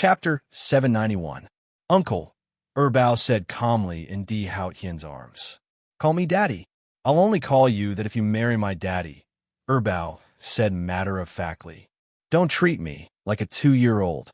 Chapter 791. Uncle, Erbao said calmly in Di Haotian's arms. Call me Daddy. I'll only call you that if you marry my daddy, Erbao said matter-of-factly. Don't treat me like a 2-year-old.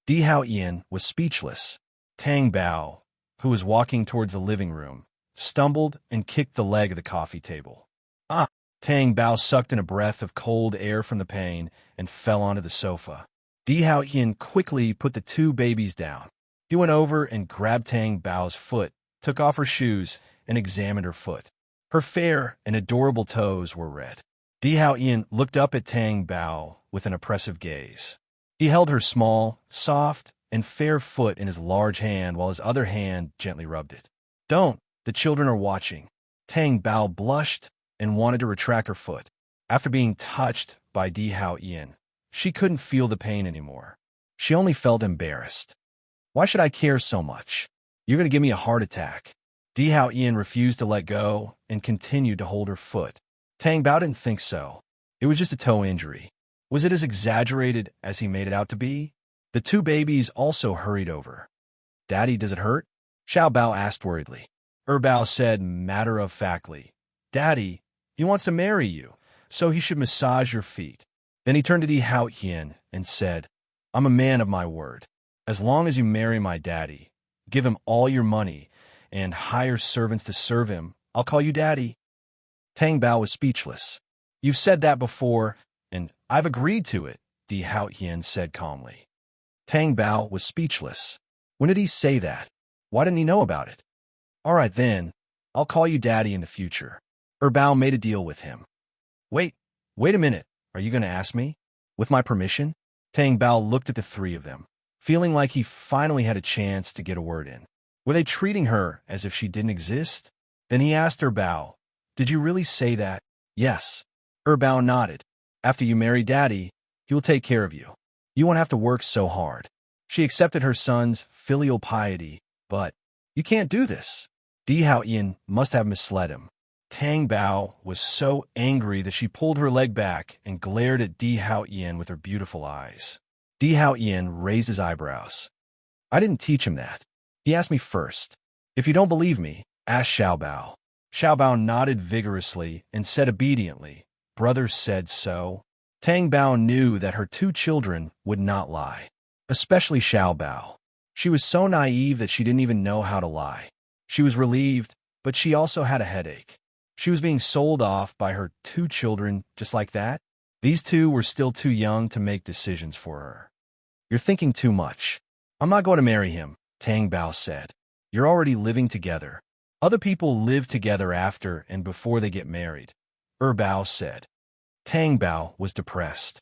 Di Haotian was speechless. Tang Bao, who was walking towards the living room, stumbled and kicked the leg of the coffee table. Ah! Tang Bao sucked in a breath of cold air from the pain and fell onto the sofa. Di Haotian quickly put the two babies down. He went over and grabbed Tang Bao's foot, took off her shoes, and examined her foot. Her fair and adorable toes were red. Di Haotian looked up at Tang Bao with an oppressive gaze. He held her small, soft, and fair foot in his large hand while his other hand gently rubbed it. Don't, the children are watching. Tang Bao blushed and wanted to retract her foot. After being touched by Di Haotian, she couldn't feel the pain anymore. She only felt embarrassed. Why should I care so much? You're going to give me a heart attack. Di Haotian refused to let go and continued to hold her foot. Tang Bao didn't think so. It was just a toe injury. Was it as exaggerated as he made it out to be? The two babies also hurried over. Daddy, does it hurt? Xiao Bao asked worriedly. Erbao said matter-of-factly. Daddy, he wants to marry you, so he should massage your feet. Then he turned to Di Haotian and said, I'm a man of my word. As long as you marry my daddy, give him all your money, and hire servants to serve him, I'll call you Daddy. Tang Bao was speechless. You've said that before, and I've agreed to it, Di Haotian said calmly. Tang Bao was speechless. When did he say that? Why didn't he know about it? All right then, I'll call you Daddy in the future. Erbao made a deal with him. Wait a minute. Are you going to ask me? With my permission? Tang Bao looked at the three of them, feeling like he finally had a chance to get a word in. Were they treating her as if she didn't exist? Then he asked Erbao, Did you really say that? Yes. Erbao nodded. After you marry Daddy, he will take care of you. You won't have to work so hard. She accepted her son's filial piety, but you can't do this. Di Haotian must have misled him. Tang Bao was so angry that she pulled her leg back and glared at Di Haotian with her beautiful eyes. Di Haotian raised his eyebrows. I didn't teach him that. He asked me first. If you don't believe me, ask Xiao Bao. Xiao Bao nodded vigorously and said obediently, Brother said so. Tang Bao knew that her two children would not lie, especially Xiao Bao. She was so naive that she didn't even know how to lie. She was relieved, but she also had a headache. She was being sold off by her two children just like that. These two were still too young to make decisions for her. You're thinking too much. I'm not going to marry him, Tang Bao said. You're already living together. Other people live together after and before they get married, Erbao said. Tang Bao was depressed.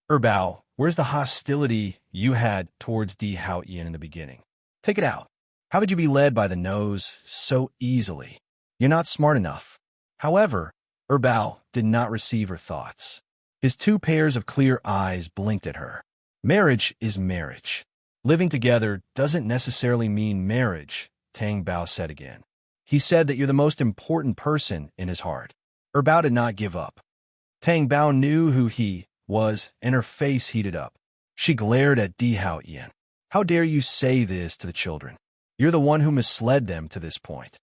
Erbao, where's the hostility you had towards Di Haotian in the beginning? Take it out. How could you be led by the nose so easily? You're not smart enough. However, Erbao did not receive her thoughts. His two pairs of clear eyes blinked at her. Marriage is marriage. Living together doesn't necessarily mean marriage, Tang Bao said again. He said that you're the most important person in his heart. Erbao did not give up. Tang Bao knew who he was, and her face heated up. She glared at Di Haotian. How dare you say this to the children? You're the one who misled them to this point.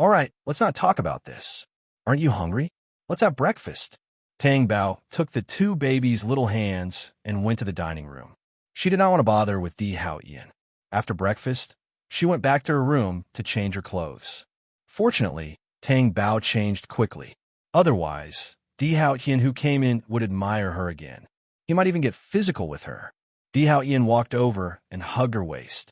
All right, let's not talk about this. Aren't you hungry? Let's have breakfast. Tang Bao took the two babies' little hands and went to the dining room. She did not want to bother with Di Haotian. After breakfast, she went back to her room to change her clothes. Fortunately, Tang Bao changed quickly. Otherwise, Di Haotian who came in would admire her again. He might even get physical with her. Di Haotian walked over and hugged her waist.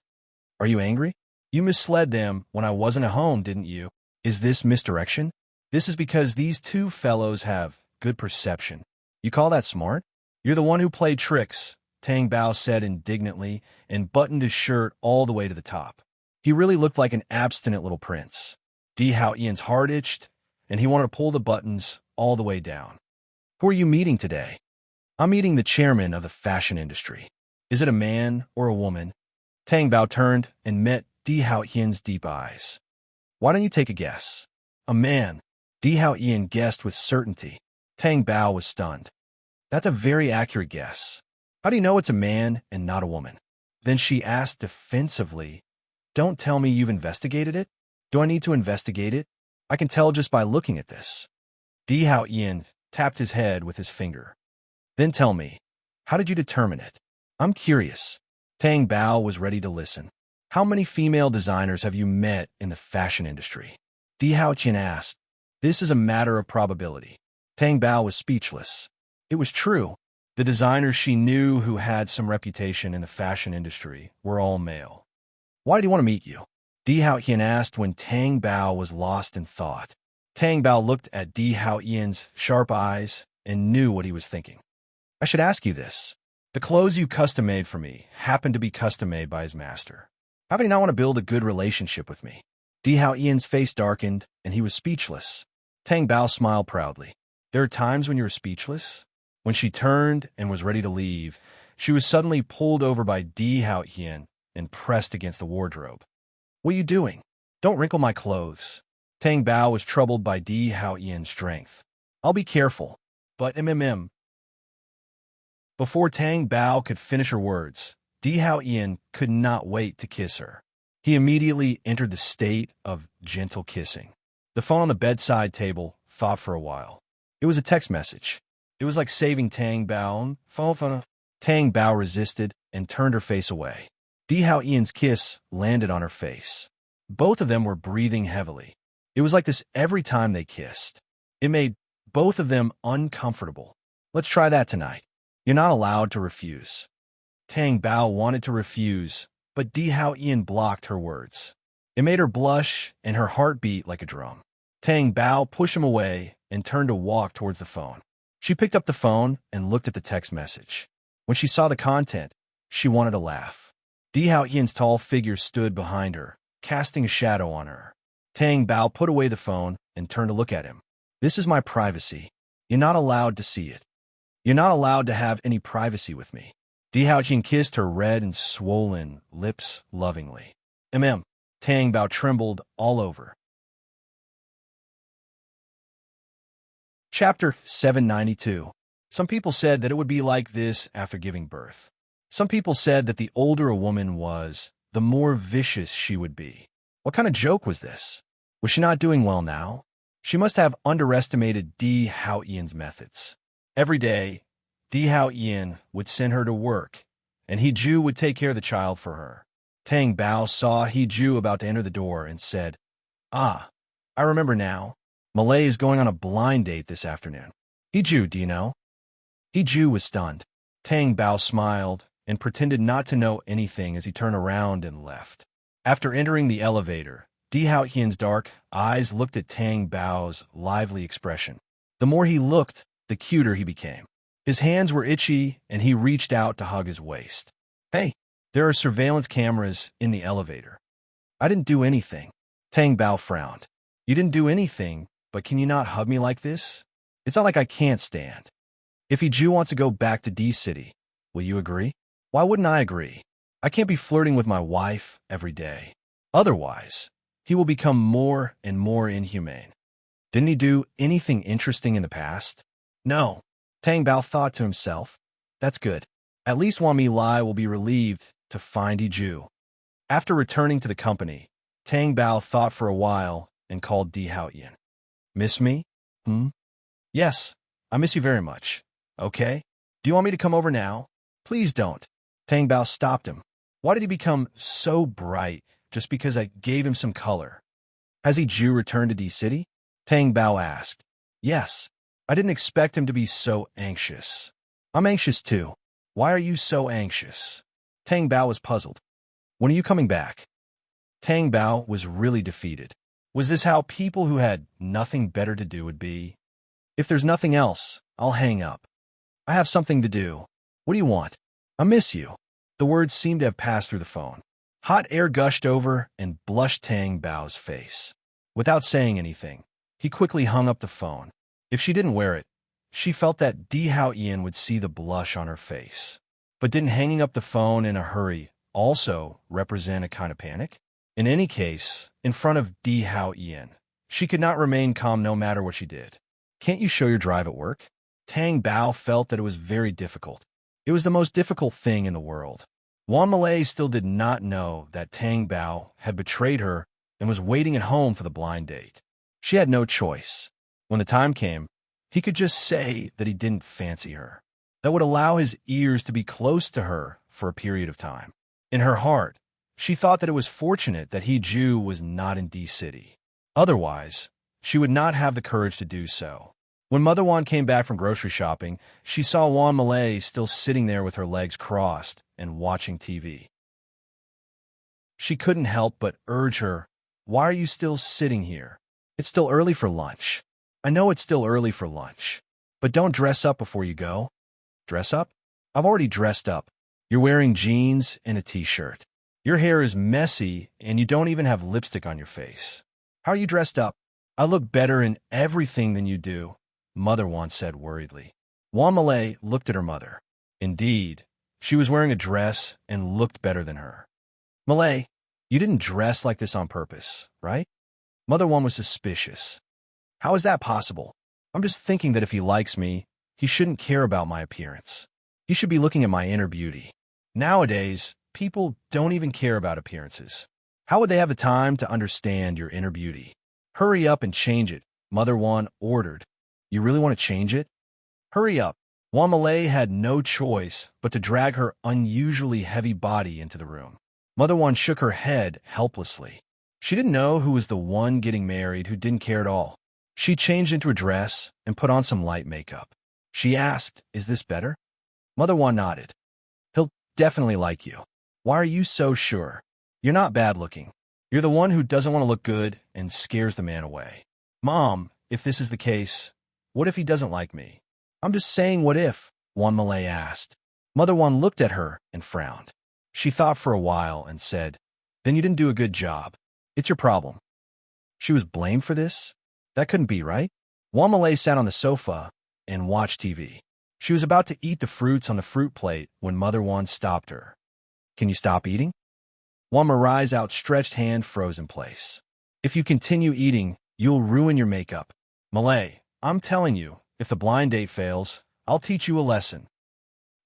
Are you angry? You misled them when I wasn't at home, didn't you? Is this misdirection? This is because these two fellows have good perception. You call that smart? You're the one who played tricks, Tang Bao said indignantly and buttoned his shirt all the way to the top. He really looked like an abstinent little prince. Di Haotian's heart itched, and he wanted to pull the buttons all the way down. Who are you meeting today? I'm meeting the chairman of the fashion industry. Is it a man or a woman? Tang Bao turned and met Di Haotian's deep eyes. Why don't you take a guess? A man. Di Haotian guessed with certainty. Tang Bao was stunned. That's a very accurate guess. How do you know it's a man and not a woman? Then she asked defensively, don't tell me you've investigated it. Do I need to investigate it? I can tell just by looking at this. Di Hao Ian tapped his head with his finger. Then tell me, how did you determine it? I'm curious. Tang Bao was ready to listen. How many female designers have you met in the fashion industry? Di Hao Qian asked. This is a matter of probability. Tang Bao was speechless. It was true. The designers she knew who had some reputation in the fashion industry were all male. Why do you want to meet you? Di Hao Qian asked when Tang Bao was lost in thought. Tang Bao looked at Di Hao Ian's sharp eyes and knew what he was thinking. I should ask you this. The clothes you custom-made for me happened to be custom-made by his master. How do you not want to build a good relationship with me? Di Hao Ian's face darkened, and he was speechless. Tang Bao smiled proudly. There are times when you're speechless. When she turned and was ready to leave, she was suddenly pulled over by Di Hao Ian and pressed against the wardrobe. What are you doing? Don't wrinkle my clothes. Tang Bao was troubled by Di Hao Ian's strength. I'll be careful, but Before Tang Bao could finish her words, Di Hao Ian could not wait to kiss her. He immediately entered the state of gentle kissing. The phone on the bedside table thought for a while. It was a text message. It was like saving Tang Bao. Tang Bao resisted and turned her face away. Di Hao Ian's kiss landed on her face. Both of them were breathing heavily. It was like this every time they kissed. It made both of them uncomfortable. Let's try that tonight. You're not allowed to refuse. Tang Bao wanted to refuse, but Di Hao Ian blocked her words. It made her blush and her heart beat like a drum. Tang Bao pushed him away and turned to walk towards the phone. She picked up the phone and looked at the text message. When she saw the content, she wanted to laugh. Di Hao Ian's tall figure stood behind her, casting a shadow on her. Tang Bao put away the phone and turned to look at him. This is my privacy. You're not allowed to see it. You're not allowed to have any privacy with me. Di Hao Ian kissed her red and swollen lips lovingly. Tang Bao trembled all over. Chapter 792. Some people said that it would be like this after giving birth. Some people said that the older a woman was, the more vicious she would be. What kind of joke was this? Was she not doing well now? She must have underestimated Di Hao Ian's methods. Every day, Di Hao Ian would send her to work, and He Ju would take care of the child for her. Tang Bao saw He Ju about to enter the door and said, I remember now. Malay is going on a blind date this afternoon. He Ju, do you know? He Ju was stunned. Tang Bao smiled and pretended not to know anything as he turned around and left. After entering the elevator, Di Hao Ian's dark eyes looked at Tang Bao's lively expression. The more he looked, the cuter he became. His hands were itchy, and he reached out to hug his waist. Hey, there are surveillance cameras in the elevator. I didn't do anything. Tang Bao frowned. You didn't do anything, but can you not hug me like this? It's not like I can't stand. If He Ju wants to go back to D City, will you agree? Why wouldn't I agree? I can't be flirting with my wife every day. Otherwise, he will become more and more inhumane. Didn't he do anything interesting in the past? No. Tang Bao thought to himself. That's good. At least Wang Mi Lai will be relieved to find He Ju. After returning to the company, Tang Bao thought for a while and called Di Hao Ian. Miss me? Yes, I miss you very much. Okay? Do you want me to come over now? Please don't. Tang Bao stopped him. Why did he become so bright just because I gave him some color? Has He Ju returned to D City? Tang Bao asked. Yes. I didn't expect him to be so anxious. I'm anxious too. Why are you so anxious? Tang Bao was puzzled. When are you coming back? Tang Bao was really defeated. Was this how people who had nothing better to do would be? If there's nothing else, I'll hang up. I have something to do. What do you want? I miss you. The words seemed to have passed through the phone. Hot air gushed over and blushed Tang Bao's face. Without saying anything, he quickly hung up the phone. If she didn't wear it, she felt that Di Hao Ian would see the blush on her face. But didn't hanging up the phone in a hurry also represent a kind of panic? In any case, in front of Di Hao Ian, she could not remain calm no matter what she did. Can't you show your drive at work? Tang Bao felt that it was very difficult. It was the most difficult thing in the world. Wan Malay still did not know that Tang Bao had betrayed her and was waiting at home for the blind date. She had no choice. When the time came, he could just say that he didn't fancy her. That would allow his ears to be close to her for a period of time. In her heart, she thought that it was fortunate that he Jew was not in D-City. Otherwise, she would not have the courage to do so. When Mother Wan came back from grocery shopping, she saw Wan Malay still sitting there with her legs crossed and watching TV. She couldn't help but urge her, "Why are you still sitting here? It's still early for lunch." "I know it's still early for lunch, but don't dress up before you go." "Dress up? I've already dressed up. You're wearing jeans and a t-shirt. Your hair is messy and you don't even have lipstick on your face. How are you dressed up?" "I look better in everything than you do," Mother Wan said worriedly. Wan Malay looked at her mother. Indeed, she was wearing a dress and looked better than her. "Malay, you didn't dress like this on purpose, right?" Mother Wan was suspicious. "How is that possible? I'm just thinking that if he likes me, he shouldn't care about my appearance. He should be looking at my inner beauty. Nowadays, people don't even care about appearances. How would they have the time to understand your inner beauty?" "Hurry up and change it," Mother Wan ordered. "You really want to change it? Hurry up." Wan Malay had no choice but to drag her unusually heavy body into the room. Mother Wan shook her head helplessly. She didn't know who was the one getting married who didn't care at all. She changed into a dress and put on some light makeup. She asked, "Is this better?" Mother Wan nodded. "He'll definitely like you." "Why are you so sure? You're not bad looking. You're the one who doesn't want to look good and scares the man away." "Mom, if this is the case, what if he doesn't like me?" "I'm just saying what if," Wan Malay asked. Mother Wan looked at her and frowned. She thought for a while and said, "Then you didn't do a good job. It's your problem." She was blamed for this? That couldn't be, right? Wan Malay sat on the sofa and watched TV. She was about to eat the fruits on the fruit plate when Mother Wan stopped her. "Can you stop eating?" Wan Malay's outstretched hand froze in place. "If you continue eating, you'll ruin your makeup. Malay, I'm telling you, if the blind date fails, I'll teach you a lesson."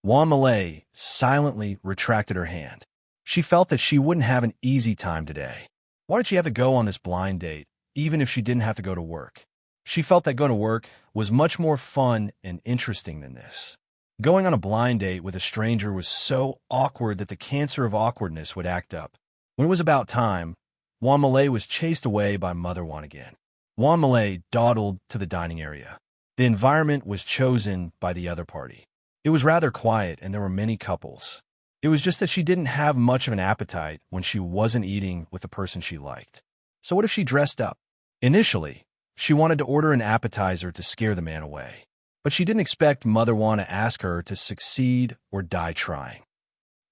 Wan Malay silently retracted her hand. She felt that she wouldn't have an easy time today. Why did she have to go on this blind date, even if she didn't have to go to work? She felt that going to work was much more fun and interesting than this. Going on a blind date with a stranger was so awkward that the cancer of awkwardness would act up. When it was about time, Wan Malay was chased away by Mother Wan again. Wan Malay dawdled to the dining area. The environment was chosen by the other party. It was rather quiet and there were many couples. It was just that she didn't have much of an appetite when she wasn't eating with the person she liked. So what if she dressed up? Initially, she wanted to order an appetizer to scare the man away. But she didn't expect Mother Wan to ask her to succeed or die trying.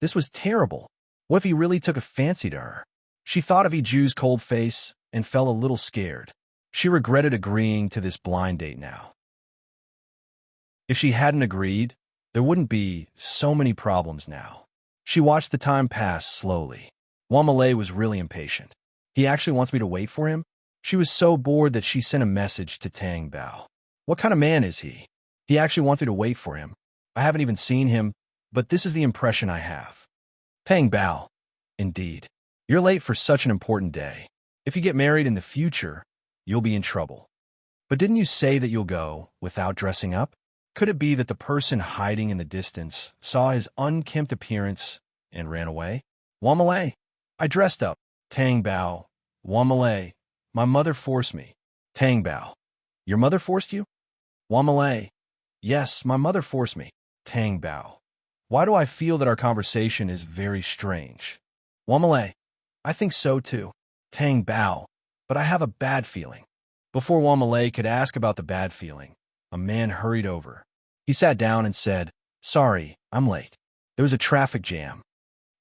This was terrible. What if he really took a fancy to her? She thought of Iju's cold face and felt a little scared. She regretted agreeing to this blind date now. If she hadn't agreed, there wouldn't be so many problems now. She watched the time pass slowly. Wan Malay was really impatient. "He actually wants me to wait for him?" She was so bored that she sent a message to Tang Bao. "What kind of man is he? He actually wants me to wait for him. I haven't even seen him, but this is the impression I have." "Tang Bao, indeed. You're late for such an important day. If you get married in the future, you'll be in trouble. But didn't you say that you'll go without dressing up?" Could it be that the person hiding in the distance saw his unkempt appearance and ran away? "Wan Malay, I dressed up." Tang Bao, "Wan Malay, my mother forced me." Tang Bao, "Your mother forced you?" Wan Malay, "Yes, my mother forced me." Tang Bao, "Why do I feel that our conversation is very strange?" Wan Malay, "I think so too." Tang Bao, "But I have a bad feeling." Before Wan Malay could ask about the bad feeling, a man hurried over. He sat down and said, "Sorry, I'm late. There was a traffic jam."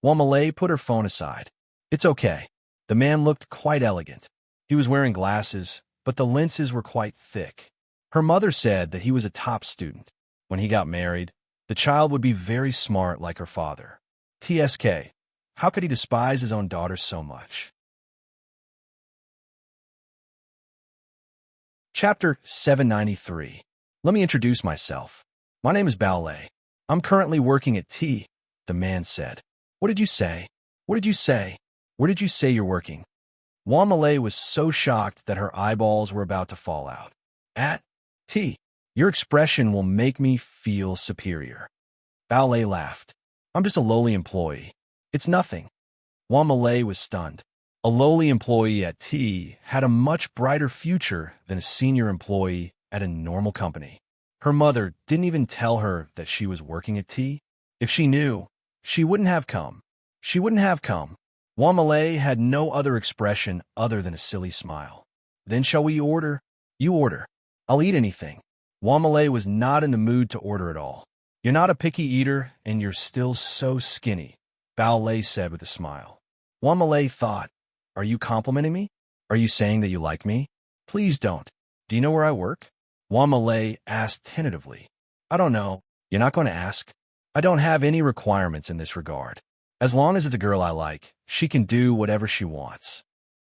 Wan Malay put her phone aside. "It's okay." The man looked quite elegant. He was wearing glasses, but the lenses were quite thick. Her mother said that he was a top student. When he got married, the child would be very smart like her father. TSK, how could he despise his own daughter so much? Chapter 793. Let me introduce myself. My name is Bao Lei. I'm currently working at T, the man said. What did you say? What did you say? Where did you say you're working? Wamale was so shocked that her eyeballs were about to fall out. At T, your expression will make me feel superior. Ballet laughed. I'm just a lowly employee. It's nothing. Wamale was stunned. A lowly employee at T had a much brighter future than a senior employee at a normal company. Her mother didn't even tell her that she was working at T. If she knew, she wouldn't have come. She wouldn't have come. Wamale had no other expression other than a silly smile. Then shall we order? You order. I'll eat anything. Wamale was not in the mood to order at all. You're not a picky eater, and you're still so skinny, Ballet said with a smile. Wamale thought, are you complimenting me? Are you saying that you like me? Please don't. Do you know where I work? Wamale asked tentatively. I don't know. You're not going to ask? I don't have any requirements in this regard. As long as it's a girl I like, she can do whatever she wants.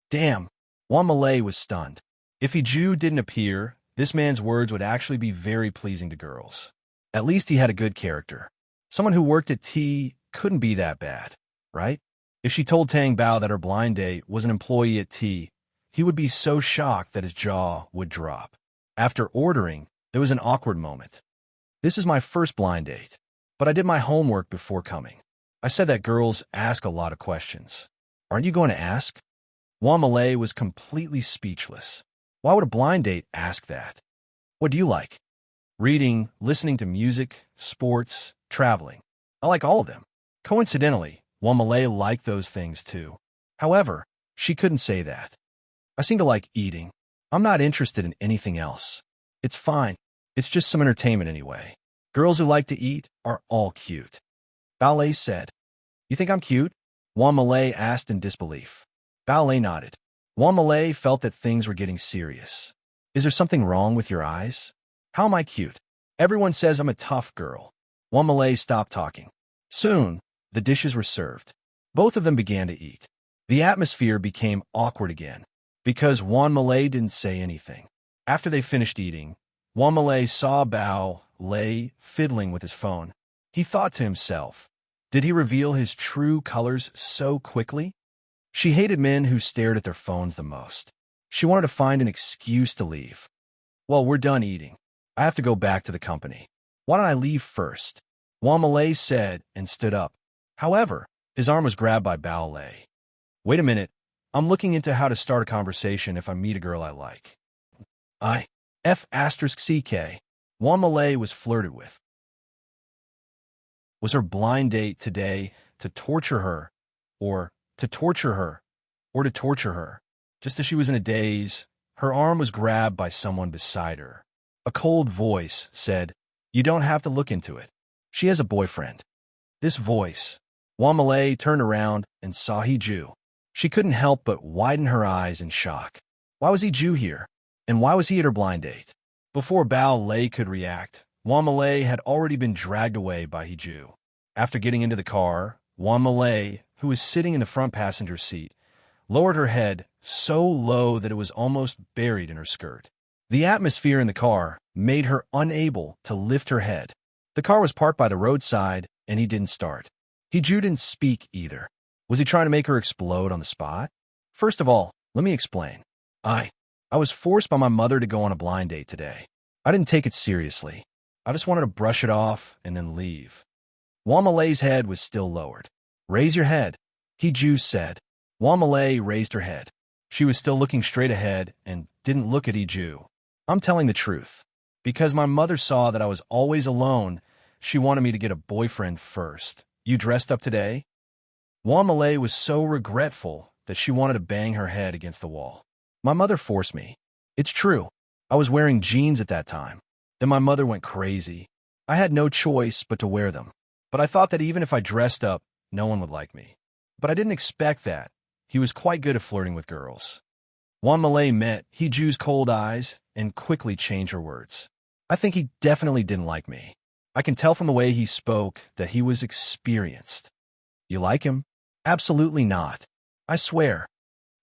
Damn. Wamale was stunned. If Iju didn't appear, this man's words would actually be very pleasing to girls. At least he had a good character. Someone who worked at T couldn't be that bad, right? If she told Tang Bao that her blind date was an employee at T, he would be so shocked that his jaw would drop. After ordering, there was an awkward moment. This is my first blind date, but I did my homework before coming. I said that girls ask a lot of questions. Aren't you going to ask? Wamale was completely speechless. Why would a blind date ask that? What do you like? Reading, listening to music, sports, traveling. I like all of them. Coincidentally, Wamale liked those things too. However, she couldn't say that. I seem to like eating. I'm not interested in anything else. It's fine. It's just some entertainment anyway. Girls who like to eat are all cute. Ballet said. You think I'm cute? Wamale asked in disbelief. Ballet nodded. Wamale felt that things were getting serious. Is there something wrong with your eyes? How am I cute? Everyone says I'm a tough girl. Wamale stopped talking. Soon, the dishes were served. Both of them began to eat. The atmosphere became awkward again, because Wamale didn't say anything. After they finished eating, Wamale saw Bao Lei fiddling with his phone. He thought to himself, did he reveal his true colors so quickly? She hated men who stared at their phones the most. She wanted to find an excuse to leave. Well, we're done eating. I have to go back to the company. Why don't I leave first? Wamale said and stood up. However, his arm was grabbed by Bao Lei. Wait a minute. I'm looking into how to start a conversation if I meet a girl I like. F***CK. Wamale was flirted with. Was her blind date today to torture her, or to torture her, or to torture her? Just as she was in a daze, her arm was grabbed by someone beside her. A cold voice said, you don't have to look into it. She has a boyfriend. This voice. Wamale turned around and saw Hiju. She couldn't help but widen her eyes in shock. Why was Hiju here? And why was he at her blind date? Before Bao Lei could react, Wamale had already been dragged away by Hiju. After getting into the car, Wamale, who was sitting in the front passenger seat, lowered her head so low that it was almost buried in her skirt. The atmosphere in the car made her unable to lift her head. The car was parked by the roadside, and he didn't start. Hiju didn't speak either. Was he trying to make her explode on the spot? First of all, let me explain. I was forced by my mother to go on a blind date today. I didn't take it seriously. I just wanted to brush it off and then leave. Wamale's head was still lowered. Raise your head, Hiju said. Wamale raised her head. She was still looking straight ahead and didn't look at Hiju. I'm telling the truth. Because my mother saw that I was always alone, she wanted me to get a boyfriend first. You dressed up today? Wamale was so regretful that she wanted to bang her head against the wall. My mother forced me. It's true. I was wearing jeans at that time. Then my mother went crazy. I had no choice but to wear them. But I thought that even if I dressed up, no one would like me. But I didn't expect that. He was quite good at flirting with girls. Wamale met Hiju's cold eyes and quickly changed her words. I think he definitely didn't like me. I can tell from the way he spoke that he was experienced. You like him? Absolutely not. I swear.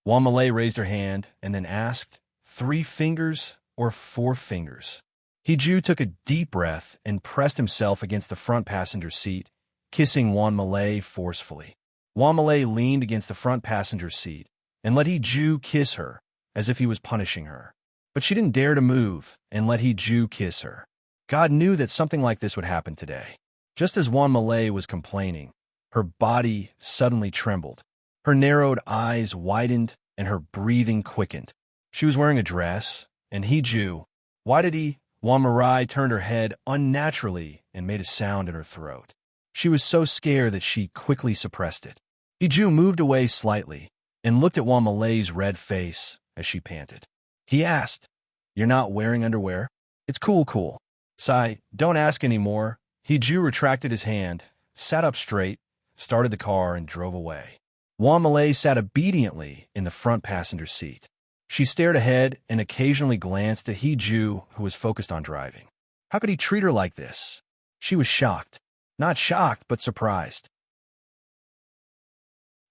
Wamale raised her hand and then asked, 3 fingers or 4 fingers? Hee-ju took a deep breath and pressed himself against the front passenger seat, kissing Wan Malay forcefully. Wan Malay leaned against the front passenger seat and let Hee-ju kiss her, as if he was punishing her. But she didn't dare to move and let Hee-ju kiss her. God knew that something like this would happen today. Just as Wan Malay was complaining, her body suddenly trembled. Her narrowed eyes widened and her breathing quickened. She was wearing a dress, and Hee-ju, why did he? Wan Marai turned her head unnaturally and made a sound in her throat. She was so scared that she quickly suppressed it. Hee-ju moved away slightly and looked at Wan Malay's red face as she panted. He asked, "You're not wearing underwear?" "It's cool. Sai, don't ask anymore." Hee-ju retracted his hand, sat up straight, started the car, and drove away. Wan Malay sat obediently in the front passenger seat. She stared ahead and occasionally glanced at Hee-ju, who was focused on driving. How could he treat her like this? She was shocked. Not shocked, but surprised.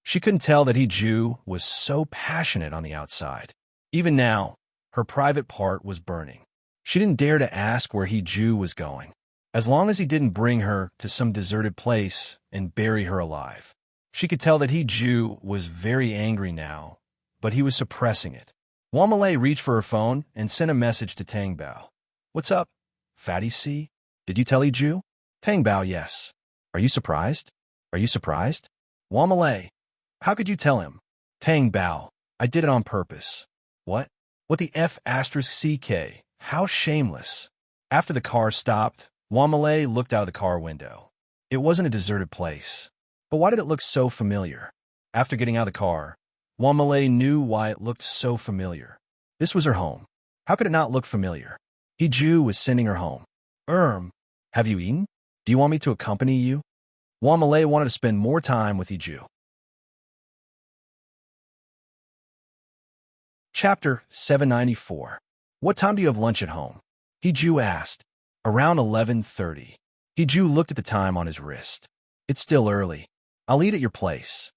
She couldn't tell that Hee-ju was so passionate on the outside. Even now, her private part was burning. She didn't dare to ask where Hee-ju was going, as long as he didn't bring her to some deserted place and bury her alive. She could tell that Hee-ju was very angry now, but he was suppressing it. Wan Malay reached for her phone and sent a message to Tang Bao. "What's up, Fatty C? Did you tell Hee-ju?" Tang Bao, yes. Are you surprised? Wan Malay, how could you tell him? Tang Bao, I did it on purpose. What? What the F asterisk CK? How shameless. After the car stopped, Wan Malay looked out of the car window. It wasn't a deserted place. But why did it look so familiar? After getting out of the car, Wan Malay knew why it looked so familiar. This was her home. How could it not look familiar? Hee-ju was sending her home. Have you eaten? Do you want me to accompany you? Wan Malay wanted to spend more time with Hee-ju. Chapter 794. What time do you have lunch at home? Hee-ju asked. Around 11:30. Hee-ju looked at the time on his wrist. It's still early. I'll eat at your place.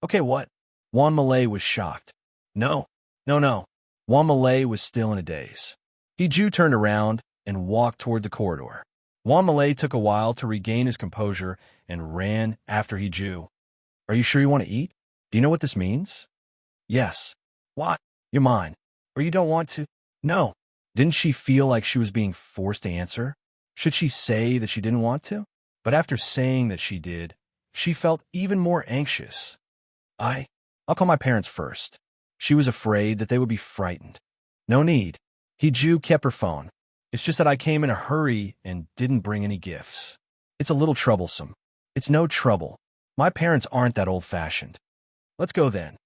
Okay, what? Wan Malay was shocked. No. Wan Malay was still in a daze. Hee-ju turned around and walked toward the corridor. Wan Malay took a while to regain his composure and ran after Hee-ju. Are you sure you want to eat? Do you know what this means? Yes. What? You're mine. Or you don't want to? No. Didn't she feel like she was being forced to answer? Should she say that she didn't want to? But after saying that she did, she felt even more anxious. I'll call my parents first. She was afraid that they would be frightened. No need. Hee-ju kept her phone. It's just that I came in a hurry and didn't bring any gifts. It's a little troublesome. It's no trouble. My parents aren't that old-fashioned. Let's go then.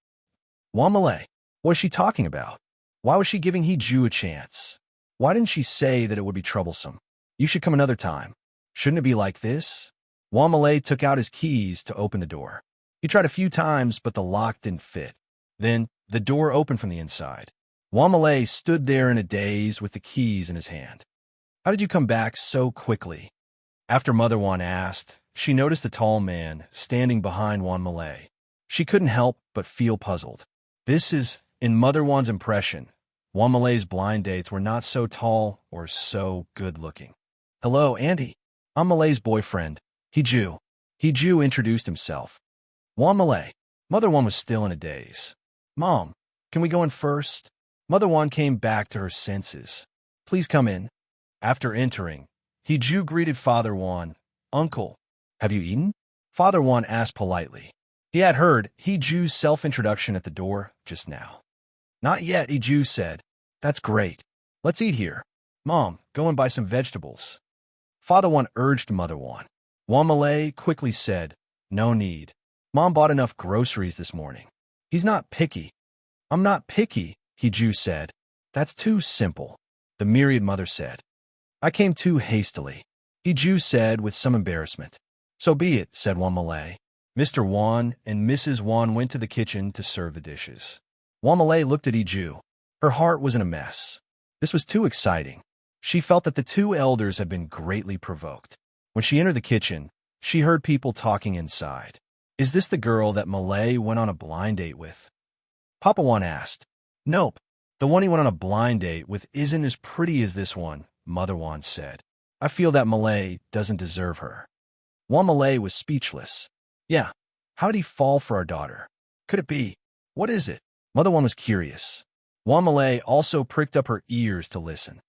Wan Malay, what is she talking about? Why was she giving Hee-ju a chance? Why didn't she say that it would be troublesome? You should come another time. Shouldn't it be like this? Wan Malay took out his keys to open the door. He tried a few times, but the lock didn't fit. Then, the door opened from the inside. Wan Malay stood there in a daze with the keys in his hand. How did you come back so quickly? After Mother Wan asked, she noticed the tall man standing behind Wan Malay. She couldn't help but feel puzzled. This is, in Mother Wan's impression, Wan Malay's blind dates were not so tall or so good-looking. Hello, Andy. I'm Malay's boyfriend, Hee-ju. Hee-ju introduced himself. Wan Malay. Mother Wan was still in a daze. Mom, can we go in first? Mother Wan came back to her senses. Please come in. After entering, Hee-ju greeted Father Wan. Uncle, have you eaten? Father Wan asked politely. He had heard Hee-ju's self-introduction at the door just now. Not yet, Hee-ju said. That's great. Let's eat here. Mom, go and buy some vegetables. Father Wan urged Mother Wan. Wan Malay quickly said, no need. Mom bought enough groceries this morning. He's not picky. I'm not picky, Hee-ju said. That's too simple, the myriad mother said. I came too hastily, Hee-ju said with some embarrassment. So be it, said Wan Malay. Mr. Wan and Mrs. Wan went to the kitchen to serve the dishes. Wan Malay looked at Hee-ju. Her heart was in a mess. This was too exciting. She felt that the two elders had been greatly provoked. When she entered the kitchen, she heard people talking inside. Is this the girl that Malay went on a blind date with? Papa Wan asked. Nope. The one he went on a blind date with isn't as pretty as this one, Mother Wan said. I feel that Malay doesn't deserve her. Wan Malay was speechless. Yeah, how did he fall for our daughter? Could it be? What is it? Mother Wan was curious. Wan Malay also pricked up her ears to listen.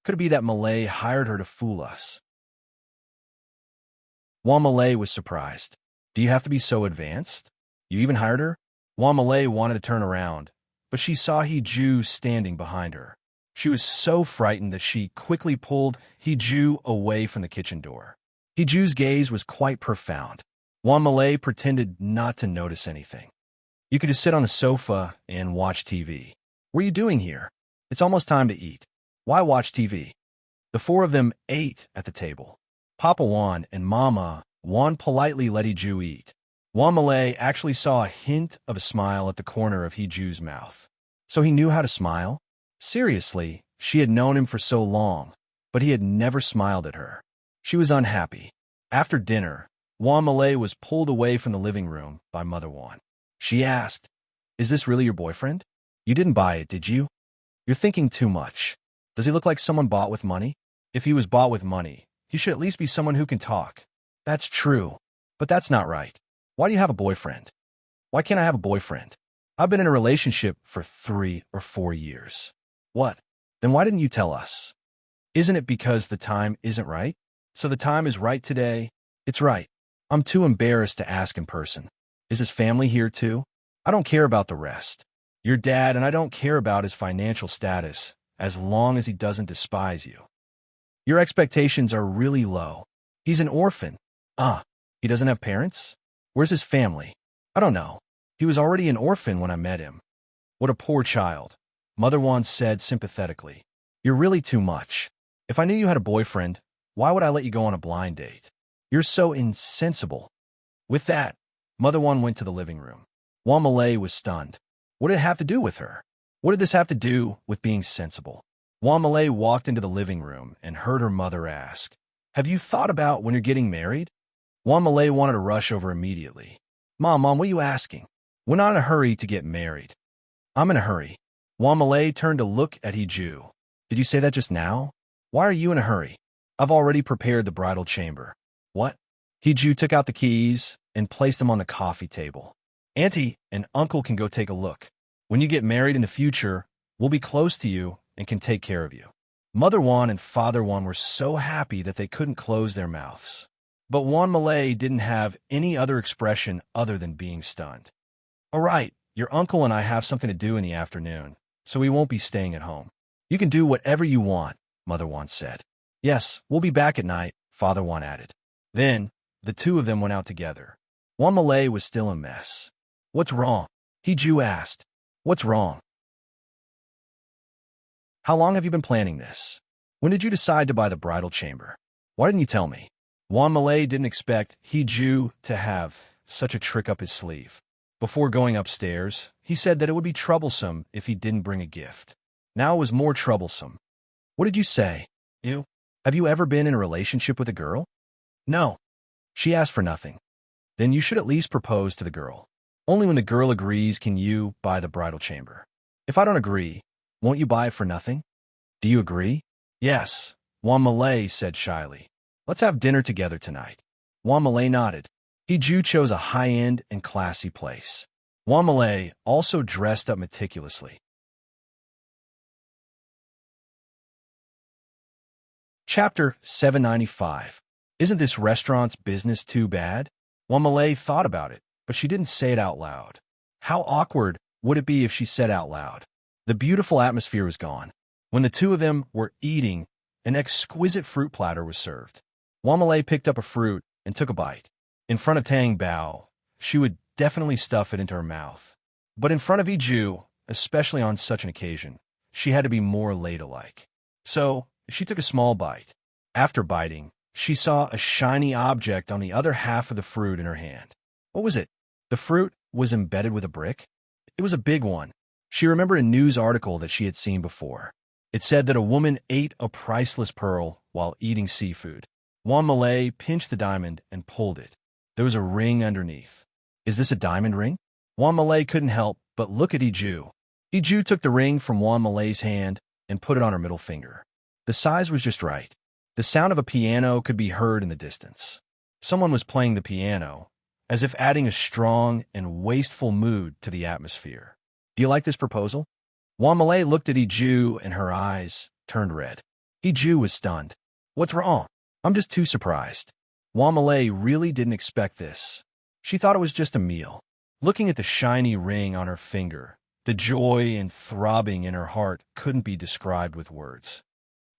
Could it be that Malay hired her to fool us? Wan Malay was surprised. Do you have to be so advanced? You even hired her? Wan Malay wanted to turn around, but she saw He Ju standing behind her. She was so frightened that she quickly pulled He Ju away from the kitchen door. He Ju's gaze was quite profound. Wan Malay pretended not to notice anything. You could just sit on the sofa and watch TV. What are you doing here? It's almost time to eat. Why watch TV? The four of them ate at the table. Papa Wan and Mama Wan politely let He Ju eat. Wan Malay actually saw a hint of a smile at the corner of He Ju's mouth. So he knew how to smile? Seriously, she had known him for so long, but he had never smiled at her. She was unhappy. After dinner, Wan Malay was pulled away from the living room by Mother Wan. She asked, "Is this really your boyfriend? You didn't buy it, did you? You're thinking too much. Does he look like someone bought with money? If he was bought with money, he should at least be someone who can talk." That's true, but that's not right. Why do you have a boyfriend? Why can't I have a boyfriend? I've been in a relationship for 3 or 4 years. What? Then why didn't you tell us? Isn't it because the time isn't right? So the time is right today? It's right. I'm too embarrassed to ask in person. Is his family here too? I don't care about the rest. Your dad and I don't care about his financial status as long as he doesn't despise you. Your expectations are really low. He's an orphan. He doesn't have parents? Where's his family? I don't know. He was already an orphan when I met him. What a poor child, Mother Wan said sympathetically. You're really too much. If I knew you had a boyfriend, why would I let you go on a blind date? You're so insensible. With that, Mother Wan went to the living room. Wan Malay was stunned. What did it have to do with her? What did this have to do with being sensible? Wan Malay walked into the living room and heard her mother ask, "Have you thought about when you're getting married?" Wan Malay wanted to rush over immediately. Mom, what are you asking? We're not in a hurry to get married. I'm in a hurry. Wan Malay turned to look at He Ju. Did you say that just now? Why are you in a hurry? I've already prepared the bridal chamber. What? He Ju took out the keys and placed them on the coffee table. Auntie and Uncle can go take a look. When you get married in the future, we'll be close to you and can take care of you. Mother Wan and Father Wan were so happy that they couldn't close their mouths. But Wan Malay didn't have any other expression other than being stunned. All right, your uncle and I have something to do in the afternoon, so we won't be staying at home. You can do whatever you want, Mother Wan said. Yes, we'll be back at night, Father Wan added. Then, the two of them went out together. Wan Malay was still a mess. What's wrong? He Ju asked. What's wrong? How long have you been planning this? When did you decide to buy the bridal chamber? Why didn't you tell me? Wan Malay didn't expect He Ju to have such a trick up his sleeve. Before going upstairs, he said that it would be troublesome if he didn't bring a gift. Now it was more troublesome. What did you say? You? Have you ever been in a relationship with a girl? No. She asked for nothing. Then you should at least propose to the girl. Only when the girl agrees can you buy the bridal chamber. If I don't agree, won't you buy it for nothing? Do you agree? Yes, Wan Malay said shyly. Let's have dinner together tonight. Wan Malay nodded. He Ju chose a high-end and classy place. Wan Malay also dressed up meticulously. Chapter 795. Isn't this restaurant's business too bad? Wan Malay thought about it, but she didn't say it out loud. How awkward would it be if she said out loud? The beautiful atmosphere was gone. When the two of them were eating, an exquisite fruit platter was served. Wan Malay picked up a fruit and took a bite. In front of Tang Bao, she would definitely stuff it into her mouth. But in front of He Ju, especially on such an occasion, she had to be more ladylike. So, she took a small bite. After biting, she saw a shiny object on the other half of the fruit in her hand. What was it? The fruit was embedded with a brick? It was a big one. She remembered a news article that she had seen before. It said that a woman ate a priceless pearl while eating seafood. Wan Malay pinched the diamond and pulled it. There was a ring underneath. Is this a diamond ring? Wan Malay couldn't help but look at He Ju. He Ju took the ring from Wan Malay's hand and put it on her middle finger. The size was just right. The sound of a piano could be heard in the distance. Someone was playing the piano, as if adding a strong and wasteful mood to the atmosphere. Do you like this proposal? Wamale looked at Iju and her eyes turned red. Iju was stunned. What's wrong? I'm just too surprised. Wamale really didn't expect this. She thought it was just a meal. Looking at the shiny ring on her finger, the joy and throbbing in her heart couldn't be described with words.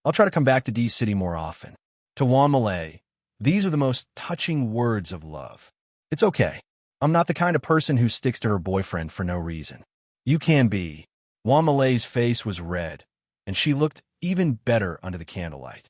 I'll try to come back to D-City more often. To Wamale, these are the most touching words of love. It's okay. I'm not the kind of person who sticks to her boyfriend for no reason. You can be. Wamale's face was red, and she looked even better under the candlelight.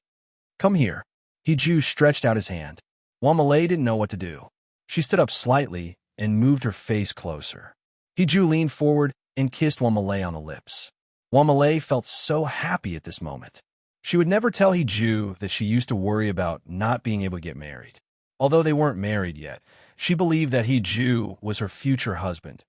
Come here. Hiju stretched out his hand. Wamale didn't know what to do. She stood up slightly and moved her face closer. Hiju leaned forward and kissed Wamale on the lips. Wamale felt so happy at this moment. She would never tell Hiju that she used to worry about not being able to get married. Although they weren't married yet, she believed that Hiju was her future husband.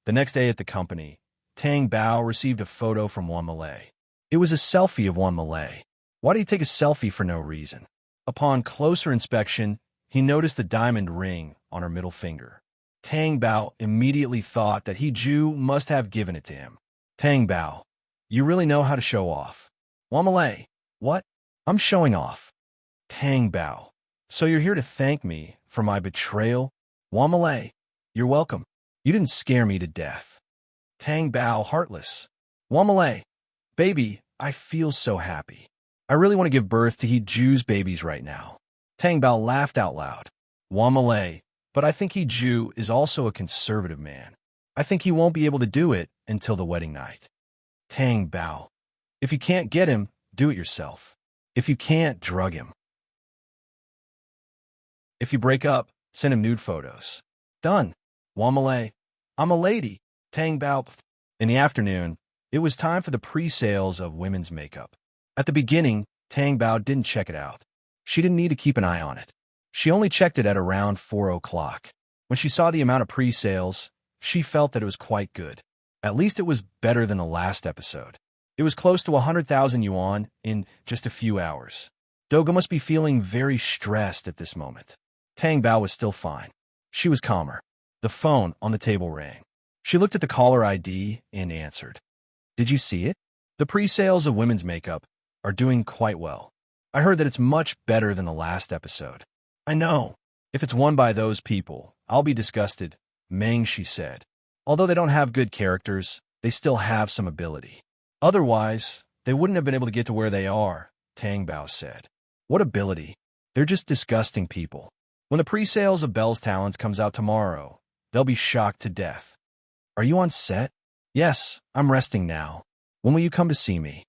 The next day at the company, Tang Bao received a photo from Wamale. It was a selfie of Wamale. Why did he take a selfie for no reason? Upon closer inspection, he noticed the diamond ring on her middle finger. Tang Bao immediately thought that Hiju must have given it to him. Tang Bao, you really know how to show off. Wamale, what? I'm showing off. Tang Bao, so you're here to thank me for my betrayal? Wamale, you're welcome. You didn't scare me to death. Tang Bao, heartless. Wamale, baby, I feel so happy. I really want to give birth to Hiju's babies right now. Tang Bao laughed out loud. Wamale, but I think Hiju is also a conservative man. I think he won't be able to do it until the wedding night. Tang Bao, if you can't get him, do it yourself. If you can't, drug him. If you break up, send him nude photos. Done. Wamale, I'm a lady. Tang Bao. In the afternoon, it was time for the pre-sales of women's makeup. At the beginning, Tang Bao didn't check it out. She didn't need to keep an eye on it. She only checked it at around 4 o'clock. When she saw the amount of pre-sales, she felt that it was quite good. At least it was better than the last episode. It was close to 100,000 yuan in just a few hours. Doga must be feeling very stressed at this moment. Tang Bao was still fine. She was calmer. The phone on the table rang. She looked at the caller ID and answered. Did you see it? The pre-sales of women's makeup are doing quite well. I heard that it's much better than the last episode. I know. If it's won by those people, I'll be disgusted, Meng, she said. Although they don't have good characters, they still have some ability. Otherwise, they wouldn't have been able to get to where they are, Tang Bao said. What ability? They're just disgusting people. When the pre-sales of Belle's Talents comes out tomorrow, they'll be shocked to death. Are you on set? Yes, I'm resting now. When will you come to see me?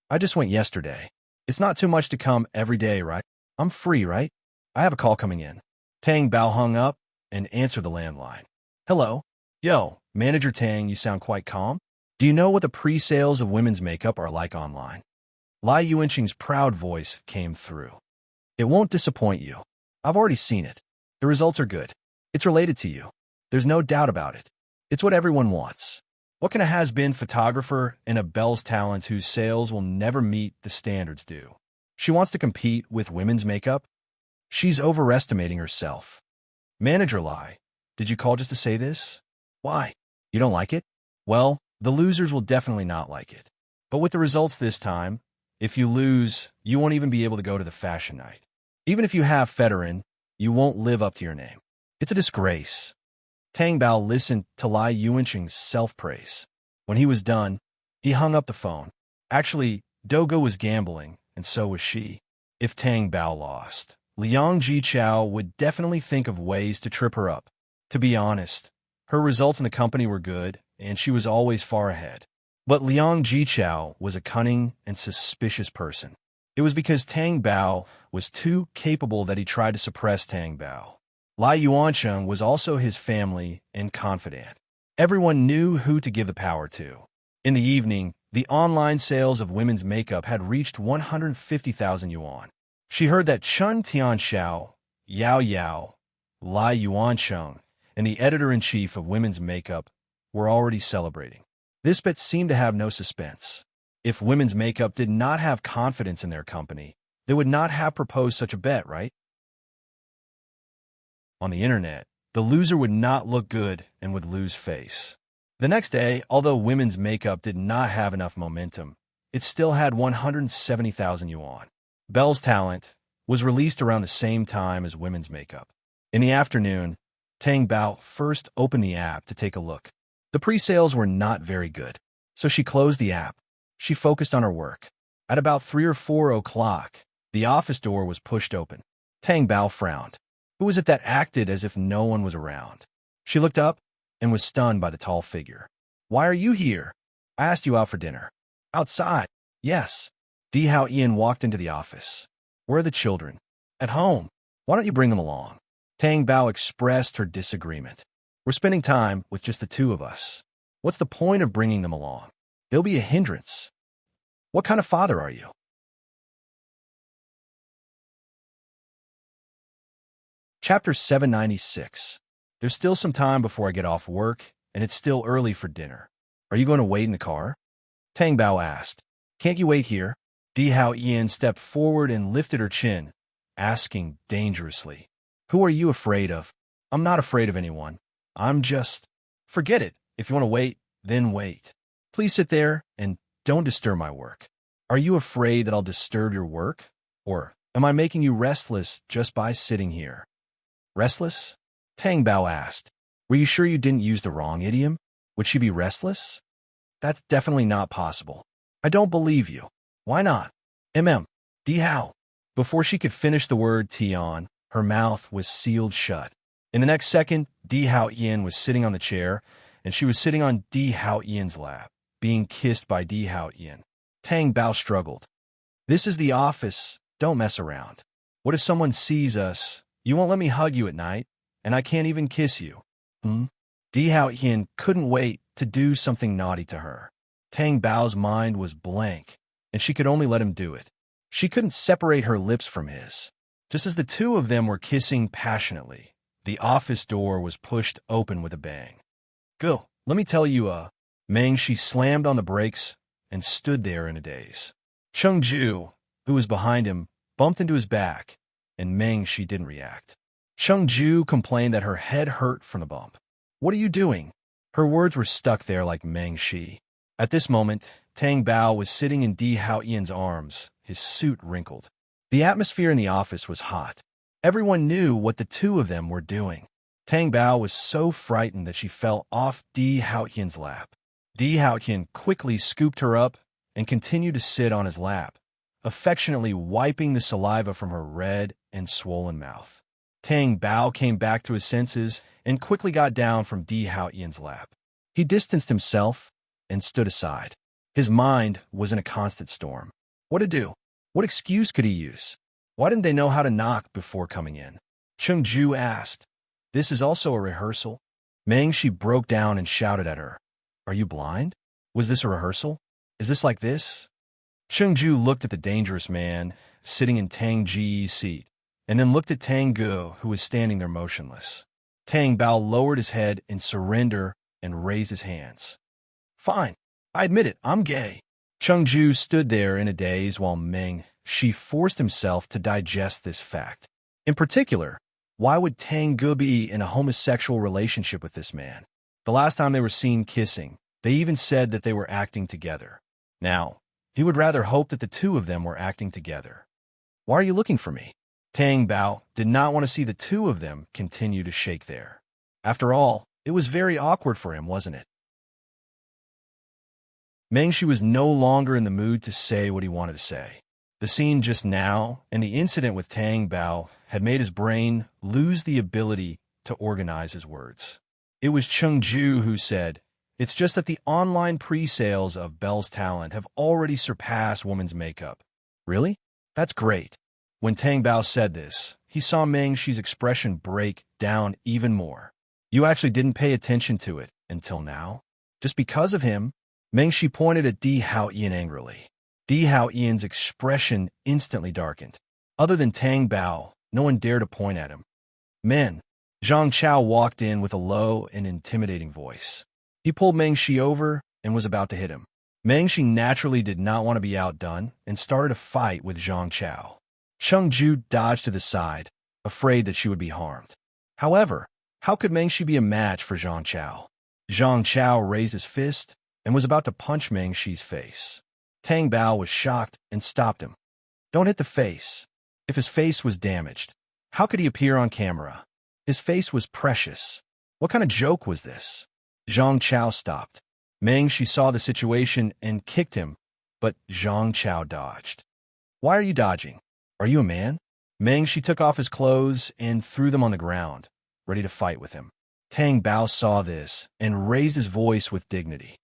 I just went yesterday. It's not too much to come every day, right? I'm free, right? I have a call coming in. Tang Bao hung up and answered the landline. Hello? Yo, Manager Tang, you sound quite calm. Do you know what the pre-sales of women's makeup are like online? Lai Yuanqing's proud voice came through. It won't disappoint you. I've already seen it. The results are good. It's related to you. There's no doubt about it. It's what everyone wants. What can a has-been photographer in a Belle's Talents whose sales will never meet the standards do? She wants to compete with women's makeup? She's overestimating herself. Manager Lai, did you call just to say this? Why? You don't like it? Well, the losers will definitely not like it. But with the results this time, if you lose, you won't even be able to go to the fashion night. Even if you have Federin, you won't live up to your name. It's a disgrace. Tang Bao listened to Lai Yuanqing's self-praise. When he was done, he hung up the phone. Actually, Doga was gambling, and so was she. If Tang Bao lost, Liang Jichao would definitely think of ways to trip her up. To be honest, her results in the company were good, and she was always far ahead. But Liang Jichao was a cunning and suspicious person. It was because Tang Bao was too capable that he tried to suppress Tang Bao. Lai Yuancheng was also his family and confidant. Everyone knew who to give the power to. In the evening, the online sales of women's makeup had reached 150,000 yuan. She heard that Chun Tianxiao, Yao Yao, Lai Yuancheng, and the editor-in-chief of women's makeup were already celebrating. This bet seemed to have no suspense. If women's makeup did not have confidence in their company, they would not have proposed such a bet, right? On the internet, the loser would not look good and would lose face. The next day, although women's makeup did not have enough momentum, it still had 170,000 yuan. Belle's Talent was released around the same time as women's makeup. In the afternoon, Tang Bao first opened the app to take a look. The pre-sales were not very good, so she closed the app. She focused on her work. At about 3 or 4 o'clock, the office door was pushed open. Tang Bao frowned. Who was it that acted as if no one was around? She looked up and was stunned by the tall figure. "Why are you here? I asked you out for dinner." "Outside." "Yes." Di Hao Ian walked into the office. "Where are the children?" "At home." "Why don't you bring them along?" Tang Bao expressed her disagreement. "We're spending time with just the two of us. What's the point of bringing them along? They'll be a hindrance." "What kind of father are you?" Chapter 796. There's still some time before I get off work, and it's still early for dinner. Are you going to wait in the car? Tang Bao asked. Can't you wait here? Di Hao Ian stepped forward and lifted her chin, asking dangerously. Who are you afraid of? I'm not afraid of anyone. I'm just... Forget it. If you want to wait, then wait. Please sit there and don't disturb my work. Are you afraid that I'll disturb your work? Or am I making you restless just by sitting here? Restless? Tang Bao asked. Were you sure you didn't use the wrong idiom? Would she be restless? That's definitely not possible. I don't believe you. Why not? Di Hao. Before she could finish the word Tian, her mouth was sealed shut. In the next second, Di Hao Ian was sitting on the chair, and she was sitting on Di Hao Ian's lap, being kissed by Di Hao Ian. Tang Bao struggled. This is the office. Don't mess around. What if someone sees us? You won't let me hug you at night, and I can't even kiss you. Di Hao Ian couldn't wait to do something naughty to her. Tang Bao's mind was blank, and she could only let him do it. She couldn't separate her lips from his. Just as the two of them were kissing passionately, the office door was pushed open with a bang. Go, let me tell you, Meng, she slammed on the brakes and stood there in a daze. Cheng Ju, who was behind him, bumped into his back, and Meng, she didn't react. Cheng Ju complained that her head hurt from the bump. What are you doing? Her words were stuck there like Meng Shi. At this moment, Tang Bao was sitting in Di Hao Ian's arms, his suit wrinkled. The atmosphere in the office was hot. Everyone knew what the two of them were doing. Tang Bao was so frightened that she fell off Di Hao Ian's lap. Di Hao Ian quickly scooped her up and continued to sit on his lap, affectionately wiping the saliva from her red and swollen mouth. Tang Bao came back to his senses and quickly got down from Di Hao Ian's lap. He distanced himself and stood aside. His mind was in a constant storm. What to do? What excuse could he use? Why didn't they know how to knock before coming in? Cheng Ju asked. This is also a rehearsal? Meng, she broke down and shouted at her. Are you blind? Was this a rehearsal? Is this like this? Cheng Ju looked at the dangerous man sitting in Tang Ji's seat, and then looked at Tang Ge, who was standing there motionless. Tang Bao lowered his head in surrender and raised his hands. Fine, I admit it, I'm gay. Cheng Ju stood there in a daze while Meng, she forced himself to digest this fact. In particular, why would Tang Ge be in a homosexual relationship with this man? The last time they were seen kissing, they even said that they were acting together. Now, he would rather hope that the two of them were acting together. Why are you looking for me? Tang Bao did not want to see the two of them continue to shake there. After all, it was very awkward for him, wasn't it? Meng Shi was no longer in the mood to say what he wanted to say. The scene just now and the incident with Tang Bao had made his brain lose the ability to organize his words. It was Cheng Ju who said, It's just that the online pre-sales of Belle's Talent have already surpassed women's makeup. Really? That's great. When Tang Bao said this, he saw Meng Shi's expression break down even more. You actually didn't pay attention to it until now? Just because of him? Meng Shi pointed at Di Hao Ian angrily. Di Hao Ian's expression instantly darkened. Other than Tang Bao, no one dared to point at him. Men. Zhang Chao walked in with a low and intimidating voice. He pulled Meng Shi over and was about to hit him. Mengshi naturally did not want to be outdone and started a fight with Zhang Chao. Chengju dodged to the side, afraid that she would be harmed. However, how could Mengshi be a match for Zhang Chao? Zhang Chao raised his fist and was about to punch Mengshi's face. Tang Bao was shocked and stopped him. Don't hit the face. If his face was damaged, how could he appear on camera? His face was precious. What kind of joke was this? Zhang Chao stopped. Mengshi saw the situation and kicked him, but Zhang Chao dodged. Why are you dodging? Are you a man? Mengshi took off his clothes and threw them on the ground, ready to fight with him. Tang Bao saw this and raised his voice with dignity.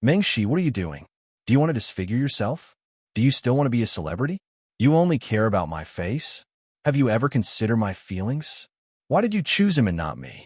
Mengshi, what are you doing? Do you want to disfigure yourself? Do you still want to be a celebrity? You only care about my face? Have you ever considered my feelings? Why did you choose him and not me?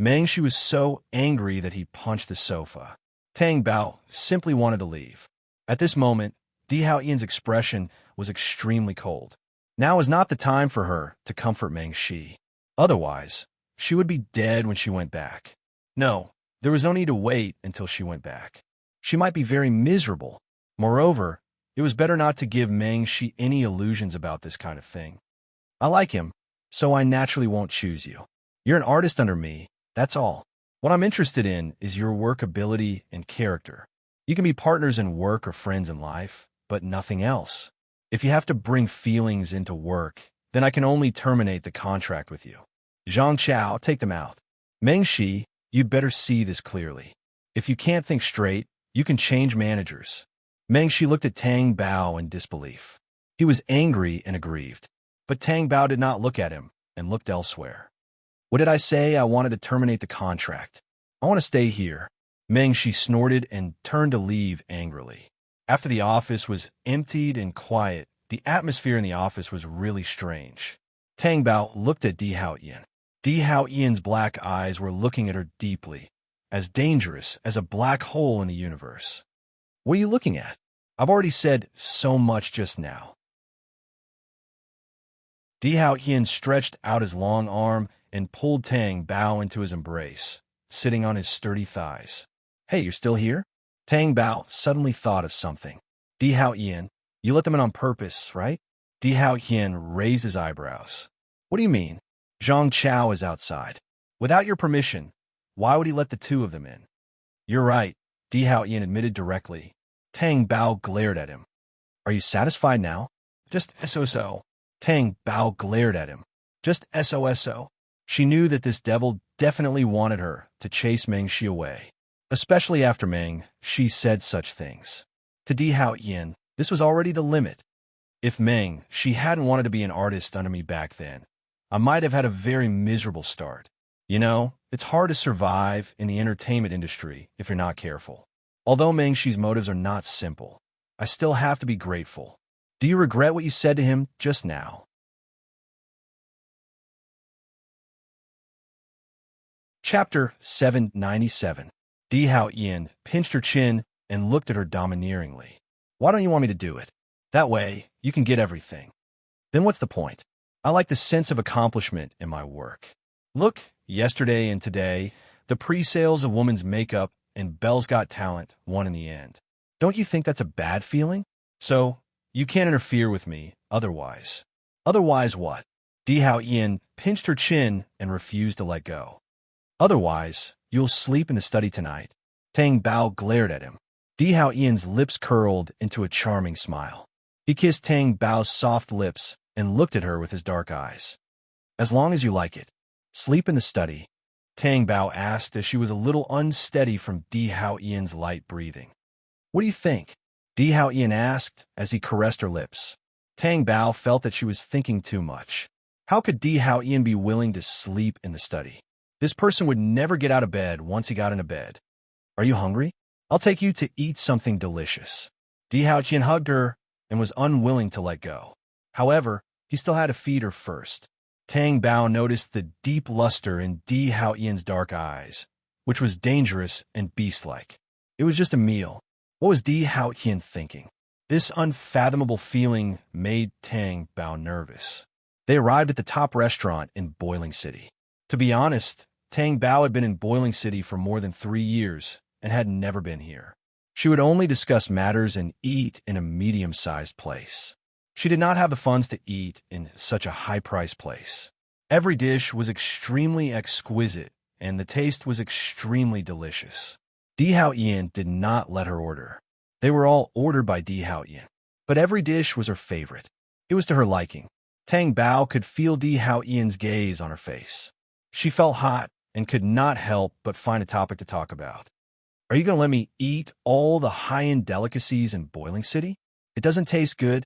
Mengshi was so angry that he punched the sofa. Tang Bao simply wanted to leave. At this moment, Di Haoyan's expression was extremely cold. Now is not the time for her to comfort Mengshi. Otherwise, she would be dead when she went back. No, there was no need to wait until she went back. She might be very miserable. Moreover, it was better not to give Mengshi any illusions about this kind of thing. I like him, so I naturally won't choose you. You're an artist under me, that's all. What I'm interested in is your work ability and character. You can be partners in work or friends in life, but nothing else. If you have to bring feelings into work, then I can only terminate the contract with you. Zhang Chao, take them out. Mengshi, you'd better see this clearly. If you can't think straight, you can change managers. Mengshi looked at Tang Bao in disbelief. He was angry and aggrieved. But Tang Bao did not look at him and looked elsewhere. What did I say? I wanted to terminate the contract. I want to stay here. Mengshi snorted and turned to leave angrily. After the office was emptied and quiet, the atmosphere in the office was really strange. Tang Bao looked at Di Haoyan. Di Haoyan's black eyes were looking at her deeply, as dangerous as a black hole in the universe. What are you looking at? I've already said so much just now. Di Haoyan stretched out his long arm and pulled Tang Bao into his embrace, sitting on his sturdy thighs. Hey, you're still here? Tang Bao suddenly thought of something. Di Haoyan, you let them in on purpose, right? Di Haoyan raised his eyebrows. What do you mean? Zhang Chao is outside. Without your permission, why would he let the two of them in? You're right, Di Haoyan admitted directly. Tang Bao glared at him. Are you satisfied now? Just SOSO. Tang Bao glared at him. Just SOSO. She knew that this devil definitely wanted her to chase Mengshi away. Especially after Mengshi said such things. To Di Haoyan, this was already the limit. If Mengshi hadn't wanted to be an artist under me back then, I might have had a very miserable start. You know, it's hard to survive in the entertainment industry if you're not careful. Although Mengshi's motives are not simple, I still have to be grateful. Do you regret what you said to him just now? Chapter 797. Di Haoyan pinched her chin and looked at her domineeringly. Why don't you want me to do it? That way, you can get everything. Then what's the point? I like the sense of accomplishment in my work. Look, yesterday and today, the pre-sales of women's makeup and Belle's Got Talent won in the end. Don't you think that's a bad feeling? So, you can't interfere with me otherwise. Otherwise what? Di Haoyan pinched her chin and refused to let go. Otherwise, you'll sleep in the study tonight. Tang Bao glared at him. Di Haoyan's lips curled into a charming smile. He kissed Tang Bao's soft lips and looked at her with his dark eyes. As long as you like it. Sleep in the study. Tang Bao asked as she was a little unsteady from Di Haoyan's light breathing. What do you think? Di Haoyan asked as he caressed her lips. Tang Bao felt that she was thinking too much. How could Di Haoyan be willing to sleep in the study? This person would never get out of bed once he got into bed. Are you hungry? I'll take you to eat something delicious. Di Haoyan hugged her and was unwilling to let go. However, he still had to feed her first. Tang Bao noticed the deep luster in Di Haoyan's dark eyes, which was dangerous and beast-like. It was just a meal. What was Di Haoyan thinking? This unfathomable feeling made Tang Bao nervous. They arrived at the top restaurant in Boiling City. To be honest, Tang Bao had been in Boiling City for more than 3 years and had never been here. She would only discuss matters and eat in a medium-sized place. She did not have the funds to eat in such a high-priced place. Every dish was extremely exquisite, and the taste was extremely delicious. Di Hao Ian did not let her order. They were all ordered by Di Hao Ian, but every dish was her favorite. It was to her liking. Tang Bao could feel Di Hao Ian's gaze on her face. She felt hot and could not help but find a topic to talk about. Are you going to let me eat all the high-end delicacies in Boiling City? It doesn't taste good.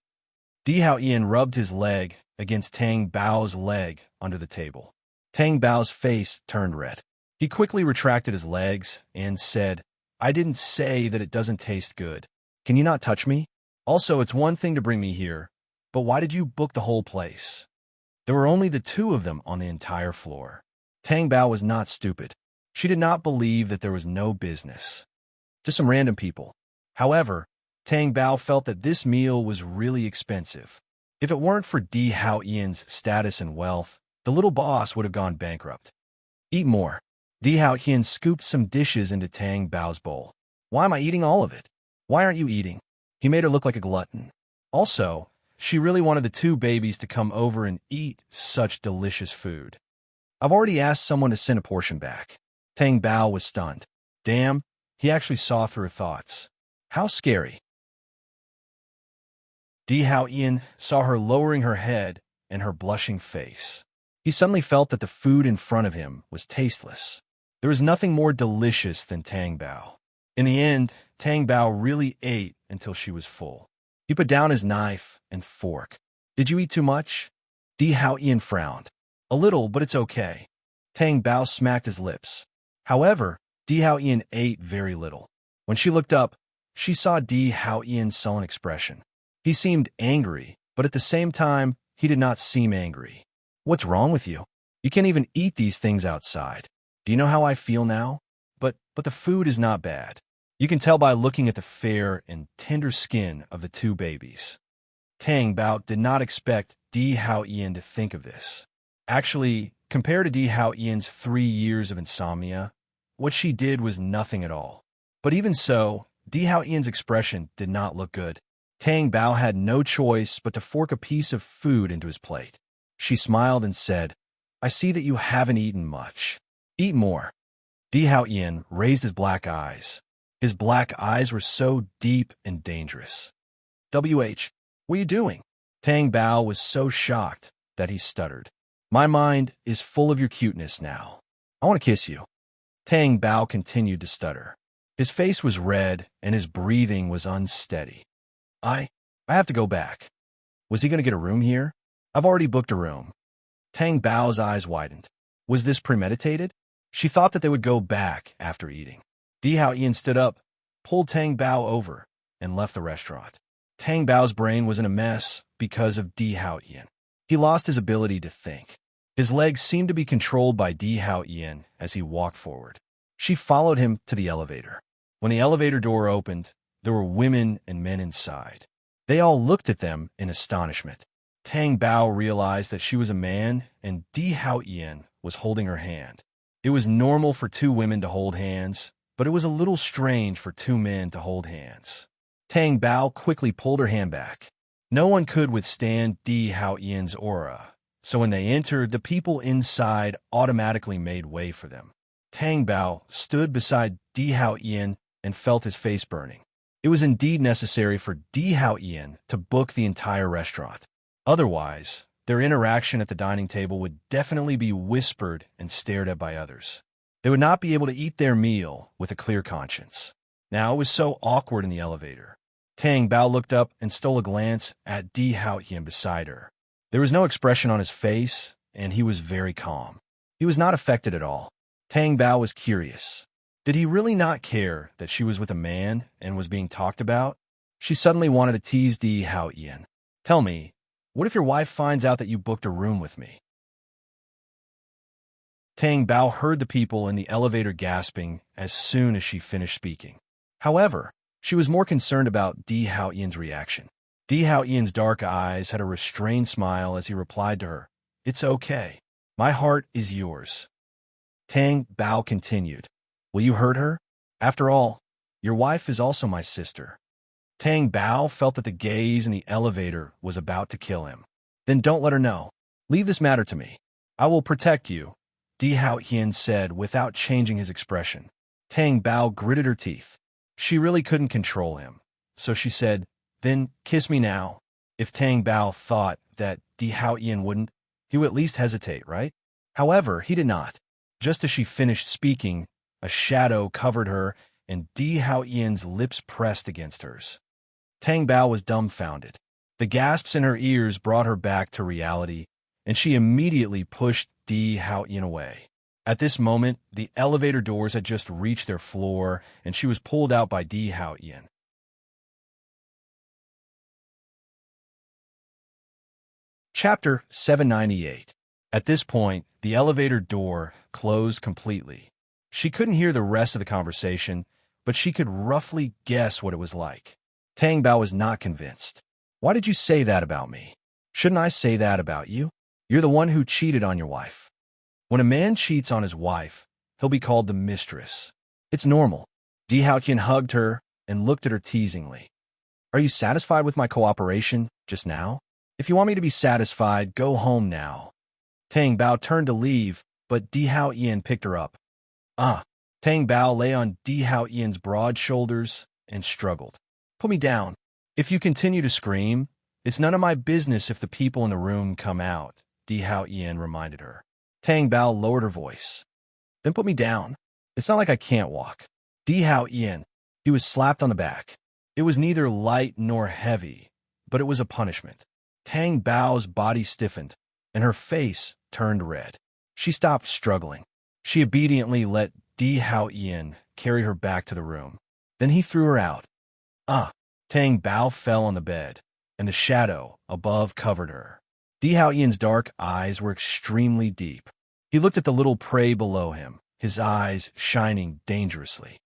Di Hao Ian rubbed his leg against Tang Bao's leg under the table. Tang Bao's face turned red. He quickly retracted his legs and said, I didn't say that it doesn't taste good. Can you not touch me? Also, it's one thing to bring me here, but why did you book the whole place? There were only the two of them on the entire floor. Tang Bao was not stupid. She did not believe that there was no business. Just some random people. However, Tang Bao felt that this meal was really expensive. If it weren't for Di Hao Ian's status and wealth, the little boss would have gone bankrupt. Eat more. Di Hao Ian scooped some dishes into Tang Bao's bowl. Why am I eating all of it? Why aren't you eating? He made her look like a glutton. Also, she really wanted the two babies to come over and eat such delicious food. I've already asked someone to send a portion back. Tang Bao was stunned. Damn, he actually saw through her thoughts. How scary. Di Hao Ian saw her lowering her head and her blushing face. He suddenly felt that the food in front of him was tasteless. There was nothing more delicious than Tang Bao. In the end, Tang Bao really ate until she was full. He put down his knife and fork. Did you eat too much? Di Hao Ian frowned. A little, but it's okay. Tang Bao smacked his lips. However, Di Hao Ian ate very little. When she looked up, she saw Di Hao Ian's sullen expression. He seemed angry, but at the same time, he did not seem angry. What's wrong with you? You can't even eat these things outside. Do you know how I feel now? But the food is not bad. You can tell by looking at the fair and tender skin of the two babies. Tang Bao did not expect Di Hao Ian to think of this. Actually, compared to Di Hao Ian's 3 years of insomnia, what she did was nothing at all. But even so, Di Hao Ian's expression did not look good. Tang Bao had no choice but to fork a piece of food into his plate. She smiled and said, I see that you haven't eaten much. Eat more. Di Hao Ian raised his black eyes. His black eyes were so deep and dangerous. WH, what are you doing? Tang Bao was so shocked that he stuttered. My mind is full of your cuteness now. I want to kiss you. Tang Bao continued to stutter. His face was red and his breathing was unsteady. I have to go back. Was he going to get a room here? I've already booked a room. Tang Bao's eyes widened. Was this premeditated? She thought that they would go back after eating. Di Hao Ian stood up, pulled Tang Bao over, and left the restaurant. Tang Bao's brain was in a mess because of Di Hao Ian. He lost his ability to think. His legs seemed to be controlled by Di Hao Ian as he walked forward. She followed him to the elevator. When the elevator door opened, there were women and men inside. They all looked at them in astonishment. Tang Bao realized that she was a man and Di Hao Ian was holding her hand. It was normal for two women to hold hands, but it was a little strange for two men to hold hands. Tang Bao quickly pulled her hand back. No one could withstand Di Hao Ian's aura, so when they entered, the people inside automatically made way for them. Tang Bao stood beside Di Hao Ian and felt his face burning. It was indeed necessary for Di Hao Ian to book the entire restaurant. Otherwise, their interaction at the dining table would definitely be whispered and stared at by others. They would not be able to eat their meal with a clear conscience. Now it was so awkward in the elevator. Tang Bao looked up and stole a glance at Di Hao Ian beside her. There was no expression on his face, and he was very calm. He was not affected at all. Tang Bao was curious. Did he really not care that she was with a man and was being talked about? She suddenly wanted to tease Di Hao Ian. Tell me, what if your wife finds out that you booked a room with me? Tang Bao heard the people in the elevator gasping as soon as she finished speaking. However, she was more concerned about Di Hao Ian's reaction. Di Hao Ian's dark eyes had a restrained smile as he replied to her, It's okay. My heart is yours. Tang Bao continued. Will you hurt her? After all, Your wife is also my sister. Tang Bao felt that the gaze in the elevator was about to kill him. Then don't let her know. Leave this matter to me. I will protect you, Di Haotian said without changing his expression. Tang Bao gritted her teeth. She really couldn't control him, so she said, then kiss me now. If Tang Bao thought that Di Haotian wouldn't, he would at least hesitate, right? However, he did not. Just as she finished speaking, a shadow covered her and Di Haotian's lips pressed against hers. Tang Bao was dumbfounded. The gasps in her ears brought her back to reality, and she immediately pushed Di Haotian away. At this moment, the elevator doors had just reached their floor, and she was pulled out by Di Haotian. Chapter 798. At this point, the elevator door closed completely. She couldn't hear the rest of the conversation, but she could roughly guess what it was like. Tang Bao was not convinced. Why did you say that about me? Shouldn't I say that about you? You're the one who cheated on your wife. When a man cheats on his wife, he'll be called the mistress. It's normal. Di Haotian hugged her and looked at her teasingly. Are you satisfied with my cooperation just now? If you want me to be satisfied, go home now. Tang Bao turned to leave, but Di Haotian picked her up. Tang Bao lay on Di Haotian's broad shoulders and struggled. Put me down. If you continue to scream, it's none of my business if the people in the room come out, Di Haotian reminded her. Tang Bao lowered her voice. Then put me down. It's not like I can't walk. Di Haotian. He was slapped on the back. It was neither light nor heavy, but it was a punishment. Tang Bao's body stiffened, and her face turned red. She stopped struggling. She obediently let Di Haotian carry her back to the room. Then he threw her out. Tang Bao fell on the bed, and the shadow above covered her. Di Haotian's dark eyes were extremely deep. He looked at the little prey below him, his eyes shining dangerously.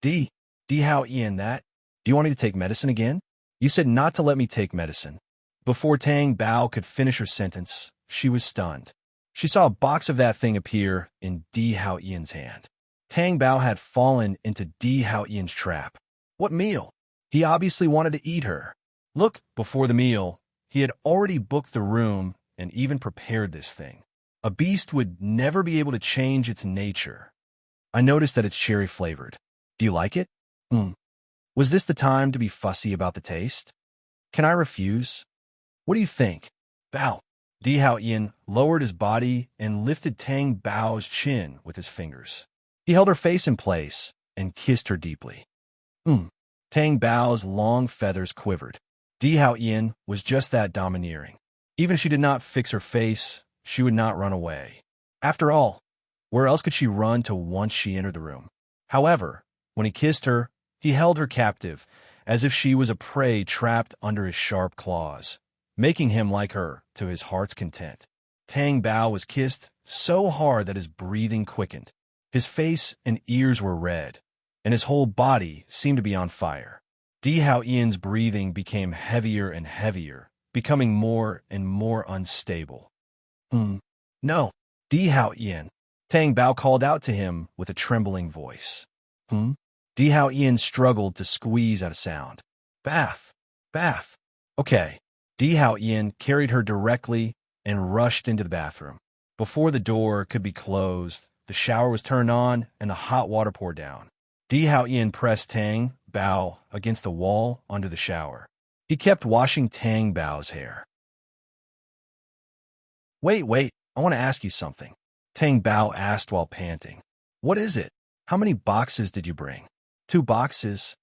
Di Haotian, do you want me to take medicine again? You said not to let me take medicine. Before Tang Bao could finish her sentence, she was stunned. She saw a box of that thing appear in Di Haotian's hand. Tang Bao had fallen into Di Haotian's trap. What meal? He obviously wanted to eat her. Look, before the meal, he had already booked the room and even prepared this thing. A beast would never be able to change its nature. I noticed that it's cherry-flavored. Do you like it? Was this the time to be fussy about the taste? Can I refuse? What do you think? Bao. Di Haotian lowered his body and lifted Tang Bao's chin with his fingers. He held her face in place and kissed her deeply. Tang Bao's long feathers quivered. Di Haotian was just that domineering. Even if she did not fix her face, she would not run away. After all, where else could she run to once she entered the room? However, when he kissed her, he held her captive, as if she was a prey trapped under his sharp claws, making him like her to his heart's content. Tang Bao was kissed so hard that his breathing quickened. His face and ears were red, and his whole body seemed to be on fire. Di Haotian's breathing became heavier and heavier, becoming more and more unstable. No, Di Haotian. Tang Bao called out to him with a trembling voice. Di Haotian struggled to squeeze out a sound. Bath. Okay. Di Haotian carried her directly and rushed into the bathroom. Before the door could be closed, the shower was turned on and the hot water poured down. Di Haotian pressed Tang Bao against the wall under the shower. He kept washing Tang Bao's hair. Wait, I want to ask you something, Tang Bao asked while panting. What is it? How many boxes did you bring? 2 boxes.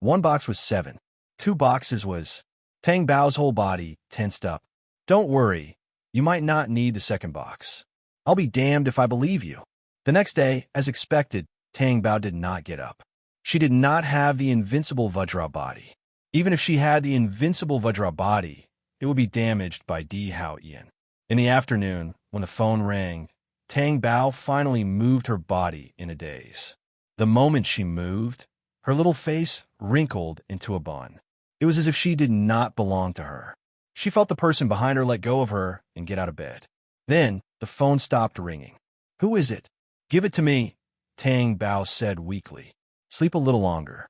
1 box was 7. 2 boxes was... Tang Bao's whole body tensed up. Don't worry, you might not need the 2nd box. I'll be damned if I believe you. The next day, as expected, Tang Bao did not get up. She did not have the invincible Vajra body. Even if she had the invincible Vajra body, it would be damaged by Di Haotian. In the afternoon, when the phone rang, Tang Bao finally moved her body in a daze. The moment she moved, her little face wrinkled into a bun. It was as if she did not belong to her. She felt the person behind her let go of her and get out of bed. Then, the phone stopped ringing. Who is it? Give it to me, Tang Bao said weakly. Sleep a little longer.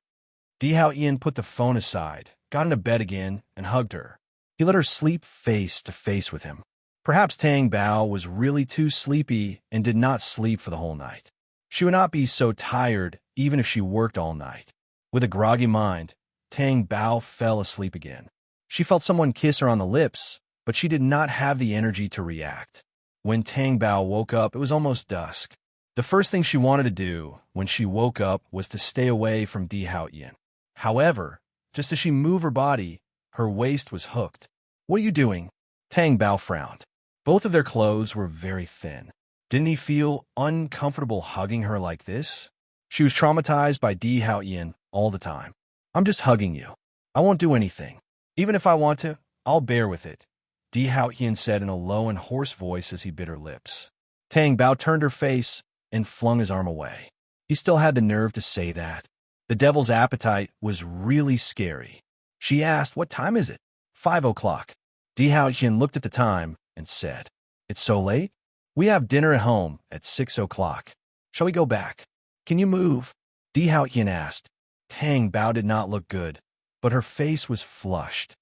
Di Hao Ian put the phone aside, got into bed again, and hugged her. He let her sleep face to face with him. Perhaps Tang Bao was really too sleepy and did not sleep for the whole night. She would not be so tired even if she worked all night. With a groggy mind, Tang Bao fell asleep again. She felt someone kiss her on the lips, but she did not have the energy to react. When Tang Bao woke up, it was almost dusk. The first thing she wanted to do when she woke up was to stay away from Di Hao Ian. However, just as she moved her body, her waist was hooked. "What are you doing?" Tang Bao frowned. Both of their clothes were very thin. Didn't he feel uncomfortable hugging her like this? She was traumatized by Di Hao Ian all the time. "I'm just hugging you. I won't do anything. Even if I want to, I'll bear with it," Di Hao Ian said in a low and hoarse voice as he bit her lips. Tang Bao turned her face and flung his arm away. He still had the nerve to say that. The devil's appetite was really scary. She asked, "What time is it?" 5 o'clock. Di Hao Ian looked at the time and said, "It's so late? We have dinner at home at 6 o'clock. Shall we go back? Can you move?" Di Hao Ian asked. Tang Bao did not look good, but her face was flushed.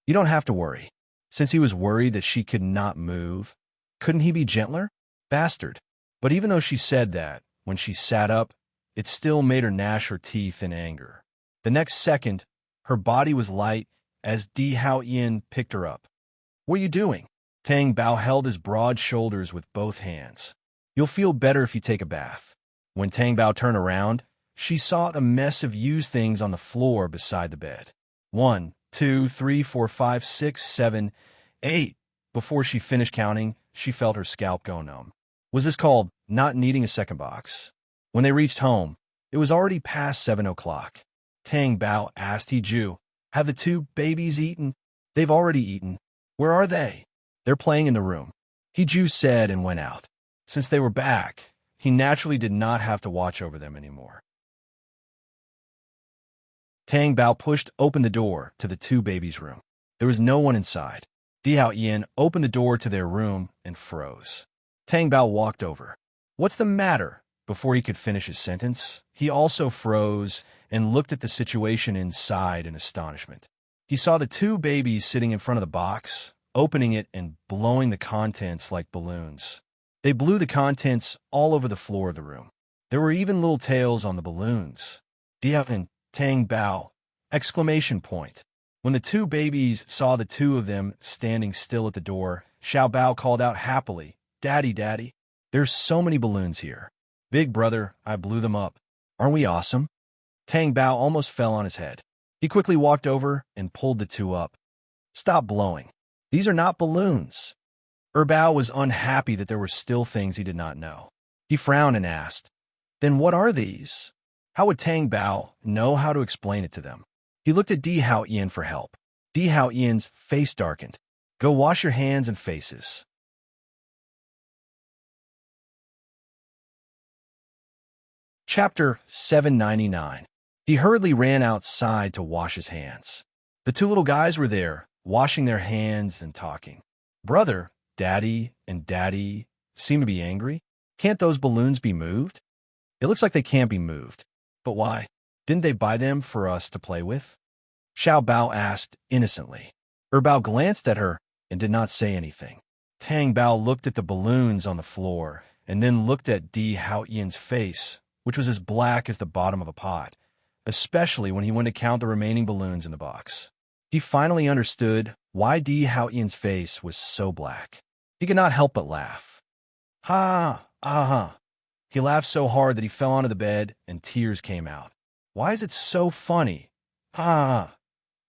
"You don't have to worry." Since he was worried that she could not move, couldn't he be gentler? Bastard. But even though she said that, when she sat up, it still made her gnash her teeth in anger. The next second, her body was light as Di Hao Ian picked her up. "What are you doing?" Tang Bao held his broad shoulders with both hands. "You'll feel better if you take a bath." When Tang Bao turned around, she saw a mess of used things on the floor beside the bed. 1, 2, 3, 4, 5, 6, 7, 8. Before she finished counting, she felt her scalp go numb. Was this called not needing a second box? When they reached home, it was already past 7 o'clock. Tang Bao asked Hiju, "Have the two babies eaten?" "They've already eaten." "Where are they?" "They're playing in the room," Hiju said and went out. Since they were back, he naturally did not have to watch over them anymore. Tang Bao pushed open the door to the two babies' room. There was no one inside. Di Hao Ian opened the door to their room and froze. Tang Bao walked over. "What's the matter?" Before he could finish his sentence, he also froze and looked at the situation inside in astonishment. He saw the two babies sitting in front of the box, opening it and blowing the contents like balloons. They blew the contents all over the floor of the room. There were even little tails on the balloons. Di Hao and Tang Bao! Exclamation point. When the two babies saw the two of them standing still at the door, Xiao Bao called out happily, "Daddy, Daddy, there's so many balloons here. Big brother, I blew them up. Aren't we awesome?" Tang Bao almost fell on his head. He quickly walked over and pulled the two up. "Stop blowing. These are not balloons." Bao was unhappy that there were still things he did not know. He frowned and asked, "Then what are these?" How would Tang Bao know how to explain it to them? He looked at Di Hao Ian for help. Di Hao Ian's face darkened. "Go wash your hands and faces." Chapter 799. He hurriedly ran outside to wash his hands. The two little guys were there, washing their hands and talking. "Brother, Daddy, and Daddy seem to be angry. Can't those balloons be moved?" "It looks like they can't be moved." "But why? Didn't they buy them for us to play with?" Xiao Bao asked innocently. Bao glanced at her and did not say anything. Tang Bao looked at the balloons on the floor and then looked at Di Hao Ian's face, which was as black as the bottom of a pot, especially when he went to count the remaining balloons in the box. He finally understood why Di Hao Ian's face was so black. He could not help but laugh. "Ha! Ah-ha!" He laughed so hard that he fell onto the bed and tears came out. "Why is it so funny? Ha!"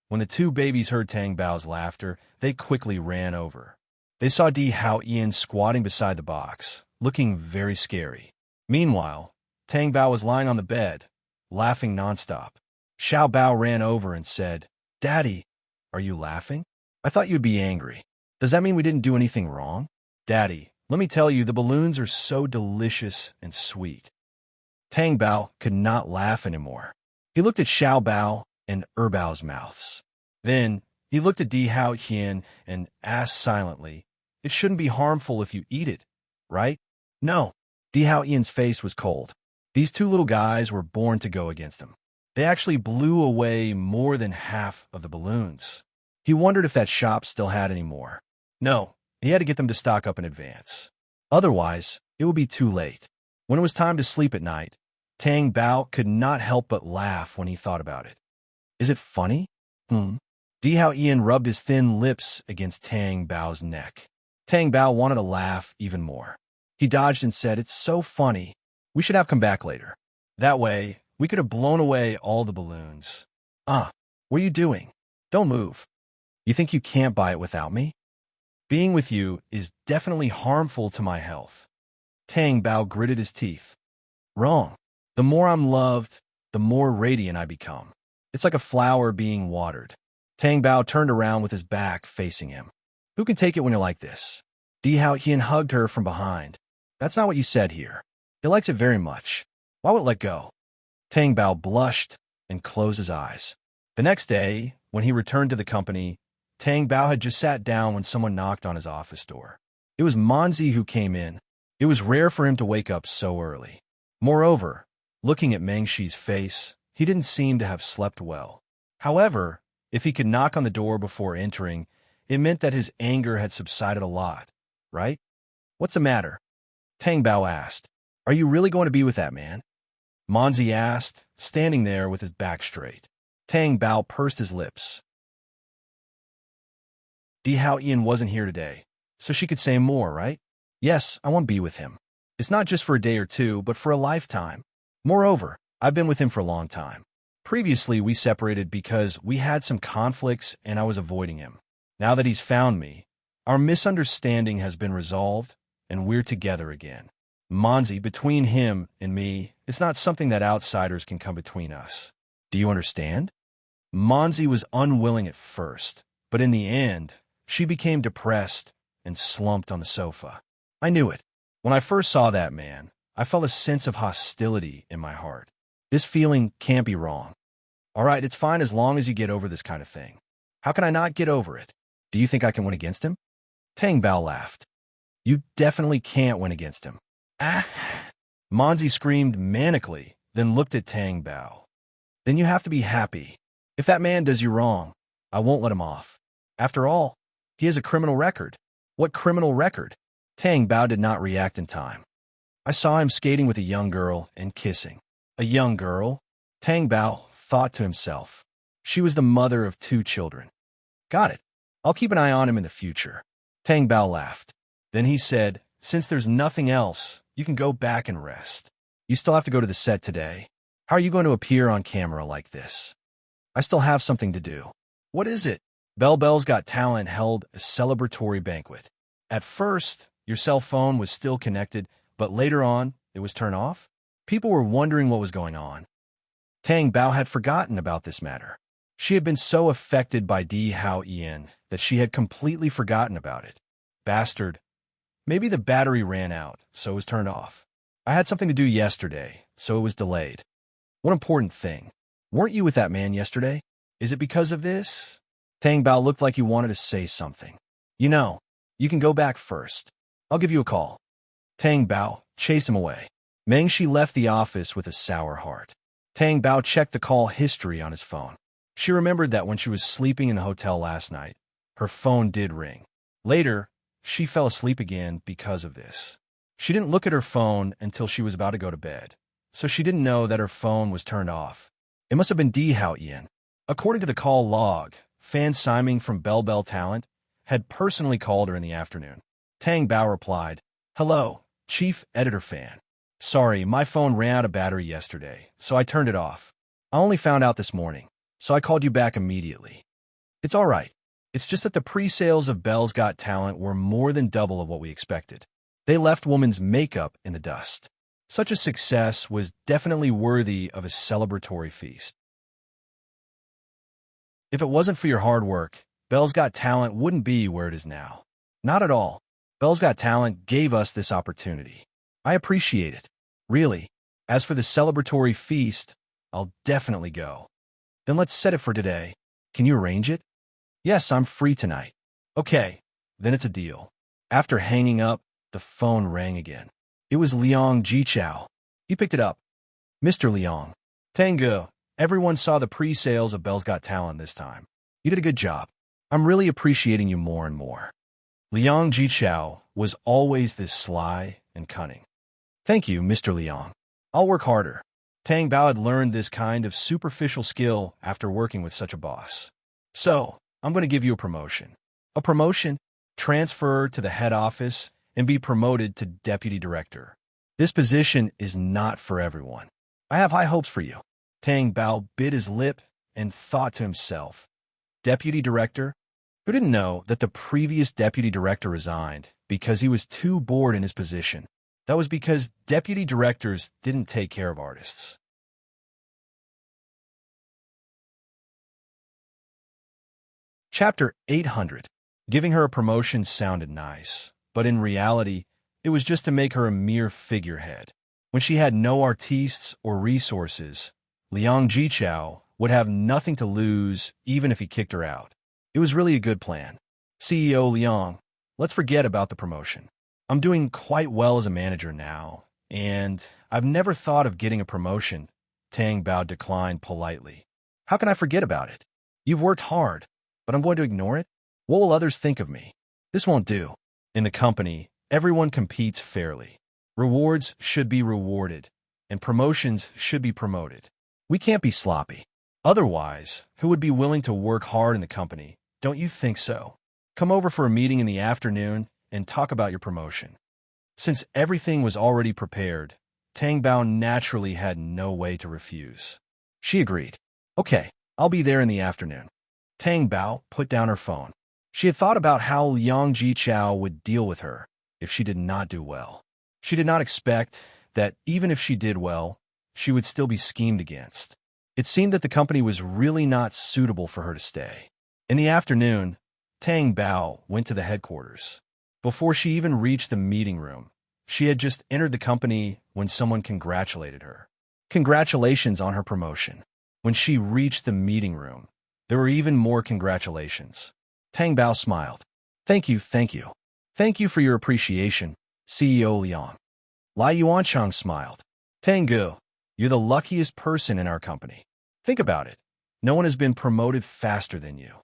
When the two babies heard Tang Bao's laughter, they quickly ran over. They saw Di Hao Ian squatting beside the box, looking very scary. Meanwhile, Tang Bao was lying on the bed, laughing nonstop. Xiao Bao ran over and said, "Daddy, are you laughing? I thought you'd be angry. Does that mean we didn't do anything wrong?" "Daddy, let me tell you, the balloons are so delicious and sweet." Tang Bao could not laugh anymore. He looked at Xiao Bao and Bao's mouths. Then he looked at Di Hao Ian and asked silently, "It shouldn't be harmful if you eat it, right?" "No." Di Hao Ian's face was cold. These two little guys were born to go against him. They actually blew away more than half of the balloons. He wondered if that shop still had any more. No, he had to get them to stock up in advance. Otherwise, it would be too late. When it was time to sleep at night, Tang Bao could not help but laugh when he thought about it. Is it funny? Di Hao Ian rubbed his thin lips against Tang Bao's neck. Tang Bao wanted to laugh even more. He dodged and said, "It's so funny. We should have come back later. That way, we could have blown away all the balloons." What are you doing? Don't move. You think you can't buy it without me? Being with you is definitely harmful to my health. Tang Bao gritted his teeth. Wrong. The more I'm loved, the more radiant I become. It's like a flower being watered. Tang Bao turned around with his back facing him. Who can take it when you're like this? Di Hao Hian hugged her from behind. That's not what you said here. He likes it very much. Why would it let go? Tang Bao blushed and closed his eyes. The next day, when he returned to the company, Tang Bao had just sat down when someone knocked on his office door. It was Monzi who came in. It was rare for him to wake up so early. Moreover, looking at Meng Shi's face, he didn't seem to have slept well. However, if he could knock on the door before entering, it meant that his anger had subsided a lot, right? What's the matter? Tang Bao asked. Are you really going to be with that man? Monzi asked, standing there with his back straight. Tang Bao pursed his lips. Di Hao Ian wasn't here today, so she could say more, right? Yes, I want to be with him. It's not just for a day or two, but for a lifetime. Moreover, I've been with him for a long time. Previously, we separated because we had some conflicts and I was avoiding him. Now that he's found me, our misunderstanding has been resolved and we're together again. Monzi, between him and me, it's not something that outsiders can come between us. Do you understand? Monzi was unwilling at first, but in the end, she became depressed and slumped on the sofa. I knew it. When I first saw that man, I felt a sense of hostility in my heart. This feeling can't be wrong. All right, it's fine as long as you get over this kind of thing. How can I not get over it? Do you think I can win against him? Tang Bao laughed. You definitely can't win against him. Monzi screamed manically, then looked at Tang Bao. Then you have to be happy. If that man does you wrong, I won't let him off. After all, he has a criminal record. What criminal record? Tang Bao did not react in time. I saw him skating with a young girl and kissing. A young girl? Tang Bao thought to himself. She was the mother of 2 children. Got it. I'll keep an eye on him in the future. Tang Bao laughed. Then he said, since there's nothing else, you can go back and rest. You still have to go to the set today. How are you going to appear on camera like this? I still have something to do. What is it? Bell's Got Talent held a celebratory banquet. At first, your cell phone was still connected, but later on, it was turned off. People were wondering what was going on. Tang Bao had forgotten about this matter. She had been so affected by Di Hao Ian that she had completely forgotten about it. Bastard. Maybe the battery ran out, so it was turned off. I had something to do yesterday, so it was delayed. One important thing. Weren't you with that man yesterday? Is it because of this? Tang Bao looked like he wanted to say something. You know, you can go back first. I'll give you a call. Tang Bao chased him away. Meng Shi left the office with a sour heart. Tang Bao checked the call history on his phone. She remembered that when she was sleeping in the hotel last night, her phone did ring. Later, she fell asleep again because of this. She didn't look at her phone until she was about to go to bed, so she didn't know that her phone was turned off. It must have been Di Hao Ian. According to the call log, Fan Siming from Bell Talent had personally called her in the afternoon. Tang Bao replied, Hello, Chief Editor Fan. Sorry, my phone ran out of battery yesterday, so I turned it off. I only found out this morning, so I called you back immediately. It's all right. It's just that the pre-sales of Bell's Got Talent were more than double of what we expected. They left women's makeup in the dust. Such a success was definitely worthy of a celebratory feast. If it wasn't for your hard work, Bell's Got Talent wouldn't be where it is now. Not at all. Bell's Got Talent gave us this opportunity. I appreciate it. Really. As for the celebratory feast, I'll definitely go. Then let's set it for today. Can you arrange it? Yes, I'm free tonight. Okay, then it's a deal. After hanging up, the phone rang again. It was Liang Jichao. He picked it up. Mr. Liang. Tango, Everyone saw the pre-sales of Belle's Got Talent this time. You did a good job. I'm really appreciating you more and more. Liang Jichao was always this sly and cunning. Thank you, Mr. Liang. I'll work harder. Tang Bao had learned this kind of superficial skill after working with such a boss. So, I'm going to give you a promotion. A promotion? Transfer to the head office and be promoted to deputy director. This position is not for everyone. I have high hopes for you. Tang Bao bit his lip and thought to himself, Deputy director? Who didn't know that the previous deputy director resigned because he was too bored in his position? That was because deputy directors didn't take care of artists. Chapter 800. Giving her a promotion sounded nice, but in reality, it was just to make her a mere figurehead. When she had no artistes or resources, Liang Jichao would have nothing to lose even if he kicked her out. It was really a good plan. CEO Liang, let's forget about the promotion. I'm doing quite well as a manager now, and I've never thought of getting a promotion. Tang Bao declined politely. How can I forget about it? You've worked hard, but I'm going to ignore it? What will others think of me? This won't do. In the company, everyone competes fairly. Rewards should be rewarded, and promotions should be promoted. We can't be sloppy. Otherwise, who would be willing to work hard in the company? Don't you think so? Come over for a meeting in the afternoon and talk about your promotion. Since everything was already prepared, Tang Bao naturally had no way to refuse. She agreed. Okay, I'll be there in the afternoon. Tang Bao put down her phone. She had thought about how Liang Jichao would deal with her if she did not do well. She did not expect that even if she did well, she would still be schemed against. It seemed that the company was really not suitable for her to stay. In the afternoon, Tang Bao went to the headquarters. Before she even reached the meeting room, she had just entered the company when someone congratulated her. Congratulations on her promotion. When she reached the meeting room, there were even more congratulations. Tang Bao smiled. Thank you, thank you. Thank you for your appreciation, CEO Liang. Lai Yuanchang smiled. Tang Gu, you're the luckiest person in our company. Think about it. No one has been promoted faster than you.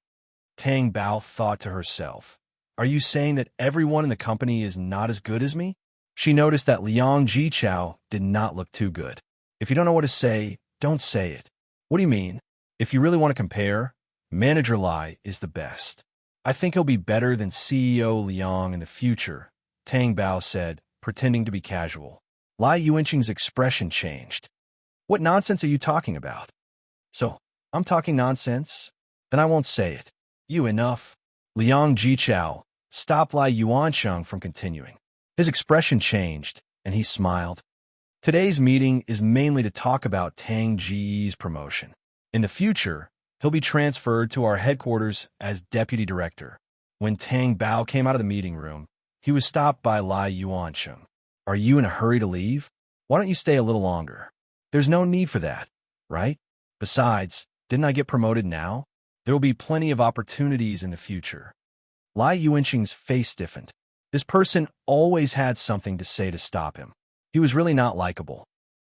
Tang Bao thought to herself, are you saying that everyone in the company is not as good as me? She noticed that Liang Jichao did not look too good. If you don't know what to say, don't say it. What do you mean? If you really want to compare, Manager Lai is the best. I think he'll be better than CEO Liang in the future, Tang Bao said, pretending to be casual. Lai Yuanqing's expression changed. What nonsense are you talking about? So, I'm talking nonsense? Then I won't say it. You enough. Liang Jichao stopped Lai Yuancheng from continuing. His expression changed, and he smiled. Today's meeting is mainly to talk about Tang Ji's promotion. In the future, he'll be transferred to our headquarters as deputy director. When Tang Bao came out of the meeting room, he was stopped by Lai Yuancheng. Are you in a hurry to leave? Why don't you stay a little longer? There's no need for that, right? Besides, didn't I get promoted now? There will be plenty of opportunities in the future. Lai Yuanqing's face stiffened. This person always had something to say to stop him. He was really not likable.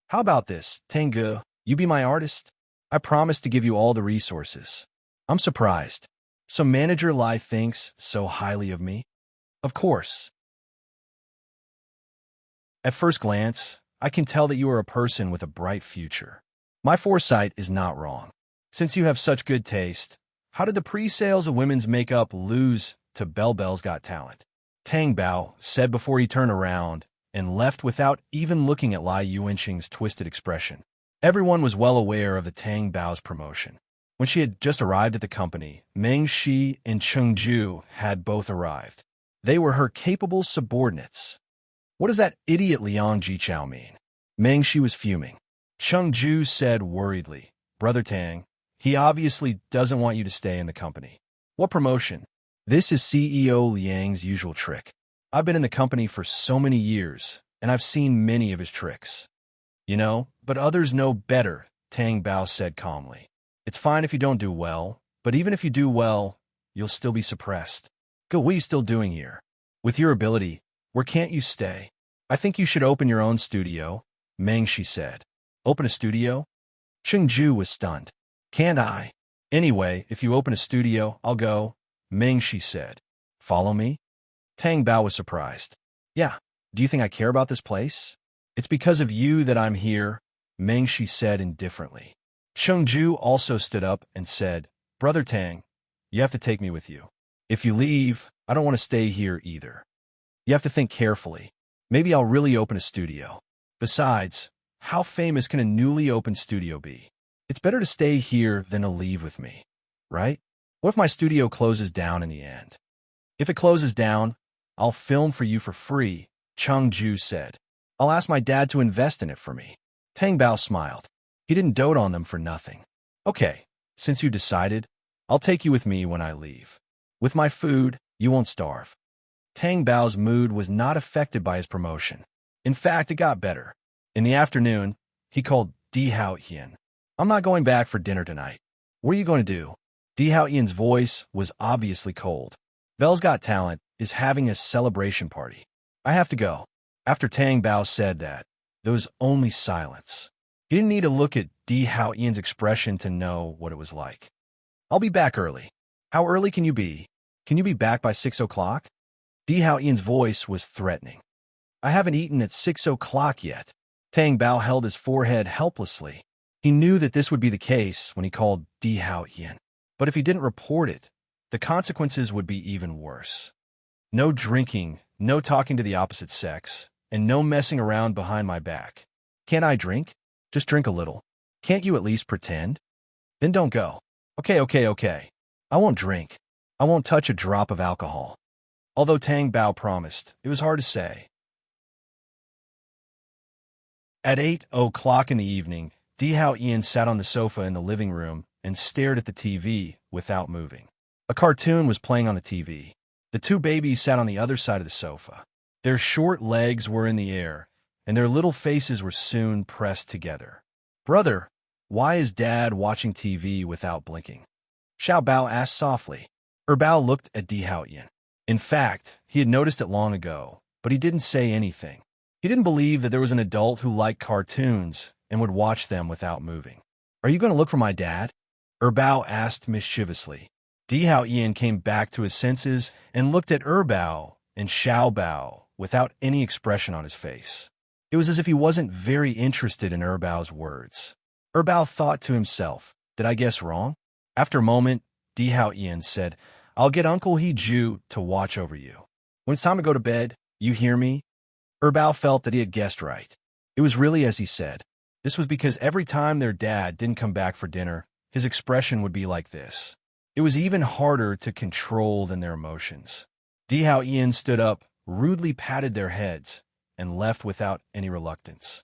How about this, Tang Gu? You be my artist? I promise to give you all the resources. I'm surprised. So Manager Lai thinks so highly of me? Of course. At first glance, I can tell that you are a person with a bright future. My foresight is not wrong. Since you have such good taste, how did the pre-sales of women's makeup lose to Belle's Got Talent? Tang Bao said before he turned around and left without even looking at Lai Yuanqing's twisted expression. Everyone was well aware of the Tang Bao's promotion. When she had just arrived at the company, Meng Shi and Cheng Ju had both arrived. They were her capable subordinates. What does that idiot Liang Jichao mean? Meng Shi was fuming. Cheng Ju said worriedly, Brother Tang, he obviously doesn't want you to stay in the company. What promotion? This is CEO Liang's usual trick. I've been in the company for so many years, and I've seen many of his tricks. You know, but others know better, Tang Bao said calmly. It's fine if you don't do well, but even if you do well, you'll still be suppressed. Go, what are you still doing here? With your ability, where can't you stay? I think you should open your own studio, Meng Shi said. Open a studio? Ju was stunned. Can't I? Anyway, if you open a studio, I'll go, Shi said. Follow me? Tang Bao was surprised. Yeah. Do you think I care about this place? It's because of you that I'm here, Shi said indifferently. Ju also stood up and said, Brother Tang, you have to take me with you. If you leave, I don't want to stay here either. You have to think carefully. Maybe I'll really open a studio. Besides, how famous can a newly opened studio be? It's better to stay here than to leave with me, right? What if my studio closes down in the end? If it closes down, I'll film for you for free, Ju said. I'll ask my dad to invest in it for me. Tang Bao smiled. He didn't dote on them for nothing. Okay, since you decided, I'll take you with me when I leave. With my food, you won't starve. Tang Bao's mood was not affected by his promotion. In fact, it got better. In the afternoon, he called Di Haotian. I'm not going back for dinner tonight. What are you going to do? Di Haotian's voice was obviously cold. Belle's Got Talent is having a celebration party. I have to go. After Tang Bao said that, there was only silence. He didn't need to look at Di Haotian's expression to know what it was like. I'll be back early. How early can you be? Can you be back by 6 o'clock? Di Haotian's voice was threatening. I haven't eaten at 6 o'clock yet. Tang Bao held his forehead helplessly. He knew that this would be the case when he called Di Haotian. But if he didn't report it, the consequences would be even worse. No drinking, no talking to the opposite sex, and no messing around behind my back. Can't I drink? Just drink a little. Can't you at least pretend? Then don't go. Okay. I won't drink. I won't touch a drop of alcohol. Although Tang Bao promised, it was hard to say. At 8 o'clock in the evening, Di Haotian sat on the sofa in the living room and stared at the TV without moving. A cartoon was playing on the TV. The two babies sat on the other side of the sofa. Their short legs were in the air, and their little faces were soon pressed together. Brother, why is Dad watching TV without blinking? Xiao Bao asked softly. Bao looked at Di Haotian. In fact, he had noticed it long ago, but he didn't say anything. He didn't believe that there was an adult who liked cartoons and would watch them without moving. Are you going to look for my dad? Bao asked mischievously. Di Haotian came back to his senses and looked at Bao and Xiao Bao without any expression on his face. It was as if he wasn't very interested in Bao's words. Bao thought to himself, did I guess wrong? After a moment, Di Haotian said, I'll get Uncle Ju to watch over you. When it's time to go to bed, you hear me? Bao felt that he had guessed right. It was really as he said. This was because every time their dad didn't come back for dinner, his expression would be like this. It was even harder to control than their emotions. Di Haotian stood up, rudely patted their heads, and left without any reluctance.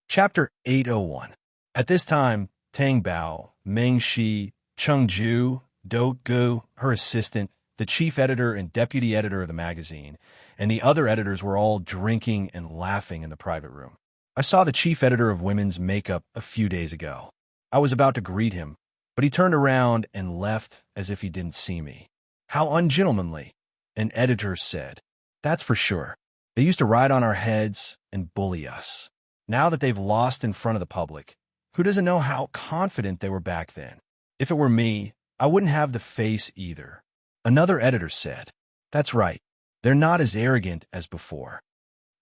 Chapter 801. At this time, Tang Bao, Meng Shi, Cheng Ju, Do Gu, her assistant, the chief editor and deputy editor of the magazine, and the other editors were all drinking and laughing in the private room. I saw the chief editor of women's makeup a few days ago. I was about to greet him, but he turned around and left as if he didn't see me. How ungentlemanly, an editor said. That's for sure. They used to ride on our heads and bully us. Now that they've lost in front of the public, who doesn't know how confident they were back then? If it were me, I wouldn't have the face either. Another editor said. That's right. They're not as arrogant as before.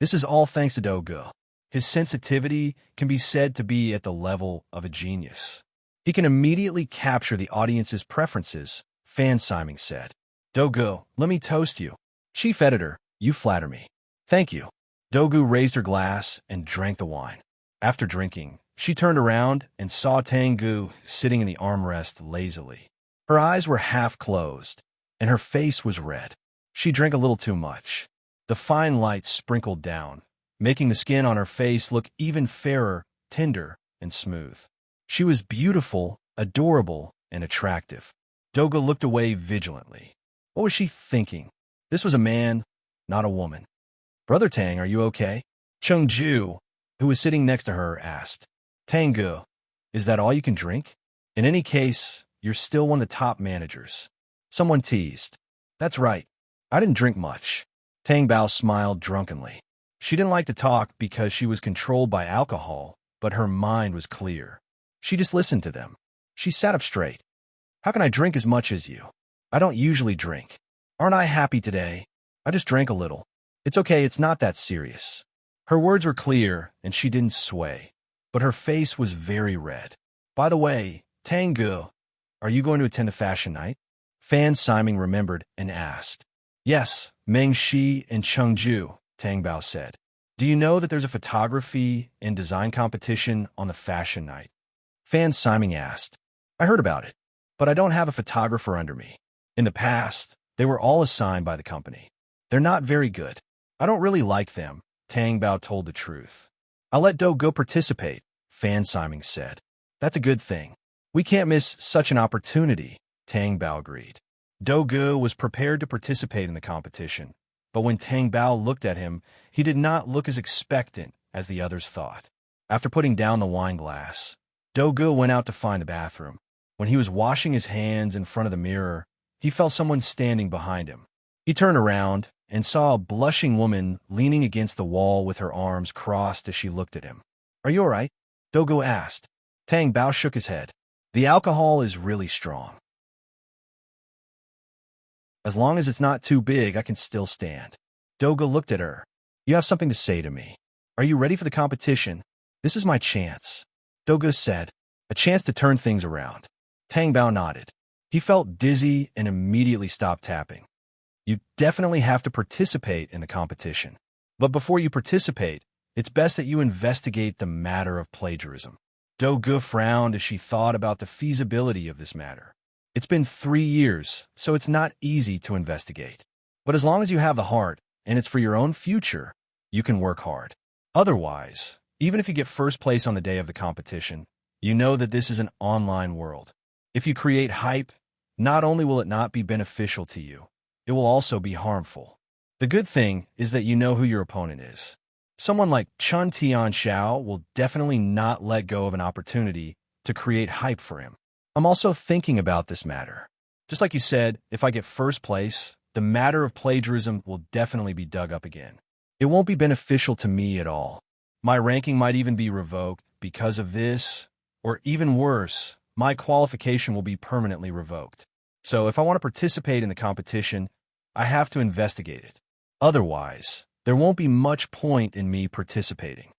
This is all thanks to Do Gu. His sensitivity can be said to be at the level of a genius. He can immediately capture the audience's preferences, Fan Simon said. Do Gu, let me toast you. Chief editor, you flatter me. Thank you. Do Gu raised her glass and drank the wine. After drinking, she turned around and saw Tang Gu sitting in the armrest lazily. Her eyes were half closed, and her face was red. She drank a little too much. The fine light sprinkled down, making the skin on her face look even fairer, tender, and smooth. She was beautiful, adorable, and attractive. Do Gu looked away vigilantly. What was she thinking? This was a man, not a woman. Brother Tang, are you okay? Cheng Ju, who was sitting next to her, asked. Tang Gu, is that all you can drink? In any case, you're still one of the top managers. Someone teased. That's right. I didn't drink much. Tang Bao smiled drunkenly. She didn't like to talk because she was controlled by alcohol, but her mind was clear. She just listened to them. She sat up straight. How can I drink as much as you? I don't usually drink. Aren't I happy today? I just drank a little. It's okay, it's not that serious. Her words were clear, and she didn't sway, but her face was very red. By the way, Tangu, are you going to attend a fashion night? Fan Siming remembered and asked. Yes, Meng Shi and Chengju, Tang Bao said. Do you know that there's a photography and design competition on the fashion night? Fan Siming asked. I heard about it, but I don't have a photographer under me. In the past, they were all assigned by the company. They're not very good. I don't really like them, Tang Bao told the truth. I'll let Do go participate, Fan Siming said. That's a good thing. We can't miss such an opportunity, Tang Bao agreed. Do Gu was prepared to participate in the competition, but when Tang Bao looked at him, he did not look as expectant as the others thought. After putting down the wine glass, Do Gu went out to find the bathroom. When he was washing his hands in front of the mirror, he felt someone standing behind him. He turned around and saw a blushing woman leaning against the wall with her arms crossed as she looked at him. Are you all right? Do Gu asked. Tang Bao shook his head. The alcohol is really strong. As long as it's not too big, I can still stand. Do Gu looked at her. You have something to say to me. Are you ready for the competition? This is my chance. Do Gu said. A chance to turn things around. Tang Bao nodded. He felt dizzy and immediately stopped tapping. You definitely have to participate in the competition. But before you participate, it's best that you investigate the matter of plagiarism. Do Gu frowned as she thought about the feasibility of this matter. It's been 3 years, so it's not easy to investigate. But as long as you have the heart, and it's for your own future, you can work hard. Otherwise, even if you get first place on the day of the competition, you know that this is an online world. If you create hype, not only will it not be beneficial to you, it will also be harmful. The good thing is that you know who your opponent is. Someone like Chun Tian Xiao will definitely not let go of an opportunity to create hype for him. I'm also thinking about this matter. Just like you said, if I get first place, the matter of plagiarism will definitely be dug up again. It won't be beneficial to me at all. My ranking might even be revoked because of this, or even worse, my qualification will be permanently revoked. So if I want to participate in the competition, I have to investigate it. Otherwise, there won't be much point in me participating.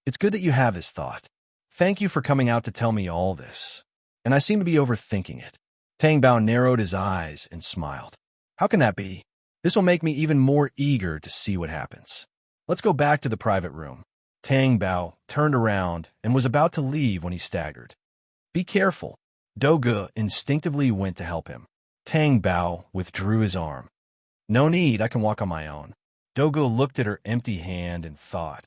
It's good that you have this thought. Thank you for coming out to tell me all this. And I seem to be overthinking it. Tang Bao narrowed his eyes and smiled. How can that be? This will make me even more eager to see what happens. Let's go back to the private room. Tang Bao turned around and was about to leave when he staggered. Be careful. Do Gu instinctively went to help him. Tang Bao withdrew his arm. No need, I can walk on my own. Do Gu looked at her empty hand and thought.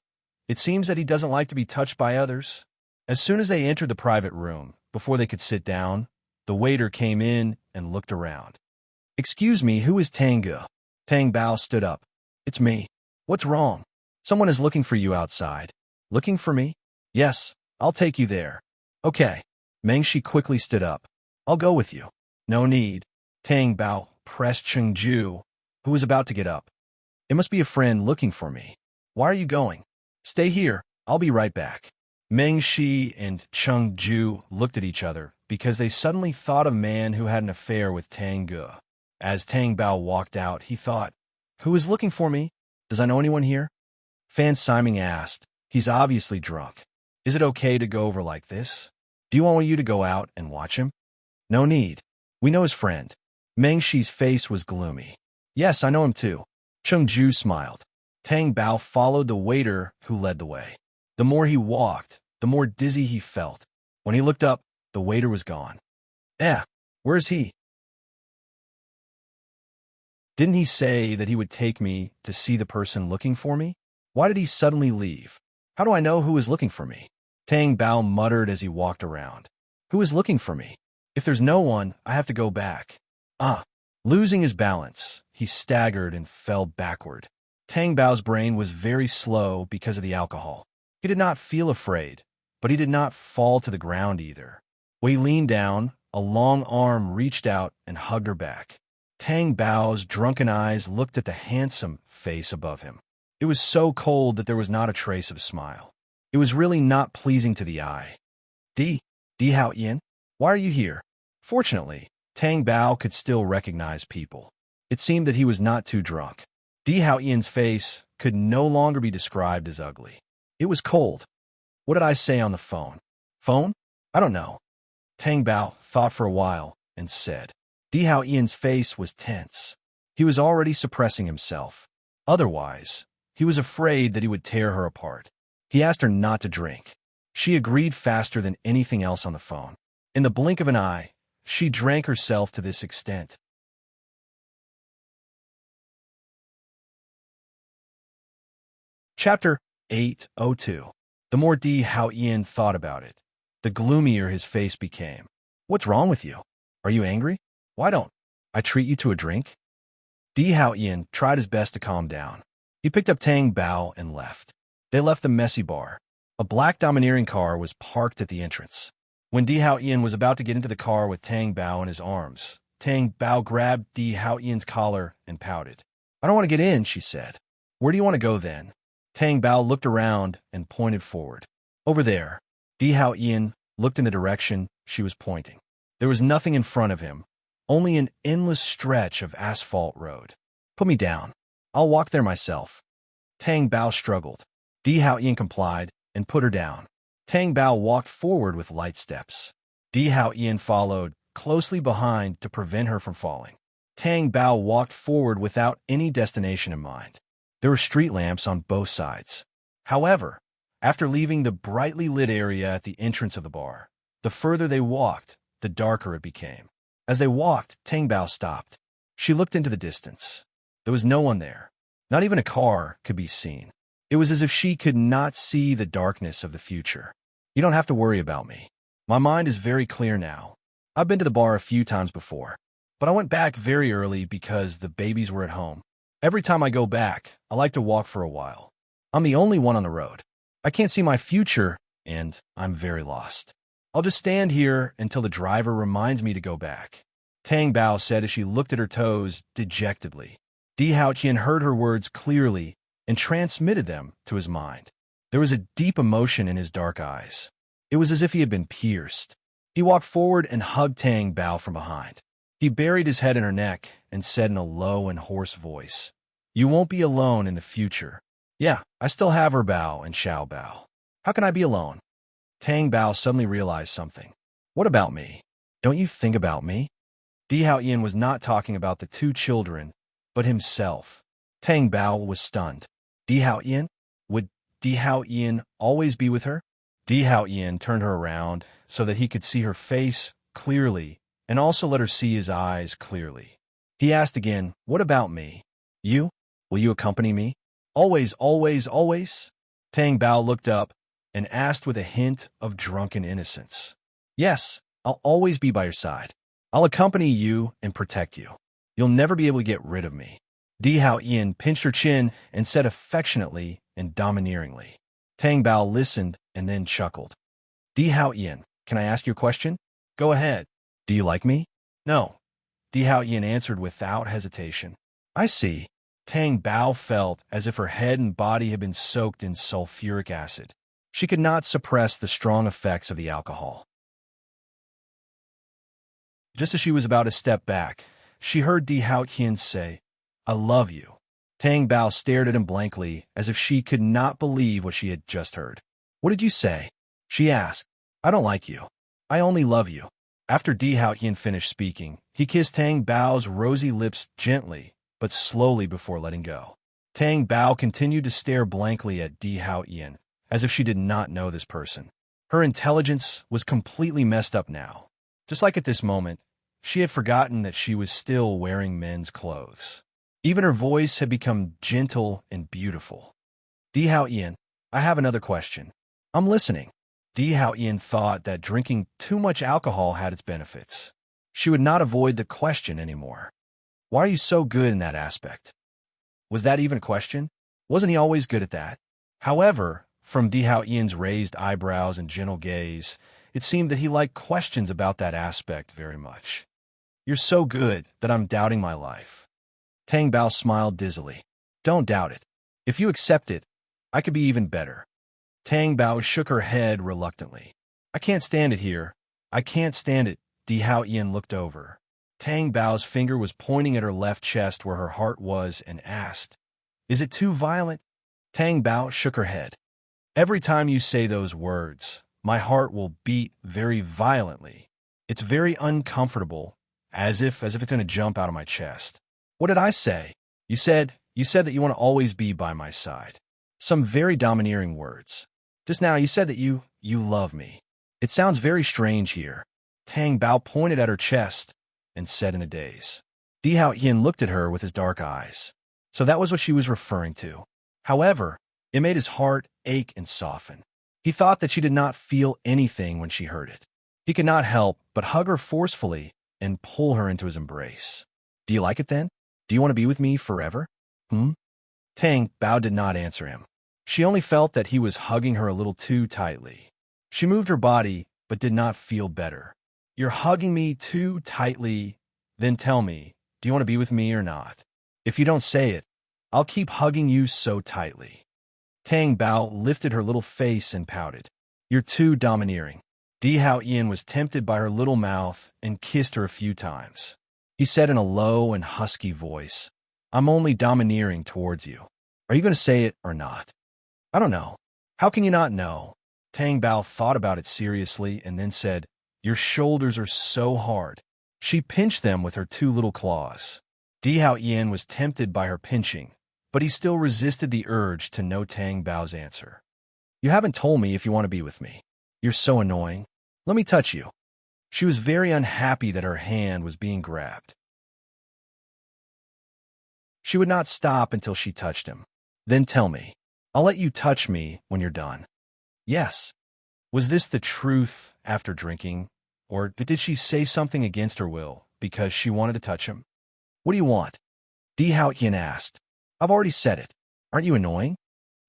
It seems that he doesn't like to be touched by others. As soon as they entered the private room, before they could sit down, the waiter came in and looked around. Excuse me, who is Tangu? Tang Bao stood up. It's me. What's wrong? Someone is looking for you outside. Looking for me? Yes, I'll take you there. Okay. Meng Shi quickly stood up. I'll go with you. No need. Tang Bao pressed Chengju, who was about to get up. It must be a friend looking for me. Why are you going? Stay here. I'll be right back. Meng Shi and Chengju looked at each other because they suddenly thought of a man who had an affair with Tang Gu. As Tang Bao walked out, he thought, who is looking for me? Does I know anyone here? Fan Siming asked. He's obviously drunk. Is it okay to go over like this? Do you want you to go out and watch him? No need. We know his friend. Meng Shi's face was gloomy. Yes, I know him too. Chengju smiled. Tang Bao followed the waiter who led the way. The more he walked, the more dizzy he felt. When he looked up, the waiter was gone. Where's he? Didn't he say that he would take me to see the person looking for me? Why did he suddenly leave? How do I know who is looking for me? Tang Bao muttered as he walked around. Who is looking for me? If there's no one, I have to go back. Losing his balance, he staggered and fell backward. Tang Bao's brain was very slow because of the alcohol. He did not feel afraid, but he did not fall to the ground either. When he leaned down, a long arm reached out and hugged her back. Tang Bao's drunken eyes looked at the handsome face above him. It was so cold that there was not a trace of a smile. It was really not pleasing to the eye. Di Hao Yin, why are you here? Fortunately, Tang Bao could still recognize people. It seemed that he was not too drunk. Di Hao Yin's face could no longer be described as ugly. It was cold. What did I say on the phone? Phone? I don't know. Tang Bao thought for a while and said. Di Hao Yin's face was tense. He was already suppressing himself. Otherwise, he was afraid that he would tear her apart. He asked her not to drink. She agreed faster than anything else on the phone. In the blink of an eye, she drank herself to this extent. Chapter 802. The more Di Hao Yin thought about it, the gloomier his face became. What's wrong with you? Are you angry? Why don't I treat you to a drink? Di Hao Yin tried his best to calm down. He picked up Tang Bao and left. They left the messy bar. A black domineering car was parked at the entrance. When Di Hao Yin was about to get into the car with Tang Bao in his arms, Tang Bao grabbed Di Hao Yin's collar and pouted. I don't want to get in, she said. Where do you want to go then? Tang Bao looked around and pointed forward. Over there. Di Hao Yin looked in the direction she was pointing. There was nothing in front of him, only an endless stretch of asphalt road. Put me down. I'll walk there myself. Tang Bao struggled. Di Hao Yin complied and put her down. Tang Bao walked forward with light steps. Di Hao Yin followed, closely behind to prevent her from falling. Tang Bao walked forward without any destination in mind. There were street lamps on both sides. However, after leaving the brightly lit area at the entrance of the bar, the further they walked, the darker it became. As they walked, Tang Bao stopped. She looked into the distance. There was no one there. Not even a car could be seen. It was as if she could not see the darkness of the future. You don't have to worry about me. My mind is very clear now. I've been to the bar a few times before, but I went back very early because the babies were at home. Every time I go back, I like to walk for a while. I'm the only one on the road. I can't see my future, and I'm very lost. I'll just stand here until the driver reminds me to go back. Tang Bao said as she looked at her toes dejectedly. Di Hao Yin heard her words clearly and transmitted them to his mind. There was a deep emotion in his dark eyes. It was as if he had been pierced. He walked forward and hugged Tang Bao from behind. He buried his head in her neck and said in a low and hoarse voice, You won't be alone in the future. Yeah, I still have her Bao and Xiao Bao. How can I be alone? Tang Bao suddenly realized something. What about me? Don't you think about me? Di Hao Yin was not talking about the two children, but himself. Tang Bao was stunned. Di Hao Yin? Would Di Hao Yin always be with her? Di Hao Yin turned her around so that he could see her face clearly and also let her see his eyes clearly. He asked again, What about me? You? Will you accompany me? Always, always, always? Tang Bao looked up and asked with a hint of drunken innocence. Yes, I'll always be by your side. I'll accompany you and protect you. You'll never be able to get rid of me. Di Hao Yin pinched her chin and said affectionately and domineeringly. Tang Bao listened and then chuckled. Di Hao Yin, can I ask you a question? Go ahead. Do you like me? No. Di Hao Yin answered without hesitation. I see. Tang Bao felt as if her head and body had been soaked in sulfuric acid. She could not suppress the strong effects of the alcohol. Just as she was about to step back, she heard Di Hao Yin say, I love you. Tang Bao stared at him blankly as if she could not believe what she had just heard. What did you say? She asked. I don't like you. I only love you. After Di Hao Yin finished speaking, he kissed Tang Bao's rosy lips gently, but slowly before letting go. Tang Bao continued to stare blankly at Di Hao Yin, as if she did not know this person. Her intelligence was completely messed up now. Just like at this moment, she had forgotten that she was still wearing men's clothes. Even her voice had become gentle and beautiful. Di Hao Yin, I have another question. I'm listening. Di Hao Yin thought that drinking too much alcohol had its benefits. She would not avoid the question anymore. Why are you so good in that aspect? Was that even a question? Wasn't he always good at that? However, from Di Hao Yin's raised eyebrows and gentle gaze, it seemed that he liked questions about that aspect very much. You're so good that I'm doubting my life. Tang Bao smiled dizzily. Don't doubt it. If you accept it, I could be even better. Tang Bao shook her head reluctantly. I can't stand it here. I can't stand it. Di Hao Yin looked over. Tang Bao's finger was pointing at her left chest where her heart was and asked, Is it too violent? Tang Bao shook her head. Every time you say those words, my heart will beat very violently. It's very uncomfortable, as if it's going to jump out of my chest. What did I say? You said that you want to always be by my side. Some very domineering words. Just now you said that you love me. It sounds very strange here. Tang Bao pointed at her chest and said in a daze. Di Hao Yin looked at her with his dark eyes. So that was what she was referring to. However, it made his heart ache and soften. He thought that she did not feel anything when she heard it. He could not help but hug her forcefully and pull her into his embrace. Do you like it then? Do you want to be with me forever? Tang Bao did not answer him. She only felt that he was hugging her a little too tightly. She moved her body, but did not feel better. You're hugging me too tightly. Then tell me, do you want to be with me or not? If you don't say it, I'll keep hugging you so tightly. Tang Bao lifted her little face and pouted. You're too domineering. Di Hao Yin was tempted by her little mouth and kissed her a few times. He said in a low and husky voice, I'm only domineering towards you. Are you going to say it or not? I don't know. How can you not know? Tang Bao thought about it seriously and then said, Your shoulders are so hard. She pinched them with her two little claws. Di Hao Yin was tempted by her pinching, but he still resisted the urge to know Tang Bao's answer. You haven't told me if you want to be with me. You're so annoying. Let me touch you. She was very unhappy that her hand was being grabbed. She would not stop until she touched him. Then tell me. I'll let you touch me when you're done. Yes. Was this the truth after drinking, or did she say something against her will because she wanted to touch him? What do you want? Di Hao Yin asked. I've already said it. Aren't you annoying?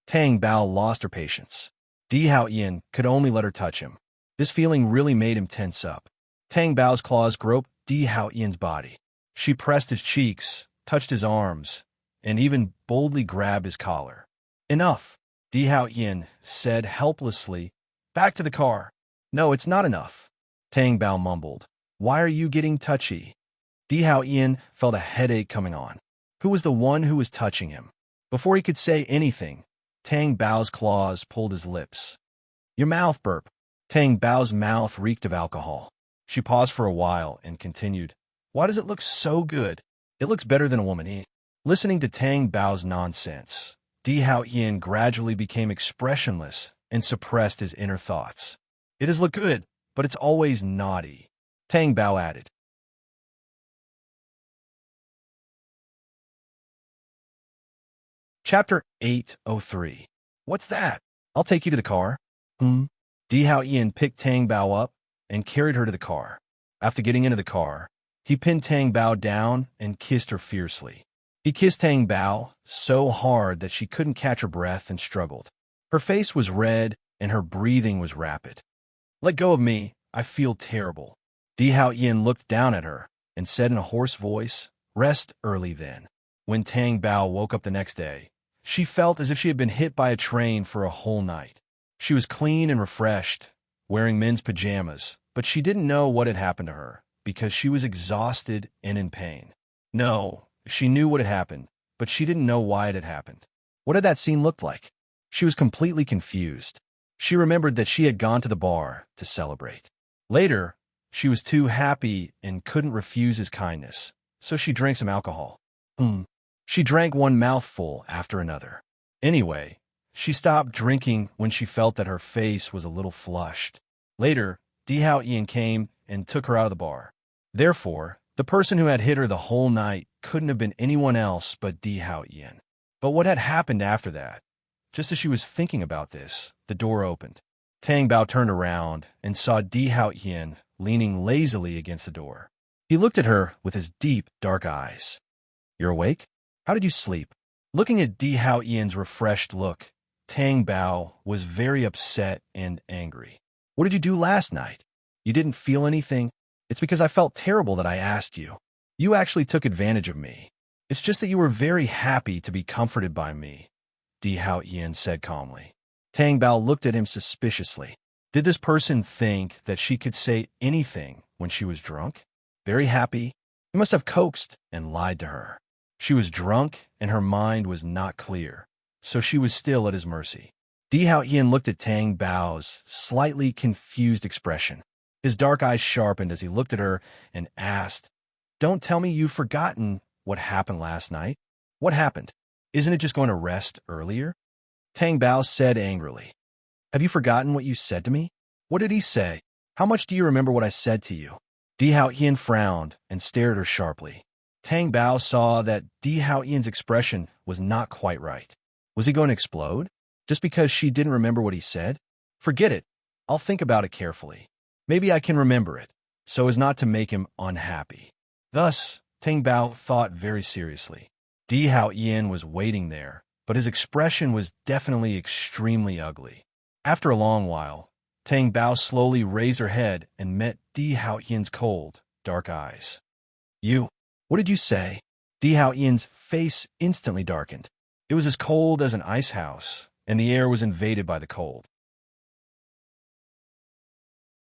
Tang Bao lost her patience. Di Hao Yin could only let her touch him. This feeling really made him tense up. Tang Bao's claws groped Di Hao Yin's body. She pressed his cheeks, touched his arms, and even boldly grabbed his collar. Enough, Di Hao Yin said helplessly. Back to the car. No, it's not enough. Tang Bao mumbled. Why are you getting touchy? Di Hao Yin felt a headache coming on. Who was the one who was touching him? Before he could say anything, Tang Bao's claws pulled his lips. Your mouth, burp. Tang Bao's mouth reeked of alcohol. She paused for a while and continued. Why does it look so good? It looks better than a woman eat. Listening to Tang Bao's nonsense, Di Hao Yin gradually became expressionless and suppressed his inner thoughts. It does look good, but it's always naughty, Tang Bao added. Chapter 803. What's that? I'll take you to the car. Di Hao Yin picked Tang Bao up and carried her to the car. After getting into the car, he pinned Tang Bao down and kissed her fiercely. He kissed Tang Bao so hard that she couldn't catch her breath and struggled. Her face was red and her breathing was rapid. Let go of me. I feel terrible. Di Hao Yin looked down at her and said in a hoarse voice, Rest early then. When Tang Bao woke up the next day, she felt as if she had been hit by a train for a whole night. She was clean and refreshed, wearing men's pajamas, but she didn't know what had happened to her because she was exhausted and in pain. No, she knew what had happened, but she didn't know why it had happened. What did that scene look like? She was completely confused. She remembered that she had gone to the bar to celebrate. Later, she was too happy and couldn't refuse his kindness, so she drank some alcohol. She drank one mouthful after another. Anyway, she stopped drinking when she felt that her face was a little flushed. Later, Di Hao Yin came and took her out of the bar. Therefore, the person who had hit her the whole night couldn't have been anyone else but Di Hao Yin. But what had happened after that? Just as she was thinking about this, the door opened. Tang Bao turned around and saw Di Hao Yin leaning lazily against the door. He looked at her with his deep, dark eyes. You're awake? How did you sleep? Looking at Di Hao Yin's refreshed look, Tang Bao was very upset and angry. What did you do last night? You didn't feel anything? It's because I felt terrible that I asked you. You actually took advantage of me. It's just that you were very happy to be comforted by me. Di Hao Yin said calmly. Tang Bao looked at him suspiciously. Did this person think that she could say anything when she was drunk? Very happy? He must have coaxed and lied to her. She was drunk and her mind was not clear, so she was still at his mercy. Di Hao Yin looked at Tang Bao's slightly confused expression. His dark eyes sharpened as he looked at her and asked, "Don't tell me you've forgotten what happened last night. What happened? Isn't it just going to rest earlier?" Tang Bao said angrily, "Have you forgotten what you said to me?" "What did he say? How much do you remember what I said to you?" Di Hao Yin frowned and stared at her sharply. Tang Bao saw that Di Hao Yin's expression was not quite right. Was he going to explode? Just because she didn't remember what he said? Forget it. I'll think about it carefully. Maybe I can remember it, so as not to make him unhappy. Thus, Tang Bao thought very seriously. Di Hao Yin was waiting there, but his expression was definitely extremely ugly. After a long while, Tang Bao slowly raised her head and met Di Hao Yin's cold, dark eyes. What did you say?" Di Hao Yin's face instantly darkened. It was as cold as an ice house, and the air was invaded by the cold.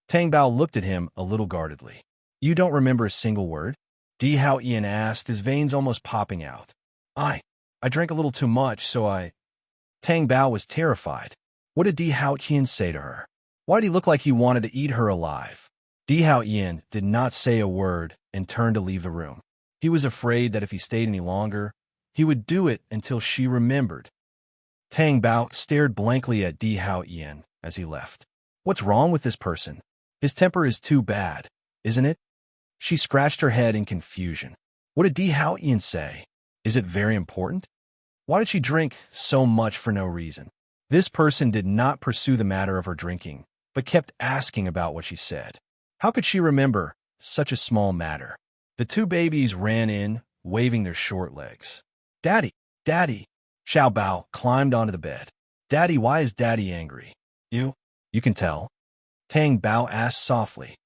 Tang Bao looked at him a little guardedly. "You don't remember a single word?" Di Hao Yin asked, his veins almost popping out. I drank a little too much, so I—" Tang Bao was terrified. What did Di Hao Yin say to her? Why did he look like he wanted to eat her alive? Di Hao Yin did not say a word and turned to leave the room. He was afraid that if he stayed any longer, he would do it until she remembered. Tang Bao stared blankly at Di Hao Yin as he left. What's wrong with this person? His temper is too bad, isn't it? She scratched her head in confusion. What did Di Hao Yin say? Is it very important? Why did she drink so much for no reason? This person did not pursue the matter of her drinking, but kept asking about what she said. How could she remember such a small matter? The two babies ran in, waving their short legs. "Daddy! Daddy!" Xiao Bao climbed onto the bed. "Daddy, why is Daddy angry?" You can tell?" Tang Bao asked softly.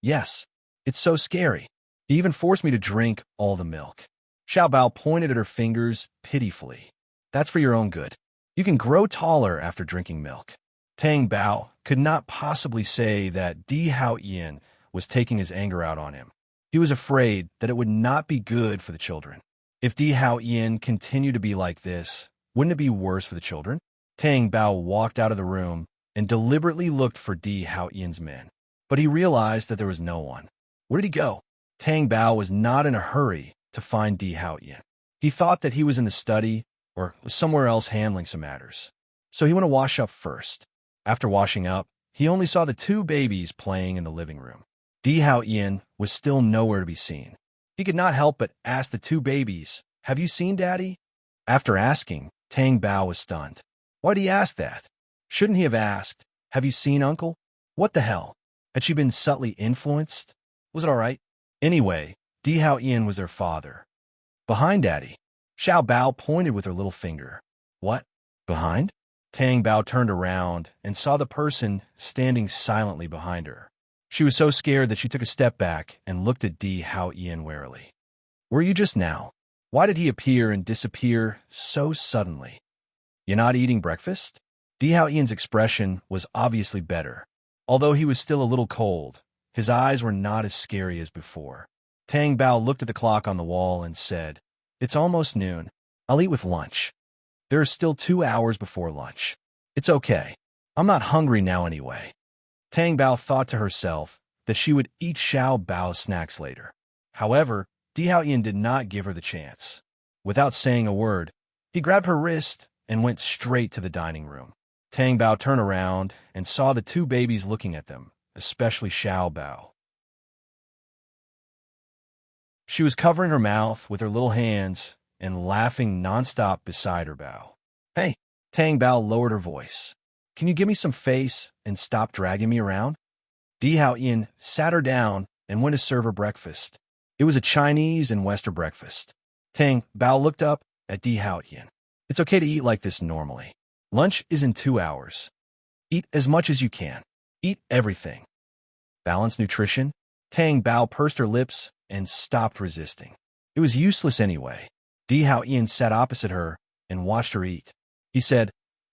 "Yes, it's so scary. He even forced me to drink all the milk." Xiao Bao pointed at her fingers pitifully. "That's for your own good. You can grow taller after drinking milk." Tang Bao could not possibly say that Di Hao Yin was taking his anger out on him. He was afraid that it would not be good for the children. If Di Hao Yin continued to be like this, wouldn't it be worse for the children? Tang Bao walked out of the room and deliberately looked for Di Hao Yin's men, but he realized that there was no one. Where did he go? Tang Bao was not in a hurry to find Di Hao Yin. He thought that he was in the study or somewhere else handling some matters. So he went to wash up first. After washing up, he only saw the two babies playing in the living room. Di Hao Yin was still nowhere to be seen. He could not help but ask the two babies, "Have you seen Daddy?" After asking, Tang Bao was stunned. Why did he ask that? Shouldn't he have asked, "Have you seen Uncle?" What the hell? Had she been subtly influenced? Was it all right? Anyway, Di Hao Yin was their father. "Behind Daddy." Xiao Bao pointed with her little finger. "What? Behind?" Tang Bao turned around and saw the person standing silently behind her. She was so scared that she took a step back and looked at Di Hao Yin warily. "Were you just now? Why did he appear and disappear so suddenly? You not eating breakfast?" Di Hao Yin's expression was obviously better. Although he was still a little cold, his eyes were not as scary as before. Tang Bao looked at the clock on the wall and said, "It's almost noon. I'll eat with lunch. There are still 2 hours before lunch. It's okay. I'm not hungry now anyway." Tang Bao thought to herself that she would eat Xiao Bao's snacks later. However, Di Hao Yin did not give her the chance. Without saying a word, he grabbed her wrist and went straight to the dining room. Tang Bao turned around and saw the two babies looking at them, especially Xiao Bao. She was covering her mouth with her little hands and laughing nonstop beside her Bao. "Hey!" Tang Bao lowered her voice. "Can you give me some face and stop dragging me around?" Di Hao Yin sat her down and went to serve her breakfast. It was a Chinese and Western breakfast. Tang Bao looked up at Di Hao Yin. "It's okay to eat like this normally. Lunch is in 2 hours. Eat as much as you can. Eat everything. Balanced nutrition." Tang Bao pursed her lips and stopped resisting. It was useless anyway. Di Hao Yin sat opposite her and watched her eat. He He said,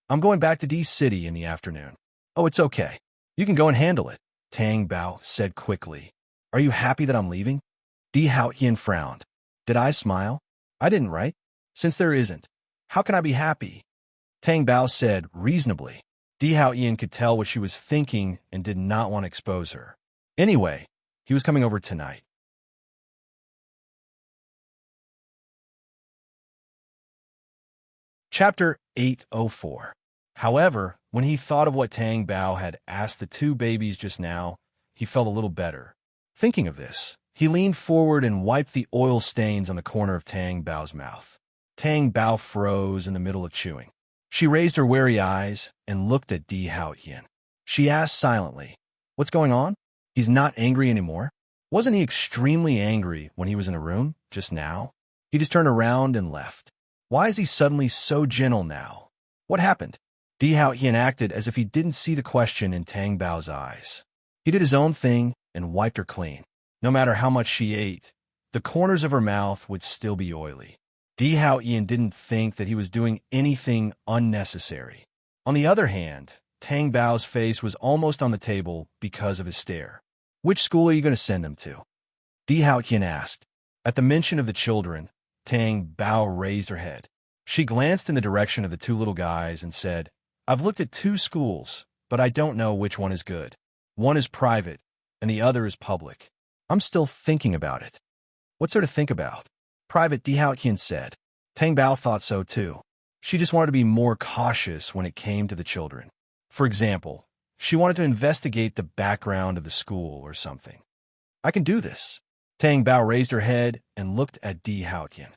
I'm going back to D City in the afternoon. Oh, it's okay. You can go and handle it, Tang Bao said quickly. Are you happy that I'm leaving? Di Haotian frowned. Did I smile? I didn't, right? Since there isn't, how can I be happy? Tang Bao said reasonably. Di Haotian could tell what she was thinking and did not want to expose her. Anyway, he was coming over tonight. Chapter 804. However, when he thought of what Tang Bao had asked the two babies just now, he felt a little better. Thinking of this, he leaned forward and wiped the oil stains on the corner of Tang Bao's mouth. Tang Bao froze in the middle of chewing. She raised her wary eyes and looked at Di Haotian. She asked silently, What's going on? He's not angry anymore? Wasn't he extremely angry when he was in a room just now? He just turned around and left. Why is he suddenly so gentle now? What happened? Di Haotian acted as if he didn't see the question in Tang Bao's eyes. He did his own thing and wiped her clean. No matter how much she ate, the corners of her mouth would still be oily. Di Haotian didn't think that he was doing anything unnecessary. On the other hand, Tang Bao's face was almost on the table because of his stare. Which school are you going to send him to? Di Haotian asked. At the mention of the children, Tang Bao raised her head. She glanced in the direction of the two little guys and said, I've looked at 2 schools, but I don't know which one is good. One is private, and the other is public. I'm still thinking about it. What's there to think about? Private, Di Haotian said. Tang Bao thought so too. She just wanted to be more cautious when it came to the children. For example, she wanted to investigate the background of the school or something. I can do this. Tang Bao raised her head and looked at Di Haotian.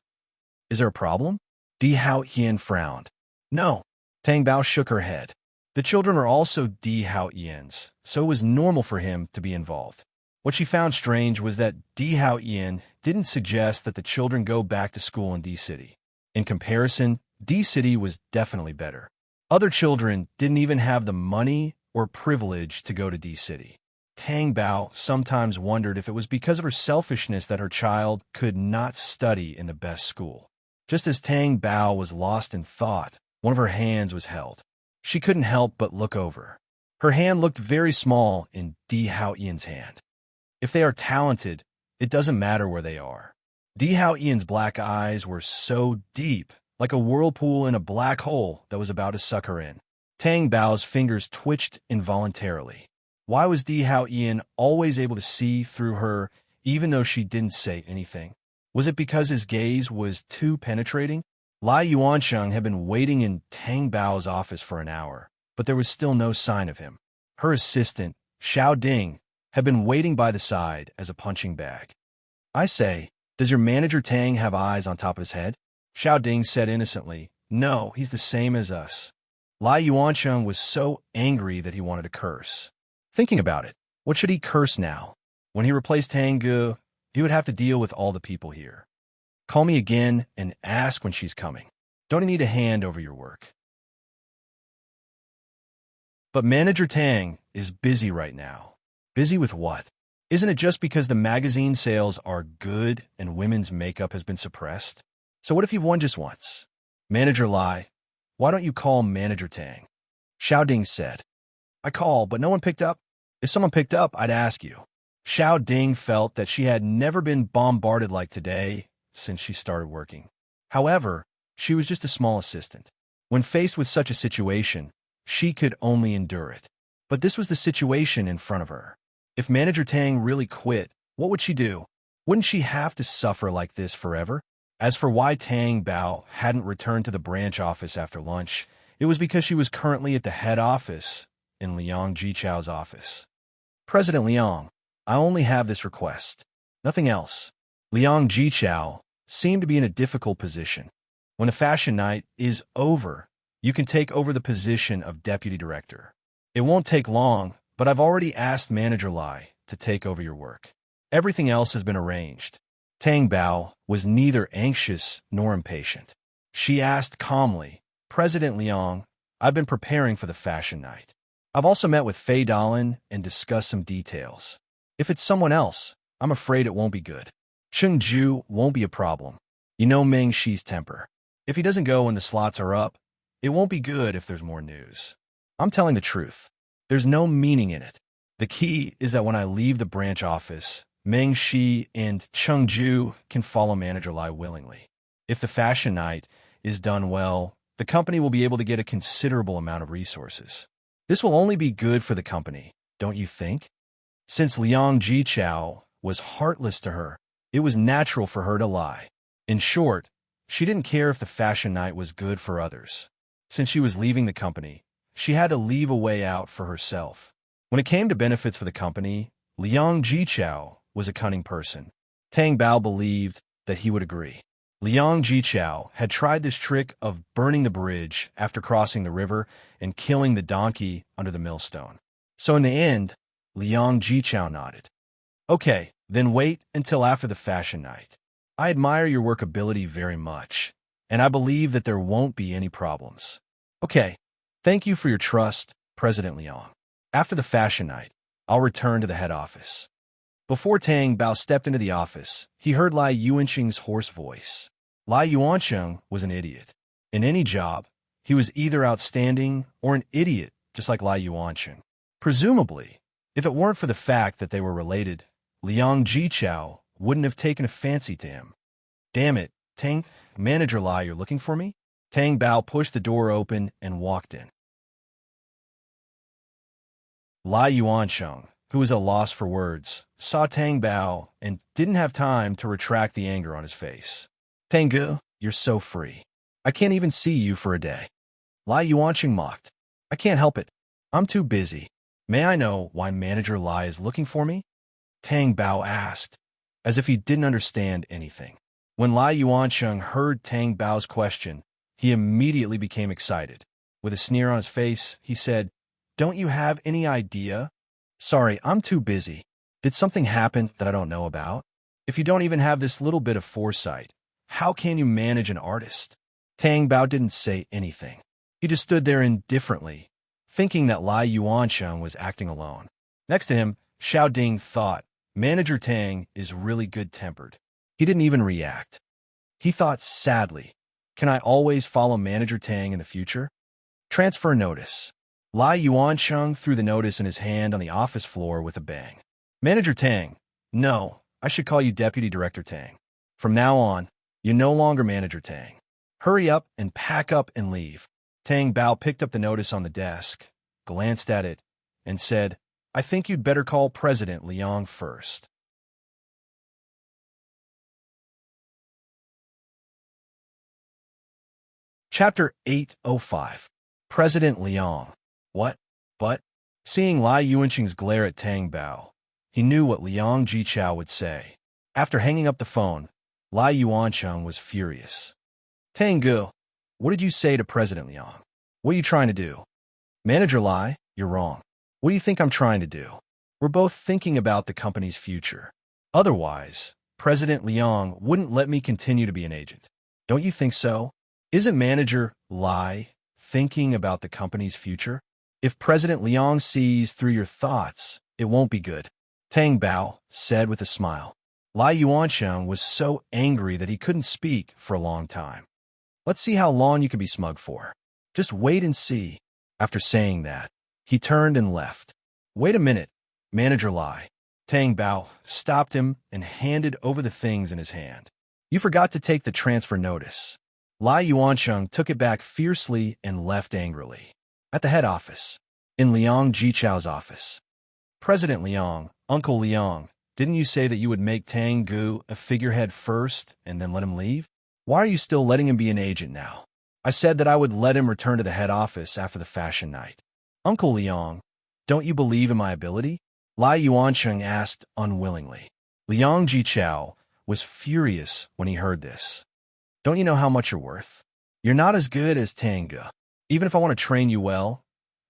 Is there a problem? Di Haotian frowned. No. Tang Bao shook her head. The children are also Di Haotian's, so it was normal for him to be involved. What she found strange was that Di Haotian didn't suggest that the children go back to school in D City. In comparison, D City was definitely better. Other children didn't even have the money or privilege to go to D City. Tang Bao sometimes wondered if it was because of her selfishness that her child could not study in the best school. Just as Tang Bao was lost in thought, one of her hands was held. She couldn't help but look over. Her hand looked very small in Di Haotian's hand. If they are talented, it doesn't matter where they are. Di Haotian's black eyes were so deep, like a whirlpool in a black hole that was about to suck her in. Tang Bao's fingers twitched involuntarily. Why was Di Haotian always able to see through her even though she didn't say anything? Was it because his gaze was too penetrating? Lai Yuansheng had been waiting in Tang Bao's office for an hour, but there was still no sign of him. Her assistant, Xiao Ding, had been waiting by the side as a punching bag. I say, does your manager Tang have eyes on top of his head? Xiao Ding said innocently, no, he's the same as us. Lai Yuansheng was so angry that he wanted to curse. Thinking about it, what should he curse now? When he replaced Tang Gu, he would have to deal with all the people here. Call me again and ask when she's coming. Don't need a hand over your work. But Manager Tang is busy right now. Busy with what? Isn't it just because the magazine sales are good and women's makeup has been suppressed? So what if you've won just once? Manager Lai, why don't you call Manager Tang? Xiao Ding said. I called, but no one picked up. If someone picked up, I'd ask you. Xiao Ding felt that she had never been bombarded like today since she started working. However, she was just a small assistant. When faced with such a situation, she could only endure it. But this was the situation in front of her. If Manager Tang really quit, what would she do? Wouldn't she have to suffer like this forever? As for why Tang Bao hadn't returned to the branch office after lunch, it was because she was currently at the head office in Liang Jichao's office. President Liang, I only have this request. Nothing else. Liang Jichao seemed to be in a difficult position. When the fashion night is over, you can take over the position of deputy director. It won't take long, but I've already asked Manager Lai to take over your work. Everything else has been arranged. Tang Bao was neither anxious nor impatient. She asked calmly, President Liang, I've been preparing for the fashion night. I've also met with Fei Dalin and discussed some details. If it's someone else, I'm afraid it won't be good. Cheng Ju won't be a problem. You know Meng Shi's temper. If he doesn't go when the slots are up, It won't be good if there's more news. I'm telling the truth. There's no meaning in it. The key is that when I leave the branch office, Meng Shi and Cheng Ju can follow Manager Lai willingly. If the fashion night is done well, the company will be able to get a considerable amount of resources. This will only be good for the company, don't you think? Since Liang Jichao was heartless to her, it was natural for her to lie. In short, she didn't care if the fashion night was good for others. Since she was leaving the company, she had to leave a way out for herself. When it came to benefits for the company, Liang Jichao was a cunning person. Tang Bao believed that he would agree. Liang Jichao had tried this trick of burning the bridge after crossing the river and killing the donkey under the millstone. So in the end, Liang Jichao nodded. Okay, then wait until after the fashion night. I admire your workability very much, and I believe that there won't be any problems. Okay, thank you for your trust, President Liang. After the fashion night, I'll return to the head office. Before Tang Bao stepped into the office, he heard Lai Yuanqing's hoarse voice. Lai Yuanqing was an idiot. In any job, he was either outstanding or an idiot, just like Lai Yuanqing. Presumably, if it weren't for the fact that they were related, Liang Jichao wouldn't have taken a fancy to him. Damn it, Tang, Manager Lai, you're looking for me? Tang Bao pushed the door open and walked in. Lai Yuanqing, who was at a loss for words, saw Tang Bao and didn't have time to retract the anger on his face. Tang Ge, you're so free. I can't even see you for a day. Lai Yuanqing mocked. I can't help it. I'm too busy. May I know why Manager Lai is looking for me? Tang Bao asked, as if he didn't understand anything. When Lai Yuanqing heard Tang Bao's question, he immediately became excited. With a sneer on his face, he said, Don't you have any idea? Sorry, I'm too busy. Did something happen that I don't know about? If you don't even have this little bit of foresight, how can you manage an artist? Tang Bao didn't say anything. He just stood there indifferently, thinking that Lai Yuanqing was acting alone. Next to him, Xiao Ding thought, Manager Tang is really good-tempered. He didn't even react. He thought sadly, can I always follow Manager Tang in the future? Transfer notice. Lai Yuanqing threw the notice in his hand on the office floor with a bang. Manager Tang. No, I should call you Deputy Director Tang. From now on, you're no longer Manager Tang. Hurry up and pack up and leave. Tang Bao picked up the notice on the desk, glanced at it, and said, I think you'd better call President Liang first. Chapter 805. President Liang. What? But? Seeing Lai Yuanqing's glare at Tang Bao, he knew what Liang Jichao would say. After hanging up the phone, Lai Yuanqing was furious. Tang Ge, what did you say to President Liang? What are you trying to do? Manager Lai, you're wrong. What do you think I'm trying to do? We're both thinking about the company's future. Otherwise, President Liang wouldn't let me continue to be an agent. Don't you think so? Isn't Manager Lai thinking about the company's future? If President Liang sees through your thoughts, it won't be good. Tang Bao said with a smile. Lai Yuanqing was so angry that he couldn't speak for a long time. Let's see how long you can be smug for. Just wait and see. After saying that, he turned and left. Wait a minute, Manager Lai. Tang Bao stopped him and handed over the things in his hand. You forgot to take the transfer notice. Lai Yuanqing took it back fiercely and left angrily. At the head office, in Liang Jichao's office. President Liang, Uncle Liang, didn't you say that you would make Tang Ge a figurehead first and then let him leave? Why are you still letting him be an agent now? I said that I would let him return to the head office after the fashion night. Uncle Liang, don't you believe in my ability? Lai Yuanqing asked unwillingly. Liang Jichao was furious when he heard this. Don't you know how much you're worth? You're not as good as Tang Ge. Even if I want to train you well,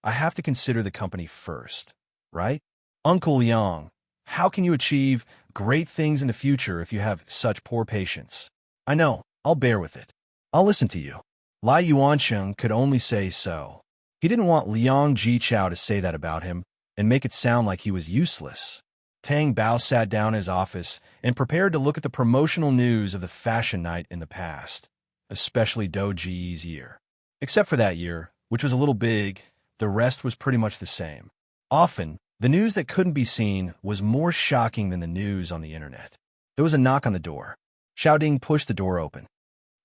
I have to consider the company first, right? Uncle Liang, how can you achieve great things in the future if you have such poor patience? I know, I'll bear with it. I'll listen to you. Lai Yuanqing could only say so. He didn't want Liang Jichao to say that about him and make it sound like he was useless. Tang Bao sat down in his office and prepared to look at the promotional news of the fashion night in the past, especially Dou Ji's year. Except for that year, which was a little big, the rest was pretty much the same. Often, the news that couldn't be seen was more shocking than the news on the internet. There was a knock on the door. Xiao Ding pushed the door open.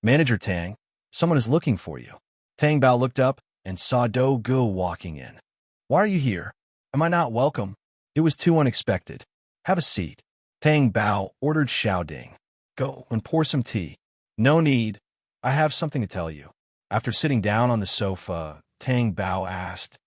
Manager Tang, someone is looking for you. Tang Bao looked up and saw Do Gu walking in. Why are you here? Am I not welcome? It was too unexpected. Have a seat. Tang Bao ordered Xiao Ding. Go and pour some tea. No need. I have something to tell you. After sitting down on the sofa, Tang Bao asked,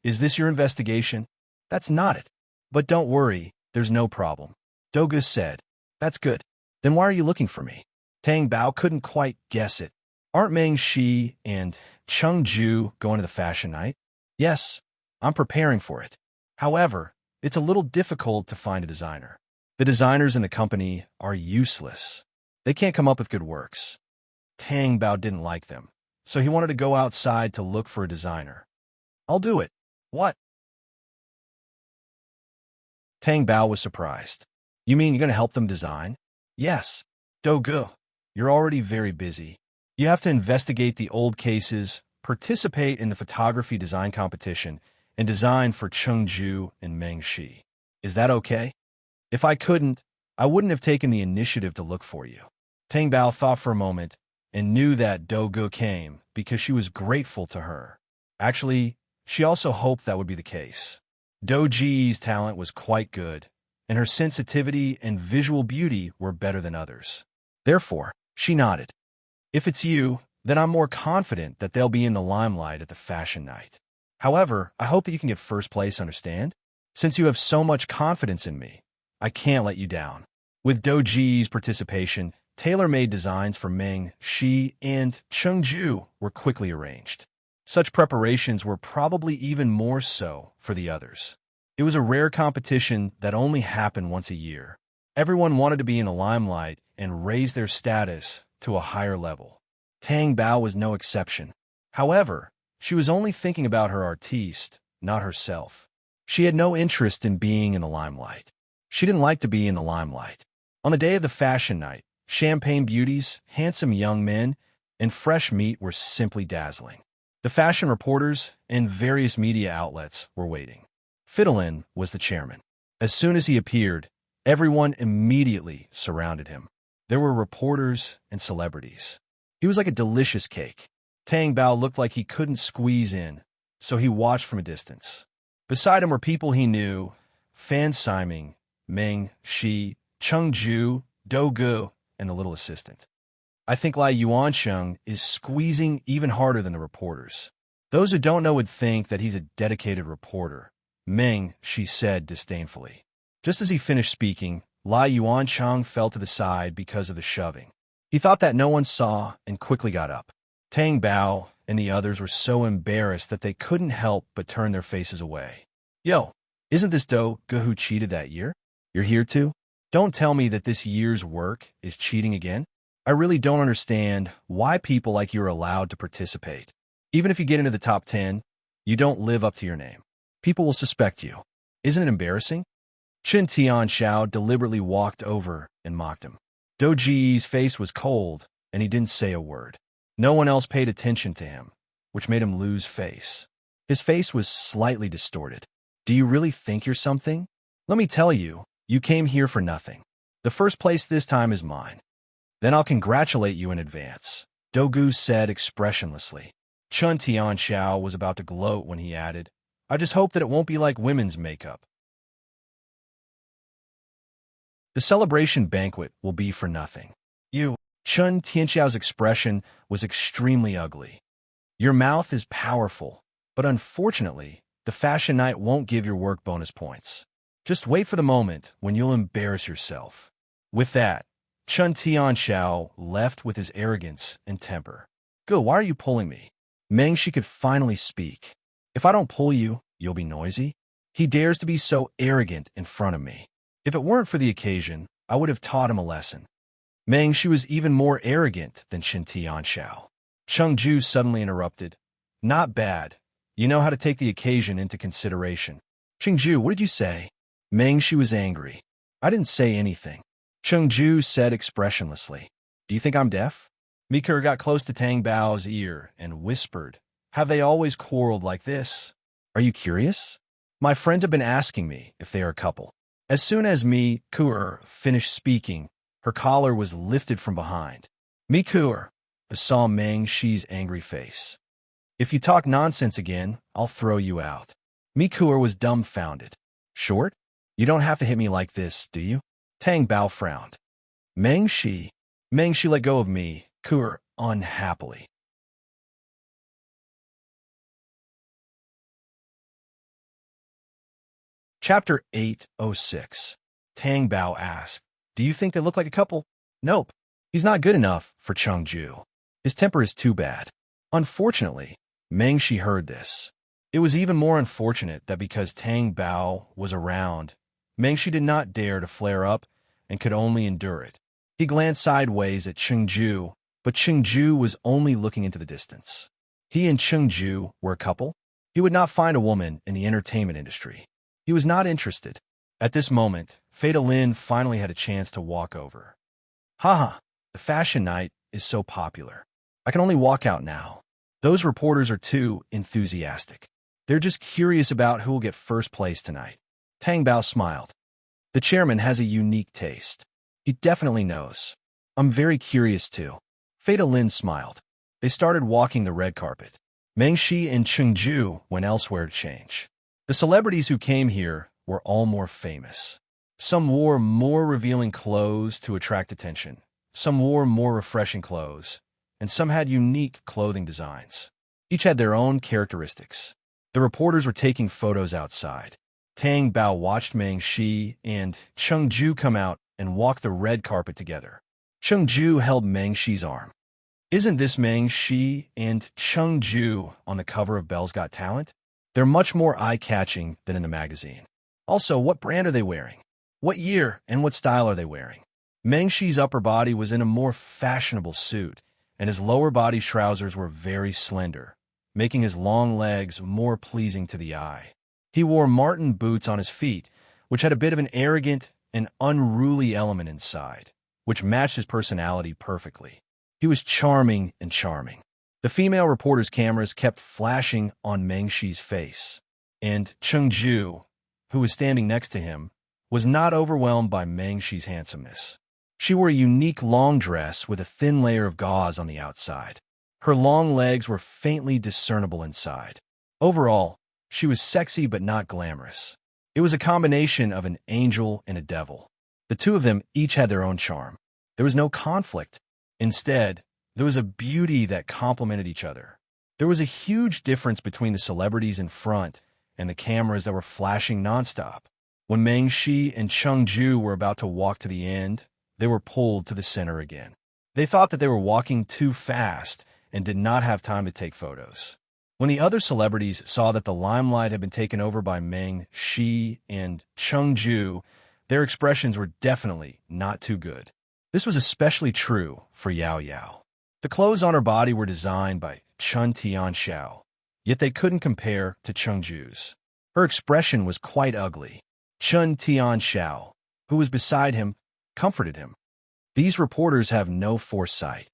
Is this your investigation? That's not it. But don't worry, there's no problem. Do Gu said, That's good. Then why are you looking for me? Tang Bao couldn't quite guess it. Aren't Meng Shi and Cheng Ju going to the fashion night? Yes, I'm preparing for it. However, it's a little difficult to find a designer. The designers in the company are useless. They can't come up with good works. Tang Bao didn't like them, so he wanted to go outside to look for a designer. I'll do it. What? Tang Bao was surprised. You mean you're going to help them design? Yes. Do Gu, you're already very busy. You have to investigate the old cases, participate in the photography design competition, and design for Cheng Ju and Meng Shi. Is that okay? If I couldn't, I wouldn't have taken the initiative to look for you. Tang Bao thought for a moment and knew that Do Gu came because she was grateful to her. Actually, she also hoped that would be the case. Do Ji's talent was quite good, and her sensitivity and visual beauty were better than others. Therefore, she nodded. If it's you, then I'm more confident that they'll be in the limelight at the fashion night. However, I hope that you can get first place, understand? Since you have so much confidence in me, I can't let you down. With Do Ji's participation, tailor-made designs for Meng Shi and Cheng Ju were quickly arranged. Such preparations were probably even more so for the others. It was a rare competition that only happened once a year. Everyone wanted to be in the limelight and raise their status to a higher level. Tang Bao was no exception. However, she was only thinking about her artiste, not herself. She had no interest in being in the limelight. She didn't like to be in the limelight. On the day of the fashion night, champagne beauties, handsome young men, and fresh meat were simply dazzling. The fashion reporters and various media outlets were waiting. Fidelin was the chairman. As soon as he appeared, everyone immediately surrounded him. There were reporters and celebrities. He was like a delicious cake. Tang Bao looked like he couldn't squeeze in, so he watched from a distance. Beside him were people he knew, Fan Siming, Meng Shi, Cheng Ju, Do Gu, and the little assistant. I think Lai Yuansheng is squeezing even harder than the reporters. Those who don't know would think that he's a dedicated reporter, Meng Shi said disdainfully. Just as he finished speaking, Lai Yuansheng fell to the side because of the shoving. He thought that no one saw and quickly got up. Tang Bao and the others were so embarrassed that they couldn't help but turn their faces away. Yo, isn't this Do Gu who cheated that year? You're here too? Don't tell me that this year's work is cheating again. I really don't understand why people like you are allowed to participate. Even if you get into the top 10, you don't live up to your name. People will suspect you. Isn't it embarrassing? Chen Tianxiao deliberately walked over and mocked him. Do Ji's face was cold, and he didn't say a word. No one else paid attention to him, which made him lose face. His face was slightly distorted. Do you really think you're something? Let me tell you, you came here for nothing. The first place this time is mine. Then I'll congratulate you in advance, Do Gu said expressionlessly. Chen Tianxiao was about to gloat when he added, I just hope that it won't be like women's makeup. The celebration banquet will be for nothing. You, Chen Tianxiao's expression was extremely ugly. Your mouth is powerful, but unfortunately, the fashion night won't give your work bonus points. Just wait for the moment when you'll embarrass yourself. With that, Chen Tianxiao left with his arrogance and temper. Go, why are you pulling me? Meng Shi could finally speak. If I don't pull you, you'll be noisy? He dares to be so arrogant in front of me. If it weren't for the occasion, I would have taught him a lesson. Meng Shi was even more arrogant than Chen Tianxiao. Cheng Ju suddenly interrupted. Not bad. You know how to take the occasion into consideration. Cheng Ju, what did you say? Meng Shi was angry. I didn't say anything. Cheng Ju said expressionlessly. Do you think I'm deaf? Mikir got close to Tang Bao's ear and whispered Have they always quarreled like this? Are you curious? My friends have been asking me if they are a couple. As soon as Mi Kuer finished speaking, her collar was lifted from behind. Mi Kuer saw Meng Shi's angry face. If you talk nonsense again, I'll throw you out. Mi Kuer was dumbfounded. Short? You don't have to hit me like this, do you? Tang Bao frowned. Meng Shi let go of Mi Kuer unhappily. Chapter 806. Tang Bao asked, "Do you think they look like a couple?" "Nope. He's not good enough for Cheng Ju. His temper is too bad." Unfortunately, Meng Shi heard this. It was even more unfortunate that because Tang Bao was around, Meng Shi did not dare to flare up and could only endure it. He glanced sideways at Cheng Ju, but Cheng Ju was only looking into the distance. He and Cheng Ju were a couple. He would not find a woman in the entertainment industry. He was not interested. At this moment, Fei Lin finally had a chance to walk over. Haha, the fashion night is so popular. I can only walk out now. Those reporters are too enthusiastic. They're just curious about who will get first place tonight. Tang Bao smiled. The chairman has a unique taste. He definitely knows. I'm very curious too. Fei Lin smiled. They started walking the red carpet. Meng Shi and Cheng Ju went elsewhere to change. The celebrities who came here were all more famous. Some wore more revealing clothes to attract attention. Some wore more refreshing clothes, and some had unique clothing designs. Each had their own characteristics. The reporters were taking photos outside. Tang Bao watched Meng Shi and Cheng Ju come out and walk the red carpet together. Cheng Ju held Meng Shi's arm. Isn't this Meng Shi and Cheng Ju on the cover of Belle's Got Talent? They're much more eye-catching than in the magazine. Also, what brand are they wearing? What year and what style are they wearing? Meng Shi's upper body was in a more fashionable suit, and his lower body trousers were very slender, making his long legs more pleasing to the eye. He wore marten boots on his feet, which had a bit of an arrogant and unruly element inside, which matched his personality perfectly. He was charming and charming. The female reporters' cameras kept flashing on Meng Shi's face, and Cheng Ju, who was standing next to him, was not overwhelmed by Meng Shi's handsomeness. She wore a unique long dress with a thin layer of gauze on the outside. Her long legs were faintly discernible inside. Overall, she was sexy but not glamorous. It was a combination of an angel and a devil. The two of them each had their own charm. There was no conflict. Instead, there was a beauty that complemented each other. There was a huge difference between the celebrities in front and the cameras that were flashing nonstop. When Meng Shi and Cheng Ju were about to walk to the end, they were pulled to the center again. They thought that they were walking too fast and did not have time to take photos. When the other celebrities saw that the limelight had been taken over by Meng Shi and Cheng Ju, their expressions were definitely not too good. This was especially true for Yao Yao. The clothes on her body were designed by Chun Tianxiao, yet they couldn't compare to Cheng Ju's. Her expression was quite ugly. Chun Tianxiao, who was beside him, comforted him. These reporters have no foresight.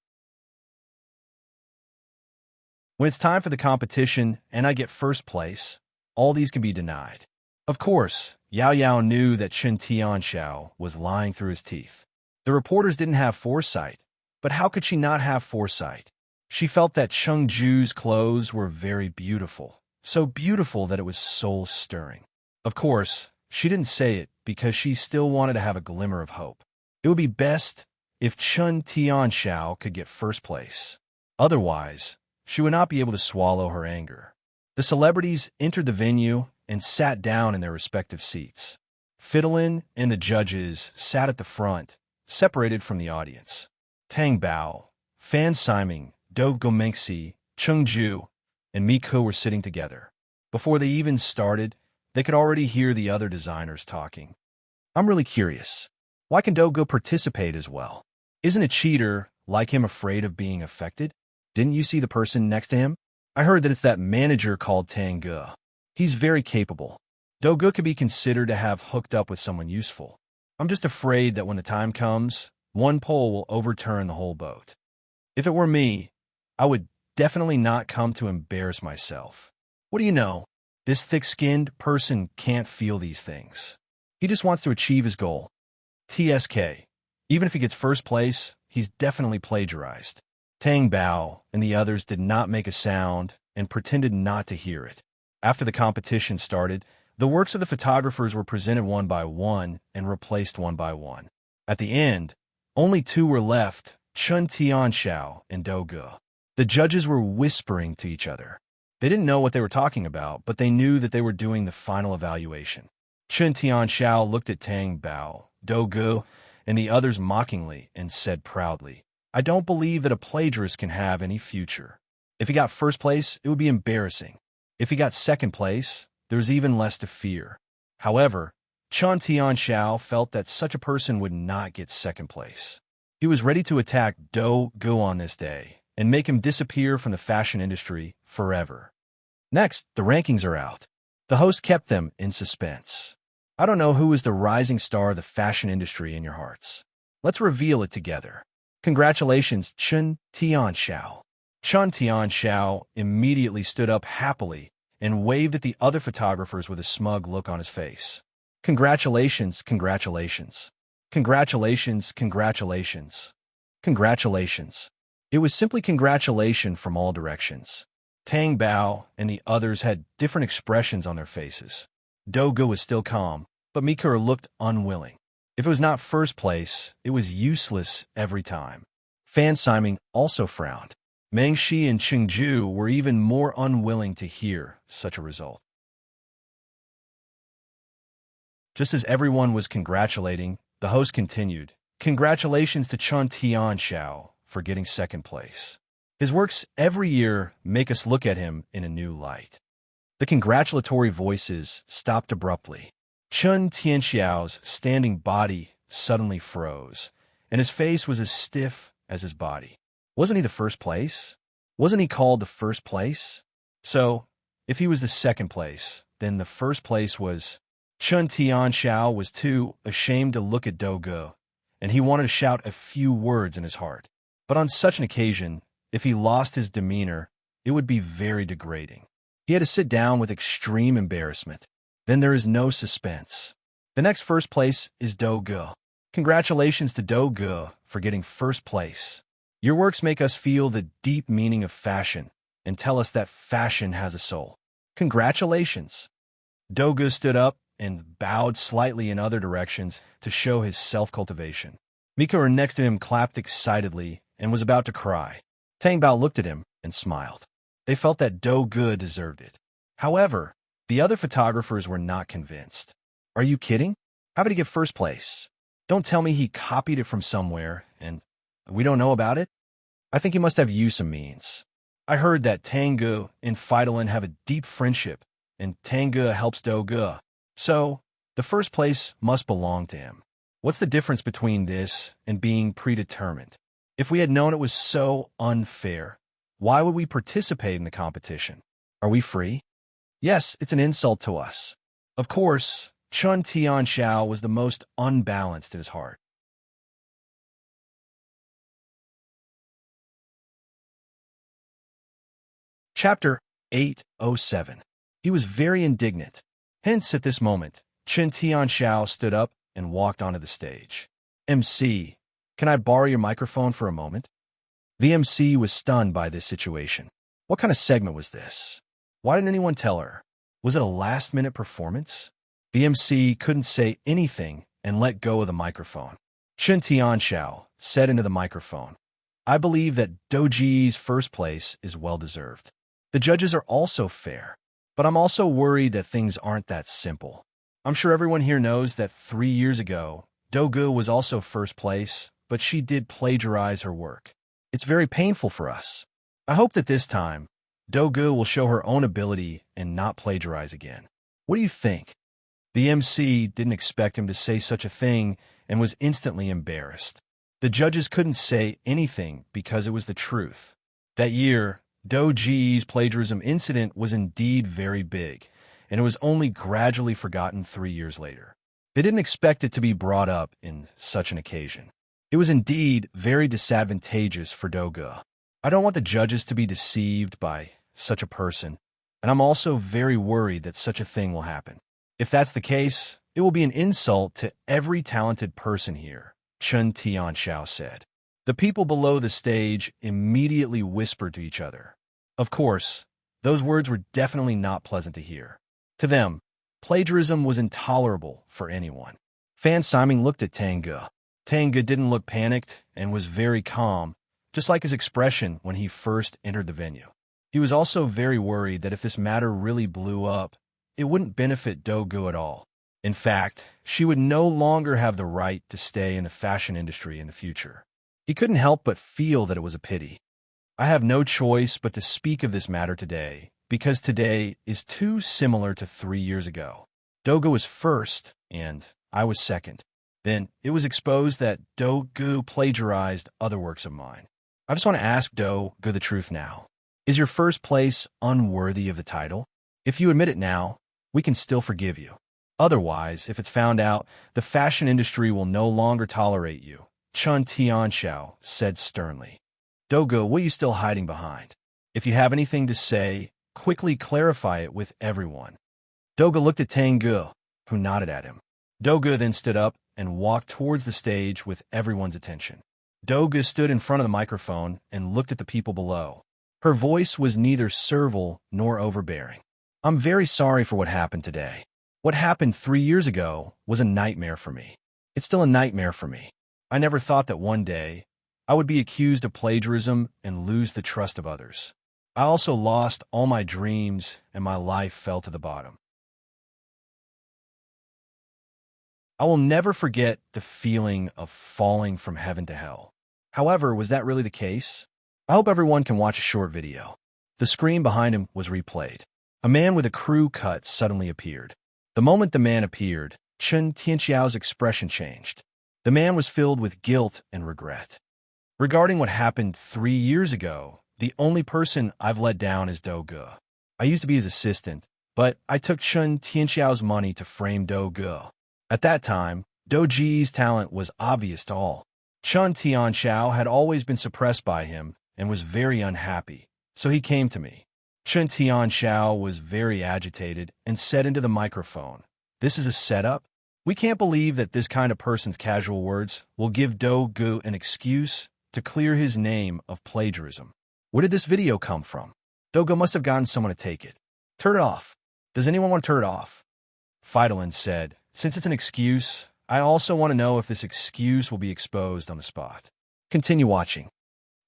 When it's time for the competition and I get first place, all these can be denied. Of course, Yao Yao knew that Chun Tianxiao was lying through his teeth. The reporters didn't have foresight, but how could she not have foresight? She felt that Cheng Ju's clothes were very beautiful, so beautiful that it was soul-stirring. Of course, she didn't say it because she still wanted to have a glimmer of hope. It would be best if Chun Tianxiao could get first place. Otherwise, she would not be able to swallow her anger. The celebrities entered the venue and sat down in their respective seats. Fiddlin and the judges sat at the front, separated from the audience. Tang Bao, Fan Siming, Do Gomengxi, Cheng Ju, and Mi Kuo were sitting together. Before they even started, they could already hear the other designers talking. I'm really curious. Why can Do Go participate as well? Isn't a cheater like him afraid of being affected? Didn't you see the person next to him? I heard that it's that manager called Tang Ge. He's very capable. Do Ge could be considered to have hooked up with someone useful. I'm just afraid that when the time comes, one pole will overturn the whole boat. If it were me, I would definitely not come to embarrass myself. What do you know? This thick-skinned person can't feel these things. He just wants to achieve his goal. TSK. Even if he gets first place, he's definitely plagiarized. Tang Bao and the others did not make a sound and pretended not to hear it. After the competition started, the works of the photographers were presented one by one and replaced one by one. At the end, only two were left, Chun Tianxiao and Do Ge. The judges were whispering to each other. They didn't know what they were talking about, but they knew that they were doing the final evaluation. Chun Tianxiao looked at Tang Bao, Do Ge, and the others mockingly and said proudly, "I don't believe that a plagiarist can have any future. If he got first place, it would be embarrassing. If he got second place, there's even less to fear." However, Chun Tianxiao felt that such a person would not get second place. He was ready to attack Do Ge on this day and make him disappear from the fashion industry forever. Next, the rankings are out. The host kept them in suspense. I don't know who is the rising star of the fashion industry in your hearts. Let's reveal it together. Congratulations, Chun Tianxiao. Chun Tianxiao immediately stood up happily and waved at the other photographers with a smug look on his face. Congratulations, congratulations. Congratulations, congratulations. Congratulations. It was simply congratulation from all directions. Tang Bao and the others had different expressions on their faces. Do Ge was still calm, but Mikura looked unwilling. If it was not first place, it was useless every time. Fan Siming also frowned. Meng Shi and Chengju were even more unwilling to hear such a result. Just as everyone was congratulating, the host continued, "Congratulations to Chun Tianxiao for getting second place. His works every year make us look at him in a new light." The congratulatory voices stopped abruptly. Chun Tianxiao's standing body suddenly froze, and his face was as stiff as his body. Wasn't he the first place? Wasn't he called the first place? So, if he was the second place, then the first place was... Chun Tianxiao was too ashamed to look at Do Ge, and he wanted to shout a few words in his heart. But on such an occasion, if he lost his demeanor, it would be very degrading. He had to sit down with extreme embarrassment. Then there is no suspense. The next first place is Do Ge. Congratulations to Do Ge for getting first place. Your works make us feel the deep meaning of fashion and tell us that fashion has a soul. Congratulations. Do Ge stood up and bowed slightly in other directions to show his self-cultivation. Mikura next to him clapped excitedly and was about to cry. Tang Bao looked at him and smiled. They felt that Do Ge deserved it. However, the other photographers were not convinced. Are you kidding? How did he get first place? Don't tell me he copied it from somewhere and we don't know about it? I think he must have used some means. I heard that Tang Ge and Fidolin have a deep friendship, and Tang Ge helps Do Ge. So, the first place must belong to him. What's the difference between this and being predetermined? If we had known it was so unfair, why would we participate in the competition? Are we free? Yes, it's an insult to us. Of course, Chun Tianxiao was the most unbalanced in his heart. Chapter 807. He was very indignant. Hence, at this moment, Chun Tianxiao stood up and walked onto the stage. MC, can I borrow your microphone for a moment? The MC was stunned by this situation. What kind of segment was this? Why didn't anyone tell her? Was it a last-minute performance? The MC couldn't say anything and let go of the microphone. Chun Tianxiao said into the microphone, "I believe that Doji's first place is well-deserved. The judges are also fair, but I'm also worried that things aren't that simple. I'm sure everyone here knows that 3 years ago, Do Ge was also first place, but she did plagiarize her work. It's very painful for us. I hope that this time, Do Ge will show her own ability and not plagiarize again. What do you think?" The MC didn't expect him to say such a thing and was instantly embarrassed. The judges couldn't say anything because it was the truth. That year, Doji's plagiarism incident was indeed very big, and it was only gradually forgotten 3 years later. They didn't expect it to be brought up in such an occasion. It was indeed very disadvantageous for Do Ge. I don't want the judges to be deceived by such a person, and I'm also very worried that such a thing will happen. If that's the case, it will be an insult to every talented person here, Chen Tianxiao said. The people below the stage immediately whispered to each other. Of course, those words were definitely not pleasant to hear. To them, plagiarism was intolerable for anyone. Fan Simon looked at Tang Ge. Tang Ge didn't look panicked and was very calm, just like his expression when he first entered the venue. He was also very worried that if this matter really blew up, it wouldn't benefit Do Gu at all. In fact, she would no longer have the right to stay in the fashion industry in the future. He couldn't help but feel that it was a pity. I have no choice but to speak of this matter today, because today is too similar to 3 years ago. Do Gu was first, and I was second. Then it was exposed that Do Gu plagiarized other works of mine. I just want to ask Do Gu the truth now. Is your first place unworthy of the title? If you admit it now, we can still forgive you. Otherwise, if it's found out, the fashion industry will no longer tolerate you, Chen Tianxiao said sternly. Do Gu, what are you still hiding behind? If you have anything to say, quickly clarify it with everyone. Do Gu looked at Tang Ge, who nodded at him. Do Gu then stood up and walked towards the stage with everyone's attention. Do Gu stood in front of the microphone and looked at the people below. Her voice was neither servile nor overbearing. I'm very sorry for what happened today. What happened 3 years ago was a nightmare for me. It's still a nightmare for me. I never thought that one day I would be accused of plagiarism and lose the trust of others. I also lost all my dreams and my life fell to the bottom. I will never forget the feeling of falling from heaven to hell. However, was that really the case? I hope everyone can watch a short video. The screen behind him was replayed. A man with a crew cut suddenly appeared. The moment the man appeared, Chen Tianxiao's expression changed. The man was filled with guilt and regret. Regarding what happened 3 years ago, the only person I've let down is Do Gu. I used to be his assistant, but I took Chen Tianxiao's money to frame Do Gu. At that time, Do Ji's talent was obvious to all. Chen Tianxiao had always been suppressed by him and was very unhappy, so he came to me. Chen Tianxiao was very agitated and said into the microphone, "This is a setup? We can't believe that this kind of person's casual words will give Do Gu an excuse to clear his name of plagiarism. Where did this video come from? Do Gu must have gotten someone to take it. Turn it off. Does anyone want to turn it off?" Fidolin said, "Since it's an excuse, I also want to know if this excuse will be exposed on the spot." Continue watching.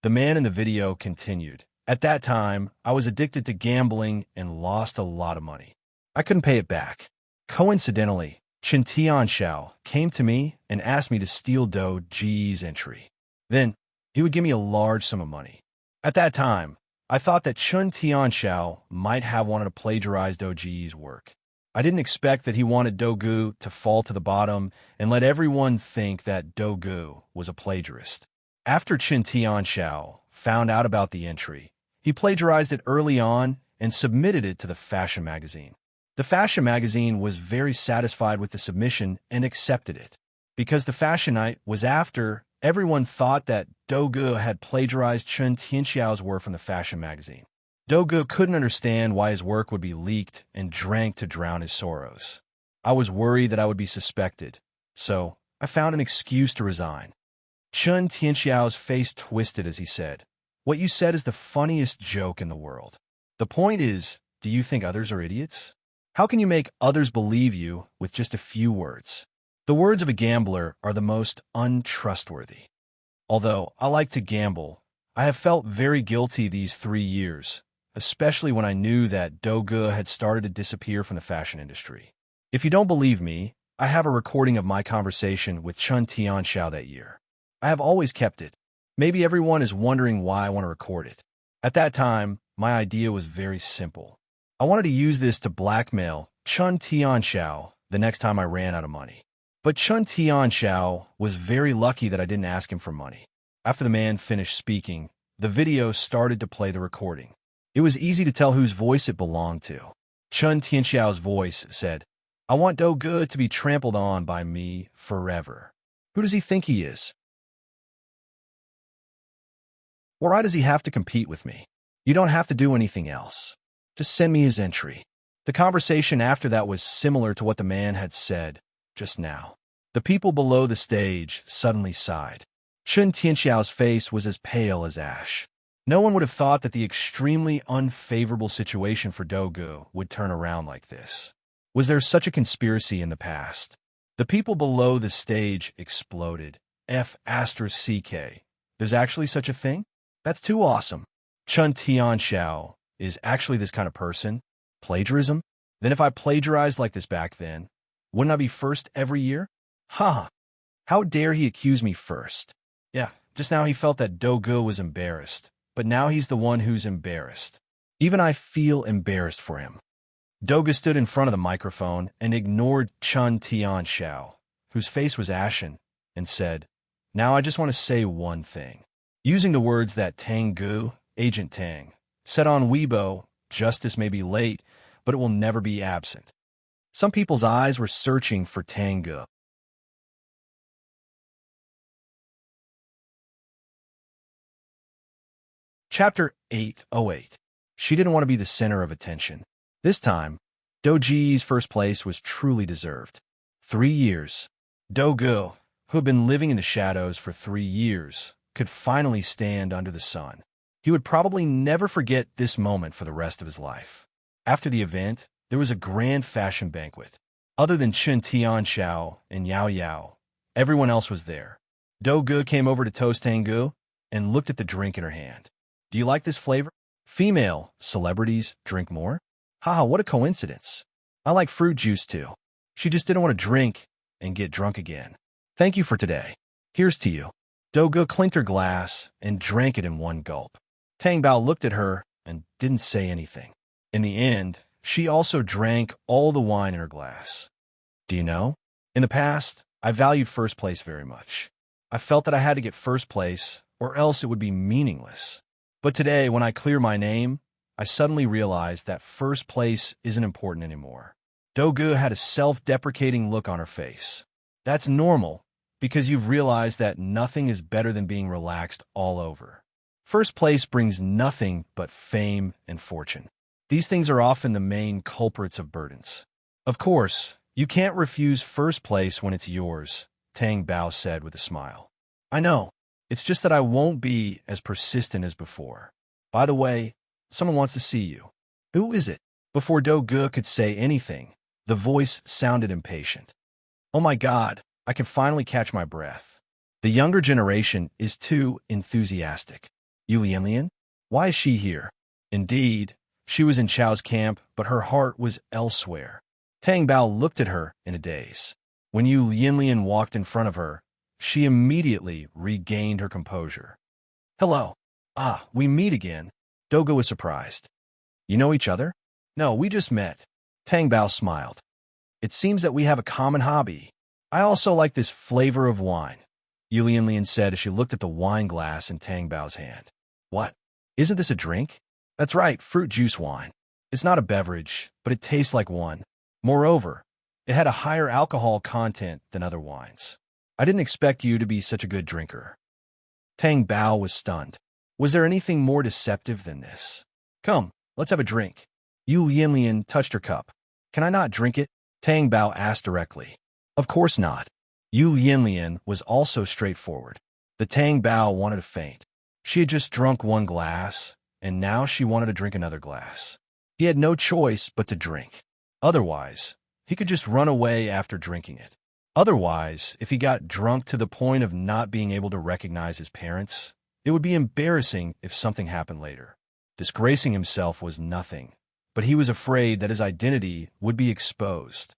The man in the video continued. At that time, I was addicted to gambling and lost a lot of money. I couldn't pay it back. Coincidentally, Chen Tianxiao came to me and asked me to steal Do Ji's entry. Then, he would give me a large sum of money. At that time, I thought that Chen Tianxiao might have wanted to plagiarize Do Ji's work. I didn't expect that he wanted Do Gu to fall to the bottom and let everyone think that Do Gu was a plagiarist. After Chen Tianxiao found out about the entry, he plagiarized it early on and submitted it to the fashion magazine. The fashion magazine was very satisfied with the submission and accepted it. Because the fashion night was after, everyone thought that Do Gu had plagiarized Chen Tianxiao's work from the fashion magazine. Do Gu couldn't understand why his work would be leaked and drank to drown his sorrows. I was worried that I would be suspected, so I found an excuse to resign. Chen Tianxiao's face twisted as he said, "What you said is the funniest joke in the world. The point is, do you think others are idiots? How can you make others believe you with just a few words? The words of a gambler are the most untrustworthy. Although I like to gamble, I have felt very guilty these 3 years, especially when I knew that Do Gu had started to disappear from the fashion industry. If you don't believe me, I have a recording of my conversation with Chen Tianxiao that year. I have always kept it. Maybe everyone is wondering why I want to record it. At that time, my idea was very simple. I wanted to use this to blackmail Chen Tianxiao the next time I ran out of money. But Chen Tianxiao was very lucky that I didn't ask him for money. After the man finished speaking, the video started to play the recording. It was easy to tell whose voice it belonged to. Chen Tianxiao's voice said, "I want Do Gu to be trampled on by me forever. Who does he think he is?" Why does he have to compete with me? You don't have to do anything else. Just send me his entry. The conversation after that was similar to what the man had said just now. The people below the stage suddenly sighed. Chun Tianxiao's face was as pale as ash. No one would have thought that the extremely unfavorable situation for Dogu would turn around like this. Was there such a conspiracy in the past? The people below the stage exploded. F***CK. There's actually such a thing? That's too awesome. Chun Tianxiao is actually this kind of person? Plagiarism? Then if I plagiarized like this back then, wouldn't I be first every year? Ha! How dare he accuse me first? Yeah, just now he felt that Dogu was embarrassed, but now he's the one who's embarrassed. Even I feel embarrassed for him. Dogu stood in front of the microphone and ignored Chun Tianxiao, whose face was ashen, and said, "Now I just want to say one thing." Using the words that Tang Gu, Agent Tang, said on Weibo, justice may be late, but it will never be absent. Some people's eyes were searching for Tang Gu. Chapter 808. She didn't want to be the center of attention. This time, Doji's first place was truly deserved. 3 years. Dogu, who had been living in the shadows for 3 years, could finally stand under the sun. He would probably never forget this moment for the rest of his life. After the event, there was a grand fashion banquet. Other than Chun Tianxiao and Yao Yao, everyone else was there. Dogu came over to toast Tanggu and looked at the drink in her hand. Do you like this flavor? Female celebrities drink more? Haha, what a coincidence. I like fruit juice too. She just didn't want to drink and get drunk again. Thank you for today. Here's to you. Dogu clinked her glass and drank it in one gulp. Tang Bao looked at her and didn't say anything. In the end, she also drank all the wine in her glass. Do you know? In the past, I valued first place very much. I felt that I had to get first place or else it would be meaningless. But today, when I clear my name, I suddenly realized that first place isn't important anymore. Dogu had a self-deprecating look on her face. That's normal, because you've realized that nothing is better than being relaxed all over. First place brings nothing but fame and fortune. These things are often the main culprits of burdens. Of course, you can't refuse first place when it's yours, Tang Bao said with a smile. I know. It's just that I won't be as persistent as before. By the way, someone wants to see you. Who is it? Before Dogu could say anything, the voice sounded impatient. Oh my God, I can finally catch my breath. The younger generation is too enthusiastic. Yu Lianlian? Why is she here? Indeed, she was in Chao's camp, but her heart was elsewhere. Tang Bao looked at her in a daze. When Yu Lianlian walked in front of her, she immediately regained her composure. Hello. Ah, we meet again. Dogu was surprised. You know each other? No, we just met. Tang Bao smiled. It seems that we have a common hobby. I also like this flavor of wine, Yu Lianlian said as she looked at the wine glass in Tang Bao's hand. What? Isn't this a drink? That's right, fruit juice wine. It's not a beverage, but it tastes like one. Moreover, it had a higher alcohol content than other wines. I didn't expect you to be such a good drinker. Tang Bao was stunned. Was there anything more deceptive than this? Come, let's have a drink. Yu Lianlian touched her cup. Can I not drink it? Tang Bao asked directly. Of course not. Yu Lianlian was also straightforward. The Tang Bao wanted to faint. She had just drunk one glass, and now she wanted to drink another glass. He had no choice but to drink. Otherwise, he could just run away after drinking it. Otherwise, if he got drunk to the point of not being able to recognize his parents, it would be embarrassing if something happened later. Disgracing himself was nothing, but he was afraid that his identity would be exposed.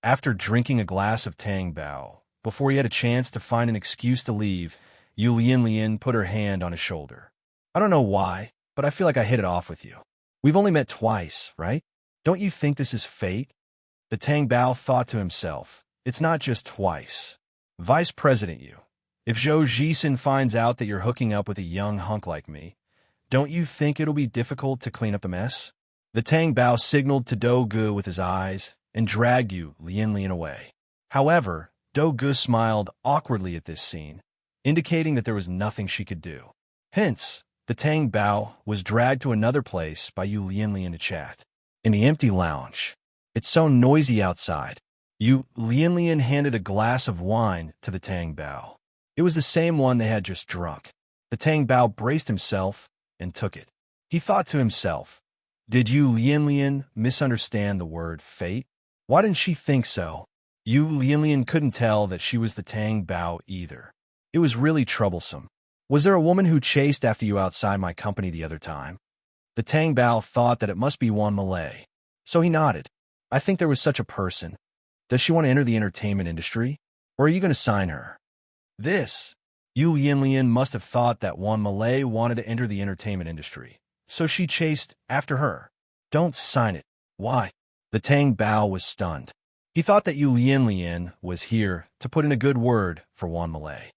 After drinking a glass of Tang Bao, before he had a chance to find an excuse to leave, Yu Lianlian put her hand on his shoulder. I don't know why, but I feel like I hit it off with you. We've only met twice, right? Don't you think this is fate? The Tang Bao thought to himself, it's not just twice. Vice President Yu, if Zhou Jisen finds out that you're hooking up with a young hunk like me, don't you think it'll be difficult to clean up the mess? The Tang Bao signaled to Dogu with his eyes and dragged Yu Lianlian away. However, Dogu smiled awkwardly at this scene indicating that there was nothing she could do. Hence, the Tang Bao was dragged to another place by Yu Lianlian to chat. In the empty lounge. It's so noisy outside. Yu Lianlian handed a glass of wine to the Tang Bao. It was the same one they had just drunk. The Tang Bao braced himself and took it. He thought to himself, did Yu Lianlian misunderstand the word fate? Why didn't she think so? Yu Lianlian couldn't tell that she was the Tang Bao either. It was really troublesome. Was there a woman who chased after you outside my company the other time? The Tang Bao thought that it must be one Malay. So he nodded. I think there was such a person. Does she want to enter the entertainment industry? Or are you going to sign her? This. Yu Lianlian must have thought that one Malay wanted to enter the entertainment industry. So she chased after her. Don't sign it. Why? The Tang Bao was stunned. He thought that Yu Lianlian was here to put in a good word for Wan Malay.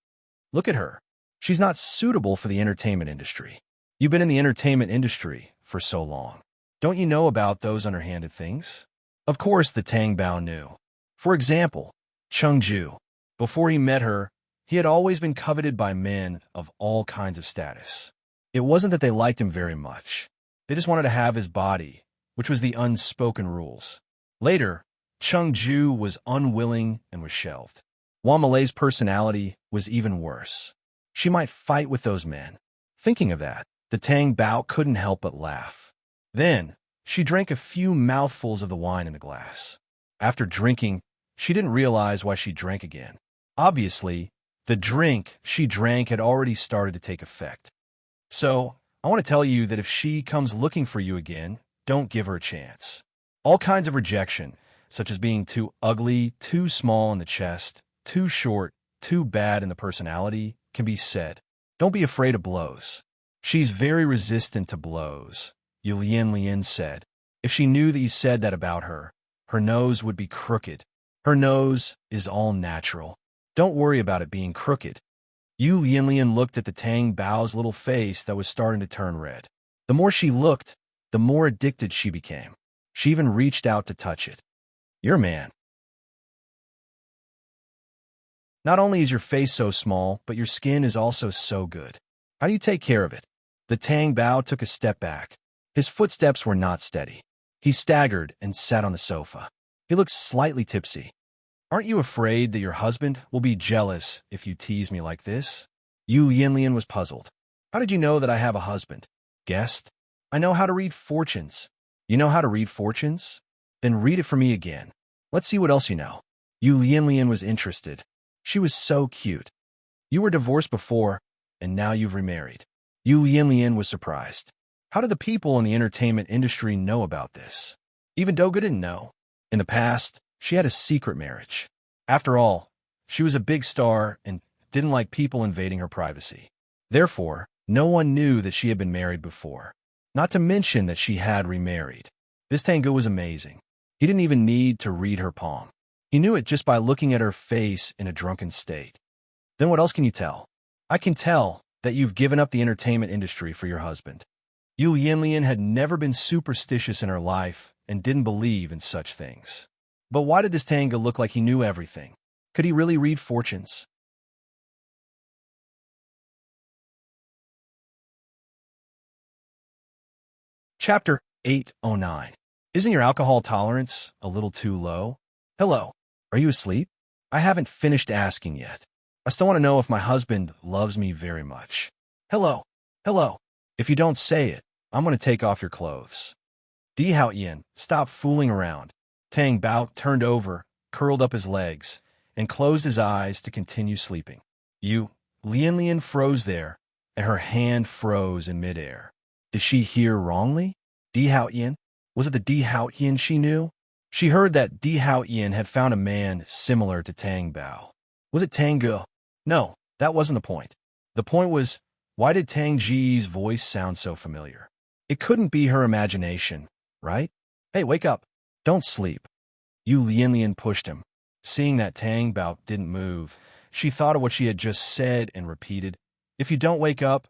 Look at her. She's not suitable for the entertainment industry. You've been in the entertainment industry for so long. Don't you know about those underhanded things? Of course the Tang Bao knew. For example, Cheng Ju. Before he met her, he had always been coveted by men of all kinds of status. It wasn't that they liked him very much. They just wanted to have his body, which was the unspoken rules. Later, Cheng Ju was unwilling and was shelved. Wan Malay's personality was even worse. She might fight with those men. Thinking of that, the Tang Bao couldn't help but laugh. Then, she drank a few mouthfuls of the wine in the glass. After drinking, she didn't realize why she drank again. Obviously, the drink she drank had already started to take effect. So, I want to tell you that if she comes looking for you again, don't give her a chance. All kinds of rejection, such as being too ugly, too small in the chest, too short, too bad in the personality, can be said. Don't be afraid of blows. She's very resistant to blows, Yu Lianlian said. If she knew that you said that about her, her nose would be crooked. Her nose is all natural. Don't worry about it being crooked. Yu Lianlian looked at the Tang Bao's little face that was starting to turn red. The more she looked, the more addicted she became. She even reached out to touch it. You're a man. Not only is your face so small, but your skin is also so good. How do you take care of it? The Tang Bao took a step back. His footsteps were not steady. He staggered and sat on the sofa. He looked slightly tipsy. Aren't you afraid that your husband will be jealous if you tease me like this? Yu Lianlian was puzzled. How did you know that I have a husband? Guessed. I know how to read fortunes. You know how to read fortunes? Then read it for me again. Let's see what else you know. Yu Lianlian was interested. She was so cute. You were divorced before, and now you've remarried. Yu Lianlian was surprised. How did the people in the entertainment industry know about this? Even Doga didn't know. In the past, she had a secret marriage. After all, she was a big star and didn't like people invading her privacy. Therefore, no one knew that she had been married before. Not to mention that she had remarried. This Tango was amazing. He didn't even need to read her palm. He knew it just by looking at her face in a drunken state. Then what else can you tell? I can tell that you've given up the entertainment industry for your husband. Yu Lianlian had never been superstitious in her life and didn't believe in such things. But why did this Tanga look like he knew everything? Could he really read fortunes? Chapter 809. Isn't your alcohol tolerance a little too low? Hello, are you asleep? I haven't finished asking yet. I still want to know if my husband loves me very much. Hello, hello. If you don't say it, I'm going to take off your clothes. Di Hao Yin, stop fooling around. Tang Bao turned over, curled up his legs, and closed his eyes to continue sleeping. Yu Lianlian froze there, and her hand froze in midair. Did she hear wrongly? Di Hao Yin? Was it the Di Hao Yin she knew? She heard that Di Hao Yin had found a man similar to Tang Bao. Was it Tang Ge? No, that wasn't the point. The point was, why did Tang Ji's voice sound so familiar? It couldn't be her imagination, right? Hey, wake up. Don't sleep. Yu Lianlian pushed him. Seeing that Tang Bao didn't move, she thought of what she had just said and repeated, If you don't wake up,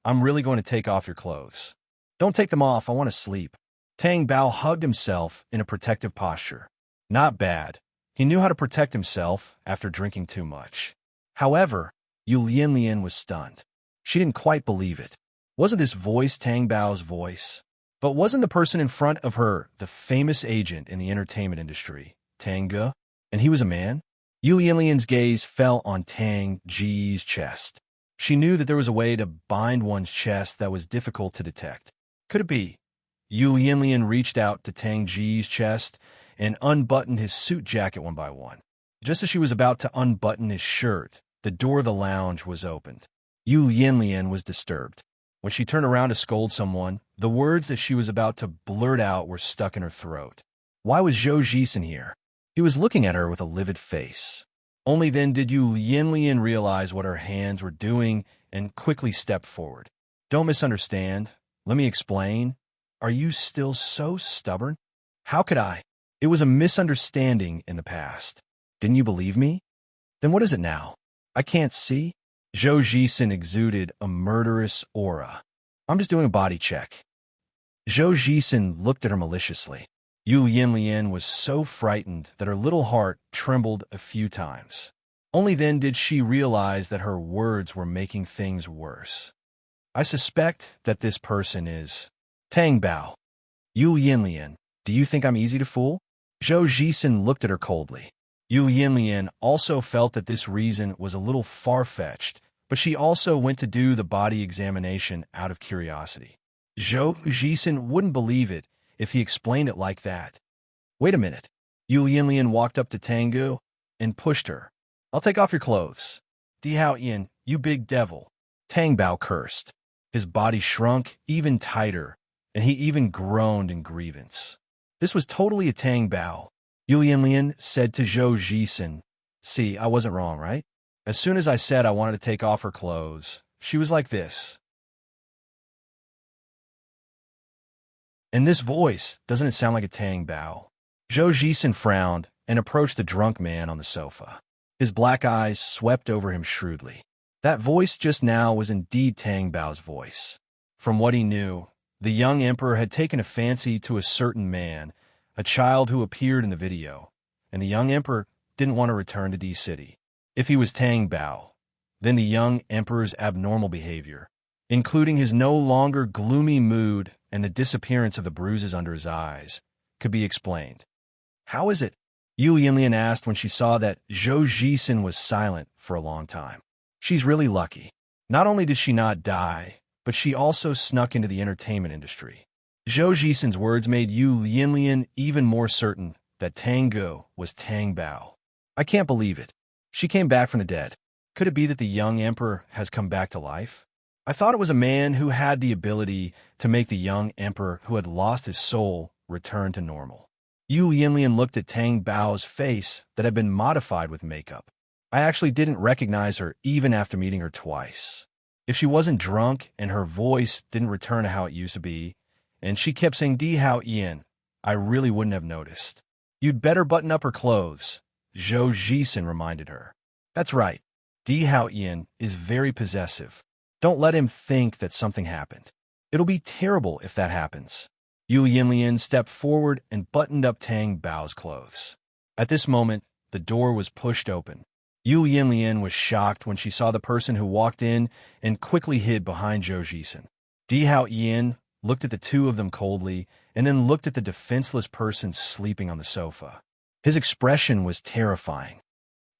I'm really going to take off your clothes. Don't take them off, I want to sleep. Tang Bao hugged himself in a protective posture. Not bad. He knew how to protect himself after drinking too much. However, Yu Lianlian was stunned. She didn't quite believe it. Wasn't this voice Tang Bao's voice? But wasn't the person in front of her the famous agent in the entertainment industry, Tang Ge? And he was a man? Yu Lianlian's gaze fell on Tang Ji's chest. She knew that there was a way to bind one's chest that was difficult to detect. Could it be? Yu Lianlian reached out to Tang Ji's chest and unbuttoned his suit jacket one by one. Just as she was about to unbutton his shirt, the door of the lounge was opened. Yu Lianlian was disturbed. When she turned around to scold someone, the words that she was about to blurt out were stuck in her throat. Why was Zhou Jisen here? He was looking at her with a livid face. Only then did Yu Lianlian realize what her hands were doing and quickly stepped forward. Don't misunderstand. Let me explain. Are you still so stubborn? How could I? It was a misunderstanding in the past. Didn't you believe me? Then what is it now? I can't see? Zhou Jisen exuded a murderous aura. I'm just doing a body check. Zhou Jisen looked at her maliciously. Yu Lianlian was so frightened that her little heart trembled a few times. Only then did she realize that her words were making things worse. I suspect that this person is Tang Bao. Yu Lianlian, do you think I'm easy to fool? Zhou Jisen looked at her coldly. Yu Lianlian also felt that this reason was a little far-fetched, but she also went to do the body examination out of curiosity. Zhou Jisen wouldn't believe it if he explained it like that. Wait a minute. Yu Lianlian walked up to Tangu and pushed her. I'll take off your clothes. Di Haoyan, you big devil. Tang Bao cursed. His body shrunk even tighter, and he even groaned in grievance. This was totally a Tang Bao. Yu Lianlian said to Zhou Jisen, see, I wasn't wrong, right? As soon as I said I wanted to take off her clothes, she was like this. And this voice, doesn't it sound like a Tang Bao? Zhou Jisen frowned and approached the drunk man on the sofa. His black eyes swept over him shrewdly. That voice just now was indeed Tang Bao's voice. From what he knew, the young emperor had taken a fancy to a certain man, a child who appeared in the video, and the young emperor didn't want to return to D City. If he was Tang Bao, then the young emperor's abnormal behavior, including his no longer gloomy mood and the disappearance of the bruises under his eyes, could be explained. How is it? Yu Lianlian asked when she saw that Zhou Jisen was silent for a long time. She's really lucky. Not only did she not die, but she also snuck into the entertainment industry. Zhou Jisen's words made Yu Lianlian even more certain that Tang Ge was Tang Bao. I can't believe it. She came back from the dead. Could it be that the young emperor has come back to life? I thought it was a man who had the ability to make the young emperor who had lost his soul return to normal. Yu Lianlian looked at Tang Bao's face that had been modified with makeup. I actually didn't recognize her even after meeting her twice. If she wasn't drunk and her voice didn't return to how it used to be, and she kept saying Di Hao Ian, I really wouldn't have noticed. You'd better button up her clothes, Zhou Jisen reminded her. That's right. Di Hao Ian is very possessive. Don't let him think that something happened. It'll be terrible if that happens. Yu Lianlian stepped forward and buttoned up Tang Bao's clothes. At this moment, the door was pushed open. Yu Lianlian was shocked when she saw the person who walked in and quickly hid behind Zhou Jisen. Di Hao Ian looked at the two of them coldly and then looked at the defenseless person sleeping on the sofa. His expression was terrifying.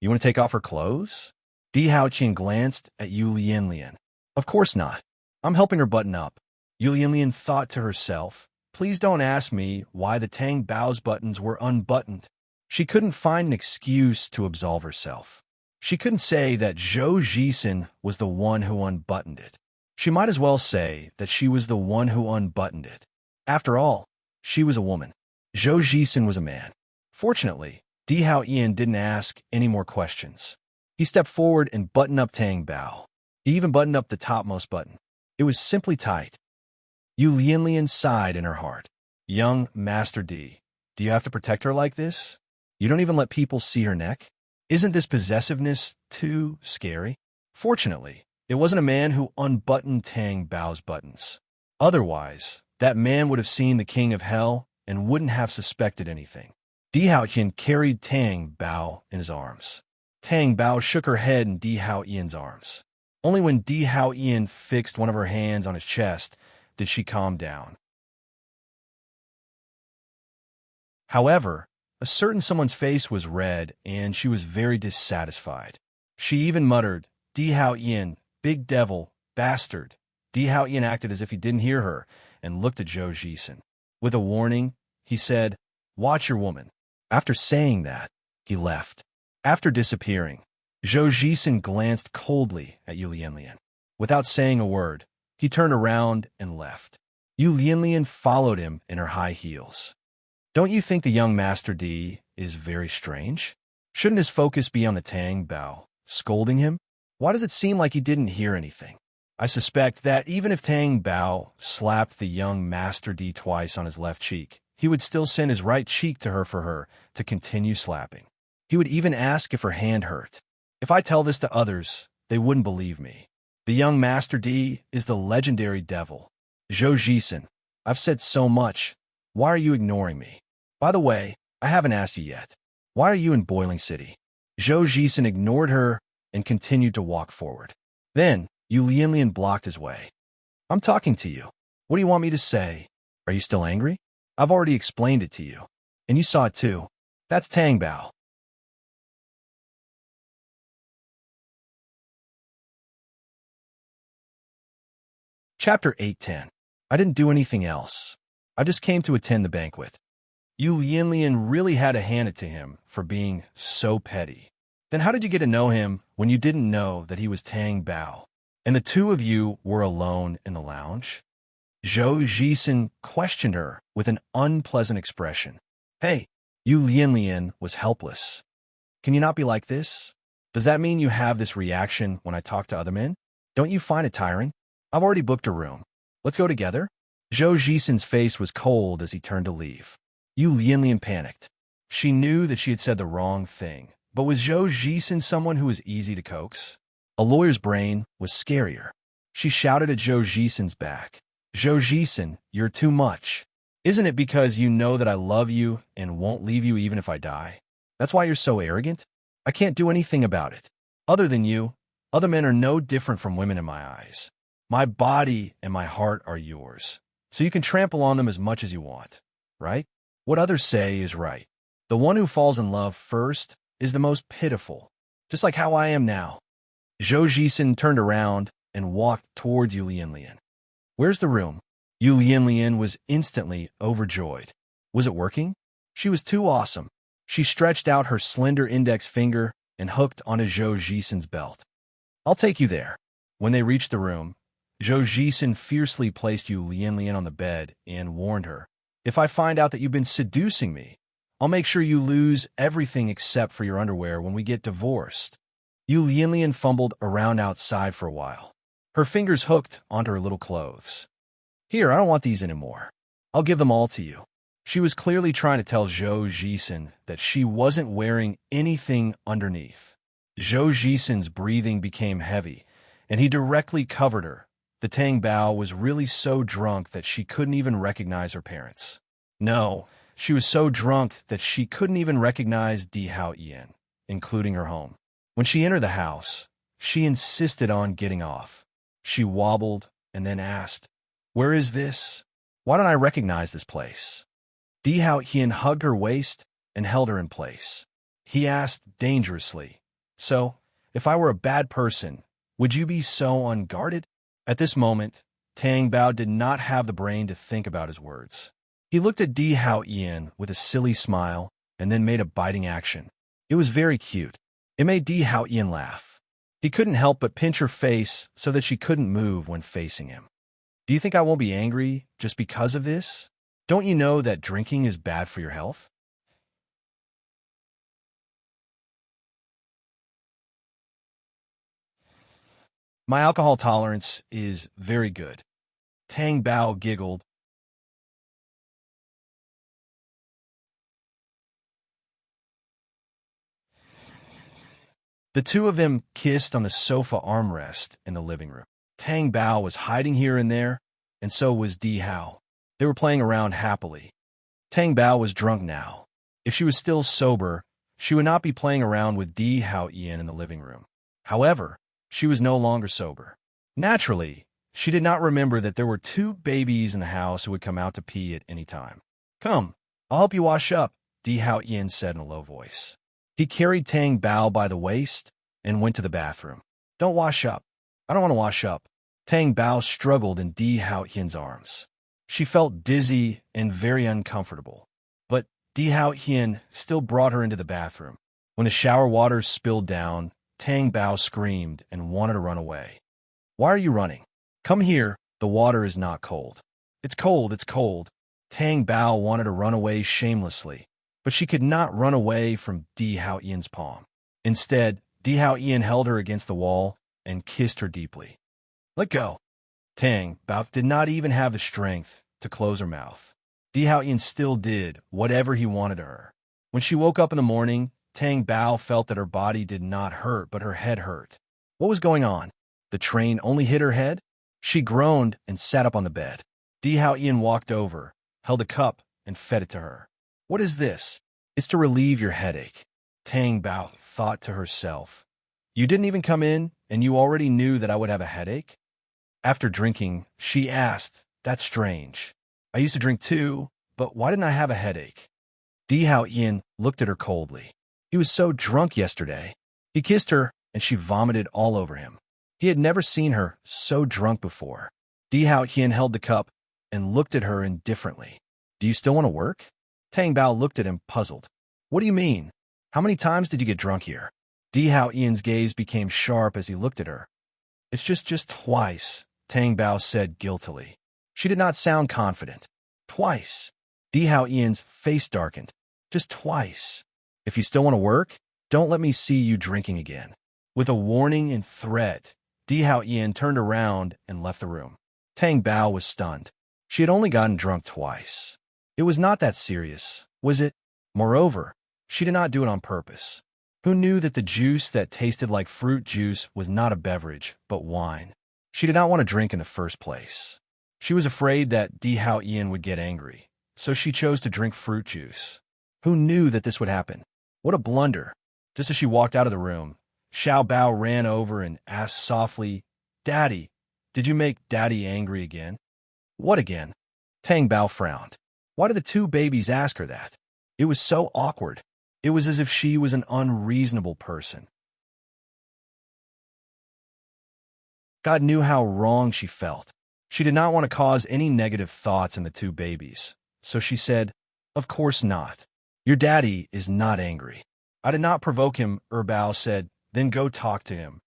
You want to take off her clothes? Di Haoqian glanced at Yu Lianlian. Of course not. I'm helping her button up. Yu Lianlian thought to herself, please don't ask me why the Tang Bao's buttons were unbuttoned. She couldn't find an excuse to absolve herself. She couldn't say that Zhou Jisen was the one who unbuttoned it. She might as well say that she was the one who unbuttoned it. After all, she was a woman. Zhou Jisen was a man. Fortunately, Di Hao Ian didn't ask any more questions. He stepped forward and buttoned up Tang Bao. He even buttoned up the topmost button. It was simply tight. Yu Lianlian sighed in her heart. Young Master Di, do you have to protect her like this? You don't even let people see her neck? Isn't this possessiveness too scary? Fortunately, it wasn't a man who unbuttoned Tang Bao's buttons. Otherwise, that man would have seen the king of hell and wouldn't have suspected anything. Di Haoqian carried Tang Bao in his arms. Tang Bao shook her head in Di Hao Ian's arms. Only when Di Hao Ian fixed one of her hands on his chest did she calm down. However, a certain someone's face was red, and she was very dissatisfied. She even muttered, "Di Hao Ian, big devil, bastard." Di Hao Ian acted as if he didn't hear her and looked at Zhou Jisen. With a warning, he said, "Watch your woman." After saying that, he left. After disappearing, Zhou Jisen glanced coldly at Yu Lianlian. Without saying a word, he turned around and left. Yu Lianlian followed him in her high heels. Don't you think the young Master Di is very strange? Shouldn't his focus be on the Tang Bao, scolding him? Why does it seem like he didn't hear anything? I suspect that even if Tang Bao slapped the young Master Di twice on his left cheek, he would still send his right cheek to her to continue slapping. He would even ask if her hand hurt. If I tell this to others, they wouldn't believe me. The young Master Di is the legendary devil. Zhou Jisen, I've said so much. Why are you ignoring me? By the way, I haven't asked you yet. Why are you in Boiling City? Zhou Jisen ignored her and continued to walk forward. Then, Yu Lianlian blocked his way. I'm talking to you. What do you want me to say? Are you still angry? I've already explained it to you. And you saw it too. That's Tang Bao. Chapter 8:10. I didn't do anything else. I just came to attend the banquet. Yu Lianlian really had to hand it to him for being so petty. Then how did you get to know him when you didn't know that he was Tang Bao? And the two of you were alone in the lounge? Zhou Jisen questioned her with an unpleasant expression. Hey, Yu Lianlian was helpless. Can you not be like this? Does that mean you have this reaction when I talk to other men? Don't you find it tiring? I've already booked a room. Let's go together? Zhou Jisen's face was cold as he turned to leave. Yu Lianlian panicked. She knew that she had said the wrong thing, but was Zhou Jisen someone who was easy to coax? A lawyer's brain was scarier. She shouted at Zhou Jisen's back. Zhou Jisen, you're too much. Isn't it because you know that I love you and won't leave you even if I die? That's why you're so arrogant? I can't do anything about it. Other than you, other men are no different from women in my eyes. My body and my heart are yours, so you can trample on them as much as you want, right? What others say is right. The one who falls in love first is the most pitiful, just like how I am now. Zhou Jisen turned around and walked towards Yu Lianlian. Where's the room? Yu Lianlian was instantly overjoyed. Was it working? She was too awesome. She stretched out her slender index finger and hooked onto Zhou Jisen's belt. I'll take you there. When they reached the room, Zhou Jisen fiercely placed Yu Lianlian on the bed and warned her, if I find out that you've been seducing me, I'll make sure you lose everything except for your underwear when we get divorced. Yu Lianlian fumbled around outside for a while. Her fingers hooked onto her little clothes. Here, I don't want these anymore. I'll give them all to you. She was clearly trying to tell Zhou Jisen that she wasn't wearing anything underneath. Zhou Jisen's breathing became heavy, and he directly covered her. The Tang Bao was really so drunk that she couldn't even recognize her parents. No, she was so drunk that she couldn't even recognize Di Hao Ian, including her home. When she entered the house, she insisted on getting off. She wobbled and then asked, "Where is this? Why don't I recognize this place?" Di Hao Ian hugged her waist and held her in place. He asked dangerously, "So, if I were a bad person, would you be so unguarded?" At this moment, Tang Bao did not have the brain to think about his words. He looked at Di Hao Ian with a silly smile and then made a biting action. It was very cute. It made Di Hao Ian laugh. He couldn't help but pinch her face so that she couldn't move when facing him. Do you think I won't be angry just because of this? Don't you know that drinking is bad for your health? My alcohol tolerance is very good. Tang Bao giggled. The two of them kissed on the sofa armrest in the living room. Tang Bao was hiding here and there, and so was Di Hao. They were playing around happily. Tang Bao was drunk now. If she was still sober, she would not be playing around with Di Hao Ian in the living room. However, She was no longer sober. Naturally, she did not remember that there were 2 babies in the house who would come out to pee at any time. Come, I'll help you wash up, Di Hao Yin said in a low voice. He carried Tang Bao by the waist and went to the bathroom. Don't wash up. I don't want to wash up. Tang Bao struggled in Di Hao Yin's arms. She felt dizzy and very uncomfortable. But Di Hao Yin still brought her into the bathroom. When the shower water spilled down, Tang Bao screamed and wanted to run away. Why are you running? Come here, the water is not cold. It's cold, it's cold. Tang Bao wanted to run away shamelessly, but she could not run away from Di Hao Yin's palm. Instead, Di Hao Yin held her against the wall and kissed her deeply. Let go. Tang Bao did not even have the strength to close her mouth. Di Hao Yin still did whatever he wanted to her. When she woke up in the morning, Tang Bao felt that her body did not hurt, but her head hurt. What was going on? The train only hit her head? She groaned and sat up on the bed. Di Hao Yin walked over, held a cup, and fed it to her. What is this? It's to relieve your headache. Tang Bao thought to herself. You didn't even come in, and you already knew that I would have a headache? After drinking, she asked, That's strange. I used to drink too, but why didn't I have a headache? Di Hao Yin looked at her coldly. He was so drunk yesterday. He kissed her, and she vomited all over him. He had never seen her so drunk before. Di Hao Yin held the cup and looked at her indifferently. Do you still want to work? Tang Bao looked at him, puzzled. What do you mean? How many times did you get drunk here? Di Hao Yin's gaze became sharp as he looked at her. It's just twice, Tang Bao said guiltily. She did not sound confident. Twice. Di Hao Yin's face darkened. Just twice. If you still want to work, don't let me see you drinking again. With a warning and threat, Di Hao Yin turned around and left the room. Tang Bao was stunned. She had only gotten drunk twice. It was not that serious, was it? Moreover, she did not do it on purpose. Who knew that the juice that tasted like fruit juice was not a beverage, but wine? She did not want to drink in the first place. She was afraid that Di Hao Yin would get angry, so she chose to drink fruit juice. Who knew that this would happen? What a blunder. Just as she walked out of the room, Xiao Bao ran over and asked softly, Daddy, did you make Daddy angry again? What again? Tang Bao frowned. Why did the 2 babies ask her that? It was so awkward. It was as if she was an unreasonable person. God knew how wrong she felt. She did not want to cause any negative thoughts in the 2 babies, so she said, Of course not. Your daddy is not angry. I did not provoke him, Bao said. Then go talk to him.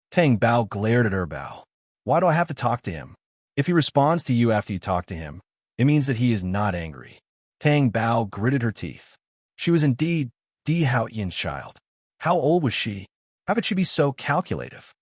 Tang Bao glared at Bao. Why do I have to talk to him? If he responds to you after you talk to him, it means that he is not angry. Tang Bao gritted her teeth. She was indeed Di Hao Yin's child. How old was she? How could she be so calculative?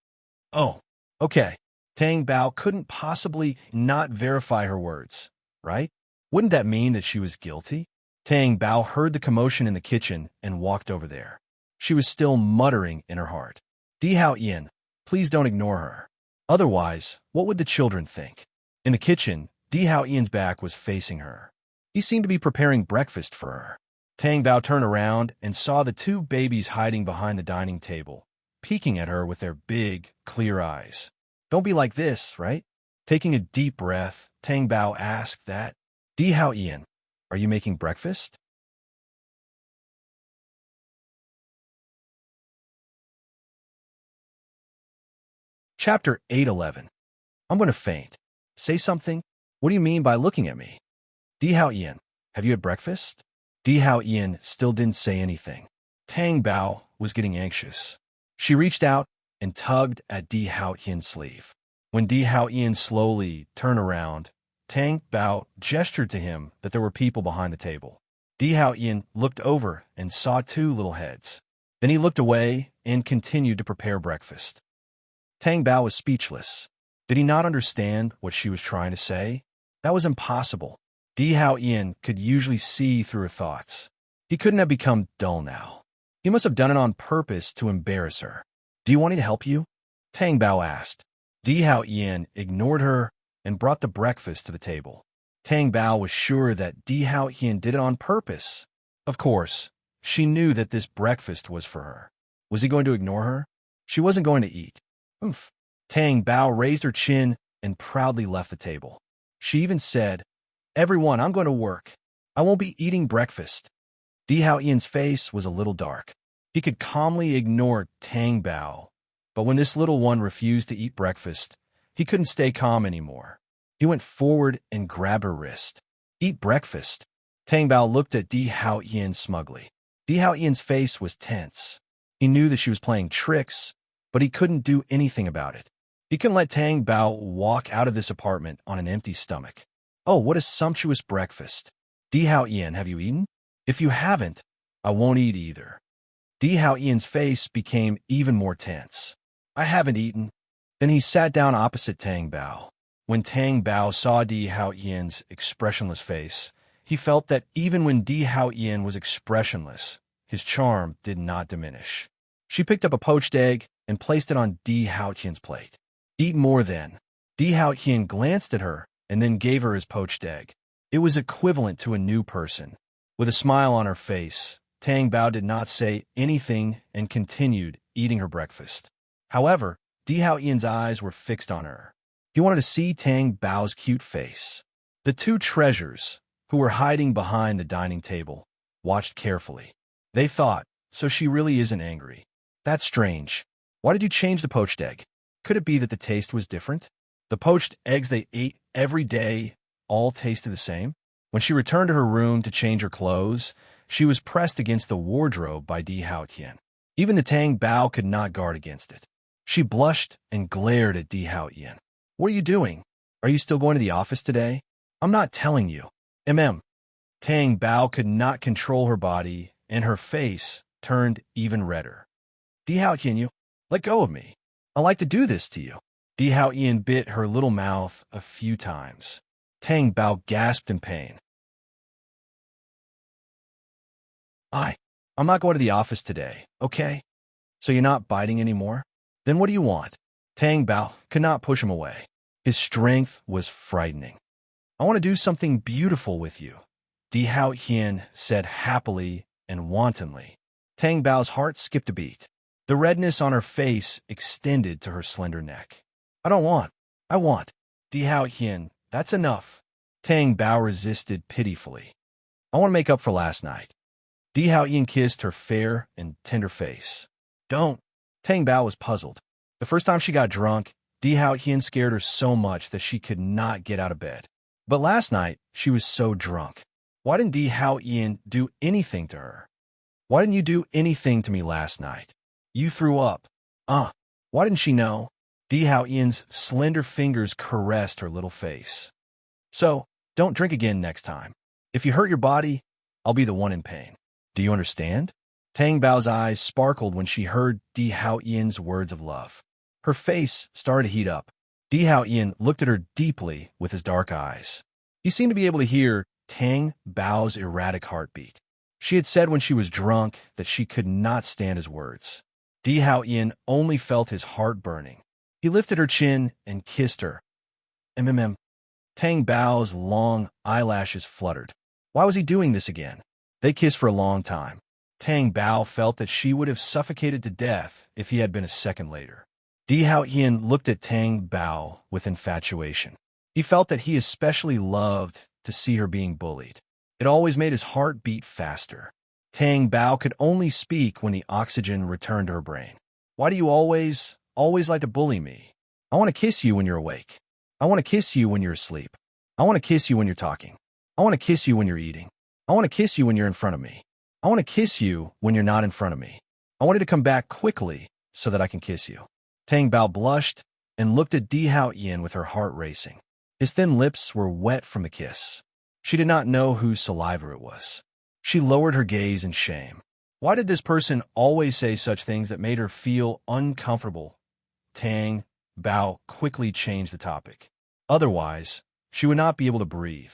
Oh, okay. Tang Bao couldn't possibly not verify her words, right? Wouldn't that mean that she was guilty? Tang Bao heard the commotion in the kitchen and walked over there. She was still muttering in her heart. Di Hao Yin, please don't ignore her. Otherwise, what would the children think? In the kitchen, Di Hao Yin's back was facing her. He seemed to be preparing breakfast for her. Tang Bao turned around and saw the 2 babies hiding behind the dining table, peeking at her with their big, clear eyes. Don't be like this, right? Taking a deep breath, Tang Bao asked that. Di Hao Yin, are you making breakfast? Chapter 8:11. I'm going to faint. Say something. What do you mean by looking at me? Di Hao Yin, have you had breakfast? Di Hao Yin still didn't say anything. Tang Bao was getting anxious. She reached out and tugged at Di Hao Yin's sleeve. When Di Hao Yin slowly turned around, Tang Bao gestured to him that there were people behind the table. Di Hao Yin looked over and saw 2 little heads. Then he looked away and continued to prepare breakfast. Tang Bao was speechless. Did he not understand what she was trying to say? That was impossible. Di Hao Yin could usually see through her thoughts. He couldn't have become dull now. He must have done it on purpose to embarrass her. Do you want me to help you? Tang Bao asked. Di Hao Yin ignored her and brought the breakfast to the table. Tang Bao was sure that Di Hao Yin did it on purpose. Of course, she knew that this breakfast was for her. Was he going to ignore her? She wasn't going to eat. Oomph. Tang Bao raised her chin and proudly left the table. She even said, "Everyone, I'm going to work. I won't be eating breakfast." Di Hao Ian's face was a little dark. He could calmly ignore Tang Bao, but when this little one refused to eat breakfast, he couldn't stay calm anymore. He went forward and grabbed her wrist. "Eat breakfast." Tang Bao looked at Di Hao Ian smugly. Di Hao Ian's face was tense. He knew that she was playing tricks, but he couldn't do anything about it. He couldn't let Tang Bao walk out of this apartment on an empty stomach. "Oh, what a sumptuous breakfast. Di Hao Ian, have you eaten? If you haven't, I won't eat either." Di Hao Ian's face became even more tense. "I haven't eaten." Then he sat down opposite Tang Bao. When Tang Bao saw Di Hao Ian's expressionless face, he felt that even when Di Hao Ian was expressionless, his charm did not diminish. She picked up a poached egg and placed it on Di Hao Ian's plate. "Eat more then." Di Hao Ian glanced at her and then gave her his poached egg. It was equivalent to a new person. With a smile on her face, Tang Bao did not say anything and continued eating her breakfast. However, Di Hao Ian's eyes were fixed on her. He wanted to see Tang Bao's cute face. The two treasures, who were hiding behind the dining table, watched carefully. They thought, "So she really isn't angry. That's strange. Why did you change the poached egg? Could it be that the taste was different?" The poached eggs they ate every day all tasted the same. When she returned to her room to change her clothes, she was pressed against the wardrobe by Di Hao Ian. Even the Tang Bao could not guard against it. She blushed and glared at Di Hao Ian. "What are you doing? Are you still going to the office today?" "I'm not telling you." Tang Bao could not control her body, and her face turned even redder. "Di Hao Ian, you let go of me. I like to do this to you." Di Hao Ian bit her little mouth a few times. Tang Bao gasped in pain. I'm not going to the office today, okay? So you're not biting anymore? Then what do you want?" Tang Bao could not push him away. His strength was frightening. "I want to do something beautiful with you," Di Hao Ian said happily and wantonly. Tang Bao's heart skipped a beat. The redness on her face extended to her slender neck. I want. Di Hao Ian, that's enough." Tang Bao resisted pitifully. "I want to make up for last night." Di Hao Ian kissed her fair and tender face. "Don't." Tang Bao was puzzled. The first time she got drunk, Di Hao Ian scared her so much that she could not get out of bed. But last night, she was so drunk. Why didn't Di Hao Ian do anything to her? "Why didn't you do anything to me last night? You threw up." Why didn't she know? Di Hao Ian's slender fingers caressed her little face. "So, don't drink again next time. If you hurt your body, I'll be the one in pain. Do you understand?" Tang Bao's eyes sparkled when she heard Di Hao Ian's words of love. Her face started to heat up. Di Hao Ian looked at her deeply with his dark eyes. He seemed to be able to hear Tang Bao's erratic heartbeat. She had said when she was drunk that she could not stand his words. Di Hao Ian only felt his heart burning. He lifted her chin and kissed her. Tang Bao's long eyelashes fluttered. Why was he doing this again? They kissed for a long time. Tang Bao felt that she would have suffocated to death if he had been a second later. Di Hao Ian looked at Tang Bao with infatuation. He felt that he especially loved to see her being bullied. It always made his heart beat faster. Tang Bao could only speak when the oxygen returned to her brain. "Why do you always like to bully me? I want to kiss you when you're awake. I want to kiss you when you're asleep. I want to kiss you when you're talking. I want to kiss you when you're eating. I want to kiss you when you're in front of me. I want to kiss you when you're not in front of me. I want you to come back quickly so that I can kiss you." Tang Bao blushed and looked at Di Hao Ian with her heart racing. His thin lips were wet from the kiss. She did not know whose saliva it was. She lowered her gaze in shame. Why did this person always say such things that made her feel uncomfortable? Tang Bao quickly changed the topic. Otherwise, she would not be able to breathe.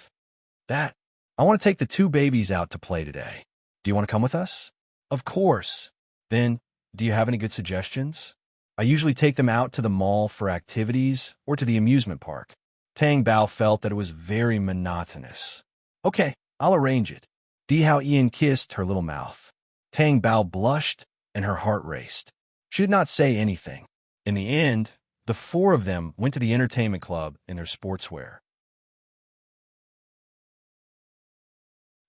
I want to take the two babies out to play today. Do you want to come with us?" "Of course." "Then, do you have any good suggestions? I usually take them out to the mall for activities or to the amusement park." Tang Bao felt that it was very monotonous. "Okay, I'll arrange it." Di Hao Ian kissed her little mouth. Tang Bao blushed and her heart raced. She did not say anything. In the end, The four of them went to the entertainment club in their sportswear.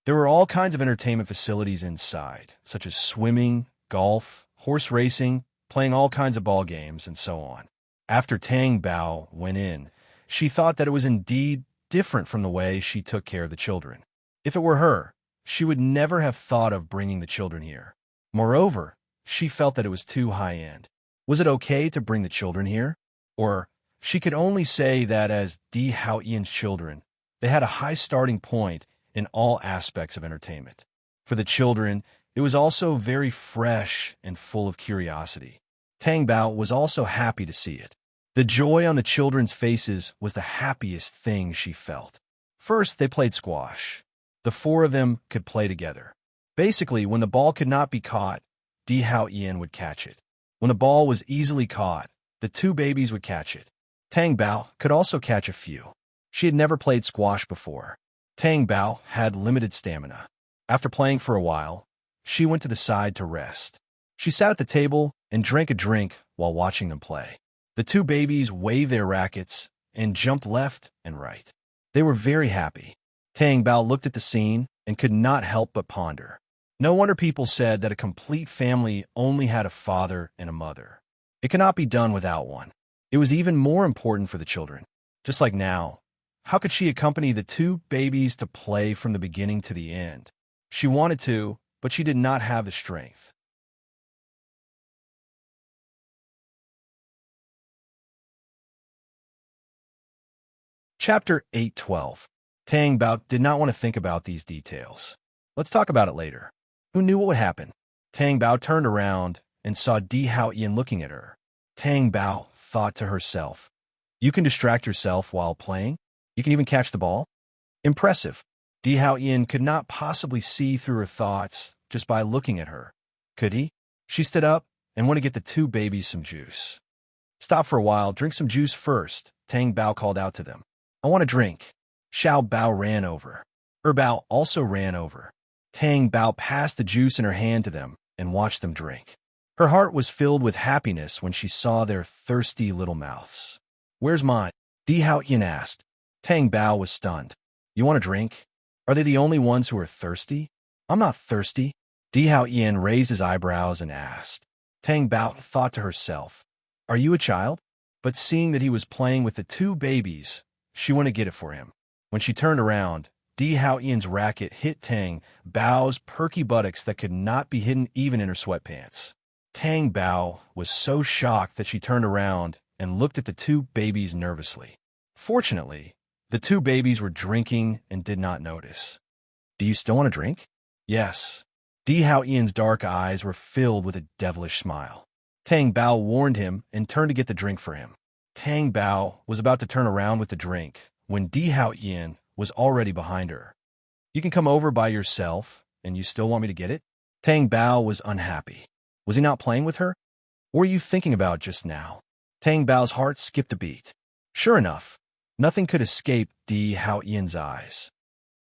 There were all kinds of entertainment facilities inside, such as swimming, golf, horse racing, playing all kinds of ball games, and so on. After Tang Bao went in, she thought that it was indeed different from the way she took care of the children. If it were her, she would never have thought of bringing the children here. Moreover, she felt that it was too high-end. Was it okay to bring the children here? Or she could only say that as Di Haoyan's children, they had a high starting point in all aspects of entertainment. For the children, it was also very fresh and full of curiosity. Tang Bao was also happy to see it. The joy on the children's faces was the happiest thing she felt. First, they played squash. The four of them could play together. Basically, when the ball could not be caught, Di Haoyan would catch it. When the ball was easily caught, the two babies would catch it. Tang Bao could also catch a few. She had never played squash before. Tang Bao had limited stamina. After playing for a while, she went to the side to rest. She sat at the table and drank a drink while watching them play. The two babies waved their rackets and jumped left and right. They were very happy. Tang Bao looked at the scene and could not help but ponder. No wonder people said that a complete family only had a father and a mother. It cannot be done without one. It was even more important for the children. Just like now, how could she accompany the two babies to play from the beginning to the end? She wanted to, but she did not have the strength. Chapter 8:12. Tang Bao did not want to think about these details. Let's talk about it later. Who knew what would happen? Tang Bao turned around and saw Di Haoyan looking at her. Tang Bao thought to herself, "You can distract yourself while playing? You can even catch the ball? Impressive." Di Haoyan could not possibly see through her thoughts just by looking at her. Could he? She stood up and went to get the two babies some juice. "Stop for a while, drink some juice first," Tang Bao called out to them. "I want a drink." Xiao Bao ran over. Bao also ran over. Tang Bao passed the juice in her hand to them and watched them drink. Her heart was filled with happiness when she saw their thirsty little mouths. "Where's mine?" Di Haoyan asked. Tang Bao was stunned. "You want a drink? Are they the only ones who are thirsty?" "I'm not thirsty." Di Haoyan raised his eyebrows and asked. Tang Bao thought to herself, "Are you a child?" But seeing that he was playing with the two babies, she went to get it for him. When she turned around, Di Haoyan's racket hit Tang Bao's perky buttocks that could not be hidden even in her sweatpants. Tang Bao was so shocked that she turned around and looked at the two babies nervously. Fortunately, the two babies were drinking and did not notice. "Do you still want a drink?" "Yes." Di Haoyan's dark eyes were filled with a devilish smile. Tang Bao warned him and turned to get the drink for him. Tang Bao was about to turn around with the drink when Di Haoyan was already behind her. "You can come over by yourself, and you still want me to get it?" Tang Bao was unhappy. Was he not playing with her? What were you thinking about just now? Tang Bao's heart skipped a beat. Sure enough, nothing could escape Di Haoyan's eyes.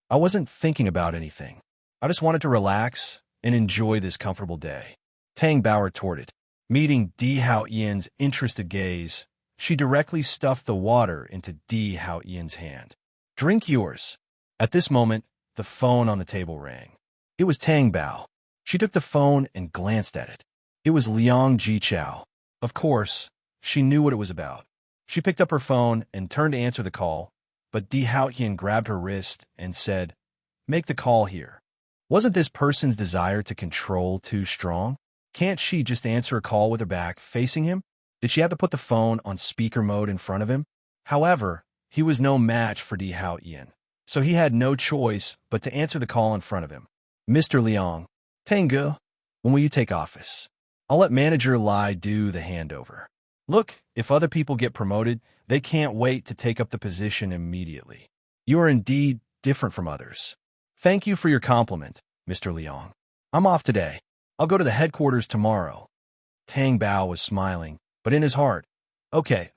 "I wasn't thinking about anything. I just wanted to relax and enjoy this comfortable day," Tang Bao retorted. Meeting Di Haoyan's interested gaze, she directly stuffed the water into Di Haoyan's hand. "Drink yours." At this moment, the phone on the table rang. It was Tang Bao. She took the phone and glanced at it. It was Liang Jichao. Of course, she knew what it was about. She picked up her phone and turned to answer the call, but Di Haoyan grabbed her wrist and said, "Make the call here." Wasn't this person's desire to control too strong? Can't she just answer a call with her back facing him? Did she have to put the phone on speaker mode in front of him? However, he was no match for Di Haoyan, so he had no choice but to answer the call in front of him. "Mr. Liang, Tangu, when will you take office? I'll let Manager Lai do the handover. Look, if other people get promoted, they can't wait to take up the position immediately. You are indeed different from others. Thank you for your compliment, Mr. Liang. I'm off today. I'll go to the headquarters tomorrow." Tang Bao was smiling, but in his heart, Okay.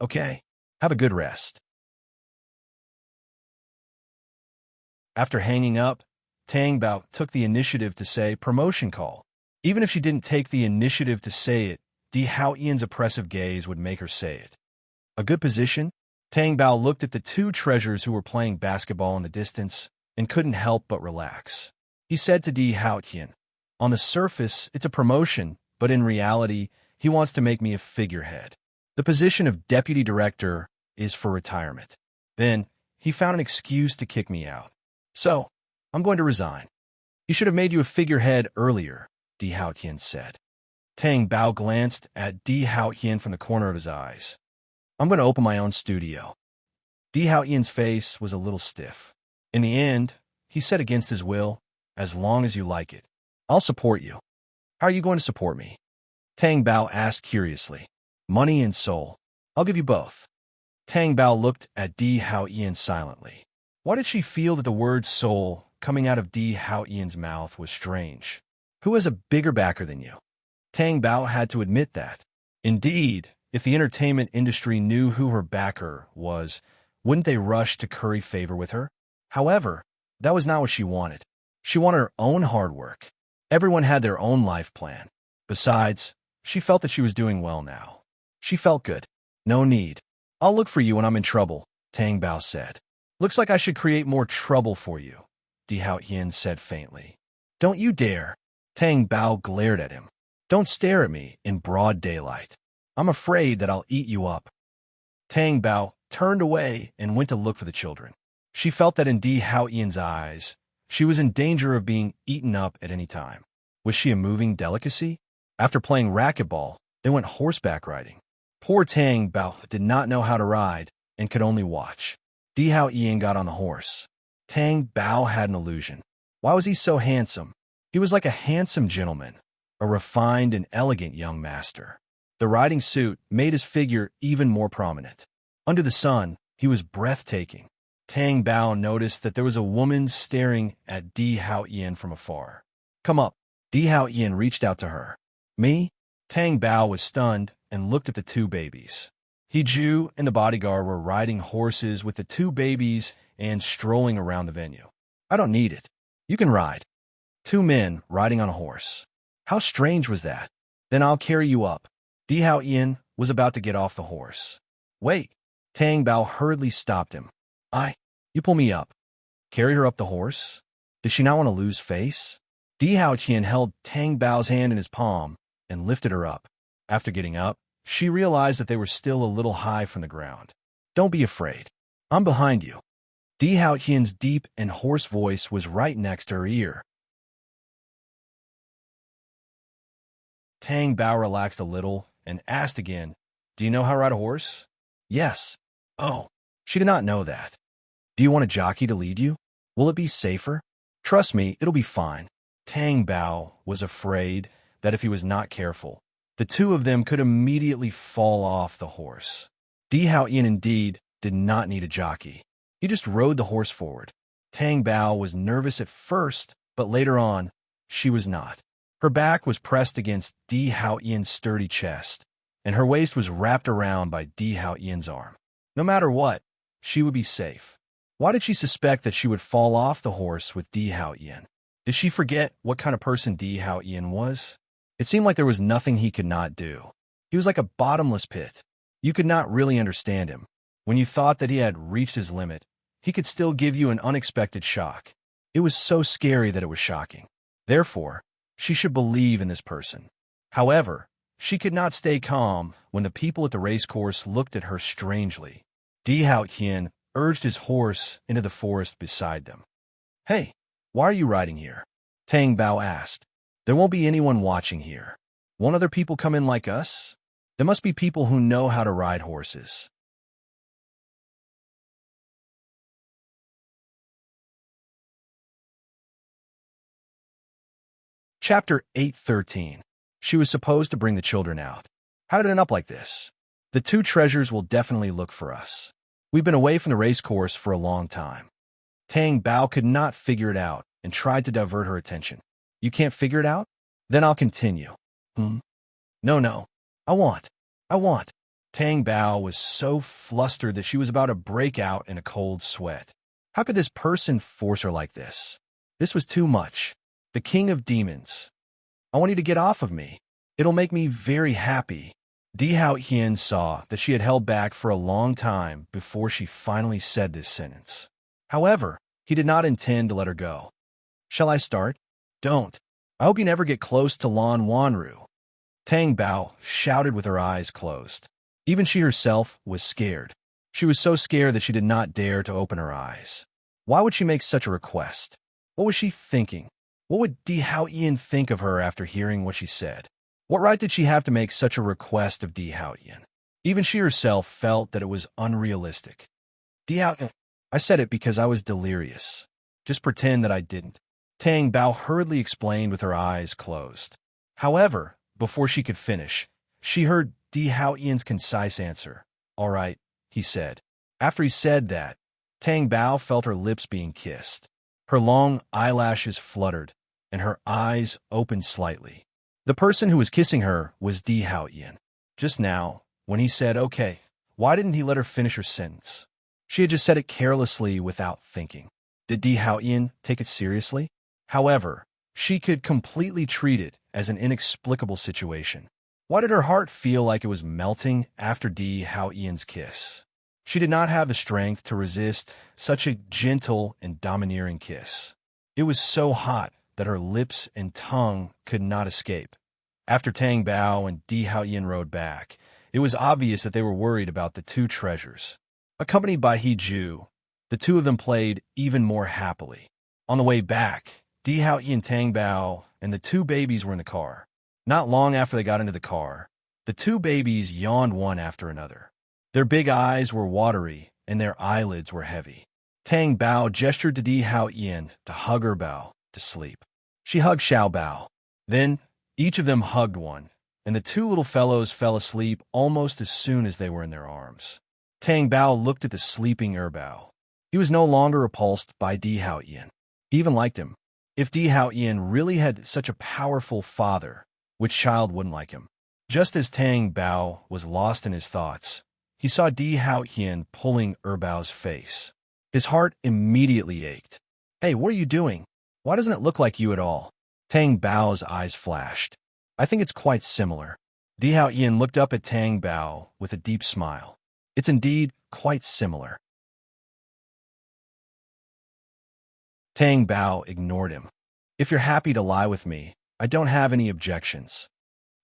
Have a good rest." After hanging up, Tang Bao took the initiative to say promotion call. Even if she didn't take the initiative to say it, Di Haoyan's oppressive gaze would make her say it. A good position? Tang Bao looked at the two treasures who were playing basketball in the distance and couldn't help but relax. He said to Di Haotian, "On the surface, it's a promotion, but in reality, he wants to make me a figurehead. The position of deputy director is for retirement." Then, he found an excuse to kick me out. "So, I'm going to resign." "He should have made you a figurehead earlier," Di Haotian said. Tang Bao glanced at Di Haotian from the corner of his eyes. "I'm going to open my own studio." Di Haotian's face was a little stiff. In the end, he said against his will, "As long as you like it, I'll support you." "How are you going to support me?" Tang Bao asked curiously. "Money and soul. I'll give you both." Tang Bao looked at Di Haotian silently. Why did she feel that the word soul coming out of Di Haotian's mouth was strange? Who has a bigger backer than you? Tang Bao had to admit that. Indeed, if the entertainment industry knew who her backer was, wouldn't they rush to curry favor with her? However, that was not what she wanted. She wanted her own hard work. Everyone had their own life plan. Besides, she felt that she was doing well now. She felt good. "No need. I'll look for you when I'm in trouble," Tang Bao said. "Looks like I should create more trouble for you," Di Haotian said faintly. "Don't you dare." Tang Bao glared at him. "Don't stare at me in broad daylight. I'm afraid that I'll eat you up." Tang Bao turned away and went to look for the children. She felt that in Di Haotian's eyes, she was in danger of being eaten up at any time. Was she a moving delicacy? After playing racquetball, they went horseback riding. Poor Tang Bao did not know how to ride and could only watch. Di Haotian got on the horse. Tang Bao had an illusion. Why was he so handsome? He was like a handsome gentleman, a refined and elegant young master. The riding suit made his figure even more prominent. Under the sun, he was breathtaking. Tang Bao noticed that there was a woman staring at Di Haotian from afar. "Come up." Di Haotian reached out to her. "Me?" Tang Bao was stunned and looked at the two babies. He Ju and the bodyguard were riding horses with the two babies and strolling around the venue. "I don't need it. You can ride." Two men riding on a horse. How strange was that? "Then I'll carry you up." Di Haotian was about to get off the horse. "Wait." Tang Bao hurriedly stopped him. You pull me up." Carry her up the horse? Did she not want to lose face? Di Haotian held Tang Bao's hand in his palm and lifted her up. After getting up, she realized that they were still a little high from the ground. "Don't be afraid. I'm behind you." Di Haotian's deep and hoarse voice was right next to her ear. Tang Bao relaxed a little and asked again, "Do you know how to ride a horse?" "Yes." "Oh." She did not know that. "Do you want a jockey to lead you? Will it be safer?" "Trust me, it'll be fine." Tang Bao was afraid that if he was not careful, the two of them could immediately fall off the horse. Di Haotian indeed did not need a jockey. He just rode the horse forward. Tang Bao was nervous at first, but later on, she was not. Her back was pressed against Di Haotian's sturdy chest, and her waist was wrapped around by Di Haotian's arm. No matter what, she would be safe. Why did she suspect that she would fall off the horse with Di Haotian? Did she forget what kind of person Di Haotian was? It seemed like there was nothing he could not do. He was like a bottomless pit. You could not really understand him. When you thought that he had reached his limit, he could still give you an unexpected shock. It was so scary that it was shocking. Therefore, she should believe in this person. However, she could not stay calm when the people at the racecourse looked at her strangely. Di Haotian urged his horse into the forest beside them. "Hey, why are you riding here?" Tang Bao asked. "There won't be anyone watching here. Won't other people come in like us? There must be people who know how to ride horses." Chapter 8:13. She was supposed to bring the children out. How did it end up like this? The two treasures will definitely look for us. We've been away from the racecourse for a long time. Tang Bao could not figure it out and tried to divert her attention. "You can't figure it out? Then I'll continue." No. I want. Tang Bao was so flustered that she was about to break out in a cold sweat. How could this person force her like this? This was too much. The king of demons. "I want you to get off of me. It'll make me very happy." Di Hao Hien saw that she had held back for a long time before she finally said this sentence. However, he did not intend to let her go. Shall I start? Don't. I hope you never get close to Lan Wanru. Tang Bao shouted with her eyes closed. Even she herself was scared. She was so scared that she did not dare to open her eyes. Why would she make such a request? What was she thinking? What would Di Hao Ian think of her after hearing what she said? What right did she have to make such a request of Di Hao Ian? Even she herself felt that it was unrealistic. Di Hao, I said it because I was delirious. Just pretend that I didn't. Tang Bao hurriedly explained with her eyes closed. However, before she could finish, she heard Di Hao Ian's concise answer. All right, he said. After he said that, Tang Bao felt her lips being kissed. Her long eyelashes fluttered, and her eyes opened slightly. The person who was kissing her was Di Hao Ian. Just now, when he said, okay, why didn't he let her finish her sentence? She had just said it carelessly without thinking. Did Di Hao Ian take it seriously? However, she could completely treat it as an inexplicable situation. Why did her heart feel like it was melting after Di Hao Ian's kiss? She did not have the strength to resist such a gentle and domineering kiss. It was so hot that her lips and tongue could not escape. After Tang Bao and Di Hao Ian rode back, it was obvious that they were worried about the two treasures. Accompanied by He Ju, the two of them played even more happily. On the way back, Di Hao Ian, Tang Bao, and the two babies were in the car. Not long after they got into the car, the two babies yawned one after another. Their big eyes were watery, and their eyelids were heavy. Tang Bao gestured to Di Hao Ian to hug her Bao to sleep. She hugged Xiao Bao. Then, each of them hugged one, and the two little fellows fell asleep almost as soon as they were in their arms. Tang Bao looked at the sleeping Bao. He was no longer repulsed by Di Hao Ian. He even liked him. If Di Hao Ian really had such a powerful father, which child wouldn't like him? Just as Tang Bao was lost in his thoughts, he saw Di Hao Ian pulling Bao's face. His heart immediately ached. Hey, what are you doing? Why doesn't it look like you at all? Tang Bao's eyes flashed. I think it's quite similar. Di Hao Ian looked up at Tang Bao with a deep smile. It's indeed quite similar. Tang Bao ignored him. If you're happy to lie with me, I don't have any objections.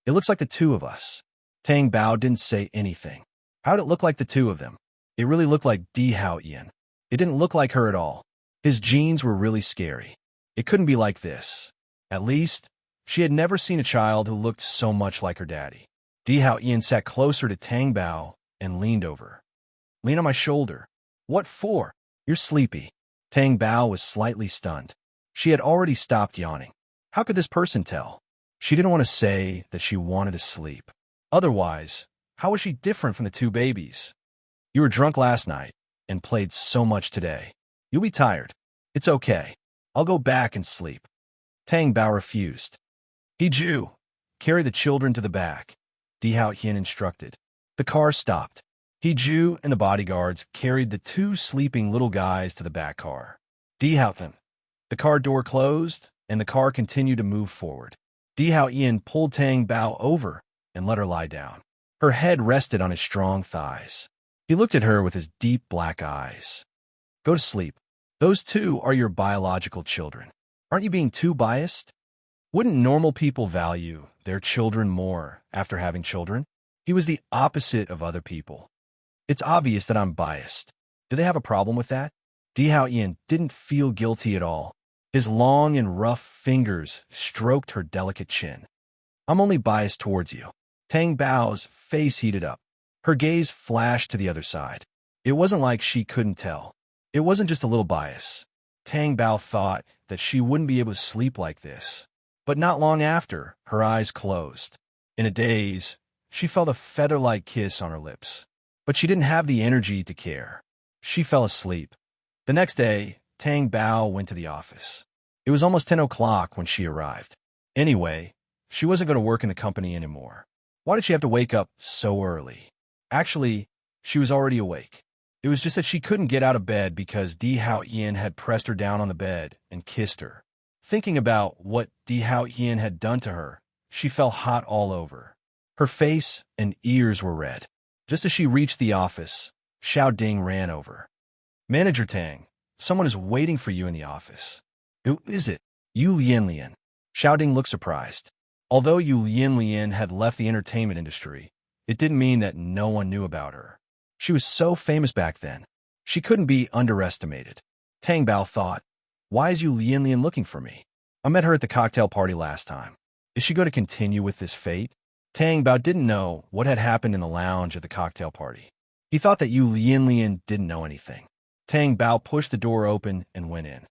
It looks like the two of us. Tang Bao didn't say anything. How did it look like the two of them? It really looked like Di Hao Ian. It didn't look like her at all. His genes were really scary. It couldn't be like this. At least, she had never seen a child who looked so much like her daddy. Di Hao Ian sat closer to Tang Bao and leaned over. Lean on my shoulder. What for? You're sleepy. Tang Bao was slightly stunned. She had already stopped yawning. How could this person tell? She didn't want to say that she wanted to sleep. Otherwise, how was she different from the two babies? You were drunk last night and played so much today. You'll be tired. It's okay. I'll go back and sleep. Tang Bao refused. He Ju, carry the children to the back, Di Hao Hien instructed. The car stopped. He Ju and the bodyguards carried the two sleeping little guys to the back car. Di Hao Hien. The car door closed, and the car continued to move forward. Di Hao Ian pulled Tang Bao over and let her lie down. Her head rested on his strong thighs. He looked at her with his deep black eyes. Go to sleep. Those two are your biological children. Aren't you being too biased? Wouldn't normal people value their children more after having children? He was the opposite of other people. It's obvious that I'm biased. Do they have a problem with that? Di Hao Ian didn't feel guilty at all. His long and rough fingers stroked her delicate chin. I'm only biased towards you. Tang Bao's face heated up. Her gaze flashed to the other side. It wasn't like she couldn't tell. It wasn't just a little bias. Tang Bao thought that she wouldn't be able to sleep like this. But not long after, her eyes closed. In a daze, she felt a feather-like kiss on her lips. But she didn't have the energy to care. She fell asleep. The next day, Tang Bao went to the office. It was almost 10 o'clock when she arrived. Anyway, she wasn't going to work in the company anymore. Why did she have to wake up so early? Actually, she was already awake. It was just that she couldn't get out of bed because Di Hao Ian had pressed her down on the bed and kissed her. Thinking about what Di Hao Ian had done to her, she felt hot all over. Her face and ears were red. Just as she reached the office, Xiao Ding ran over. Manager Tang, someone is waiting for you in the office. Who is it? Yu Yanlian. Xiao Ding looked surprised. Although Yu Yanlian had left the entertainment industry, it didn't mean that no one knew about her. She was so famous back then. She couldn't be underestimated. Tang Bao thought, why is Yu Yanlian looking for me? I met her at the cocktail party last time. Is she going to continue with this fate? Tang Bao didn't know what had happened in the lounge at the cocktail party. He thought that Yu Yanlian didn't know anything. Tang Bao pushed the door open and went in.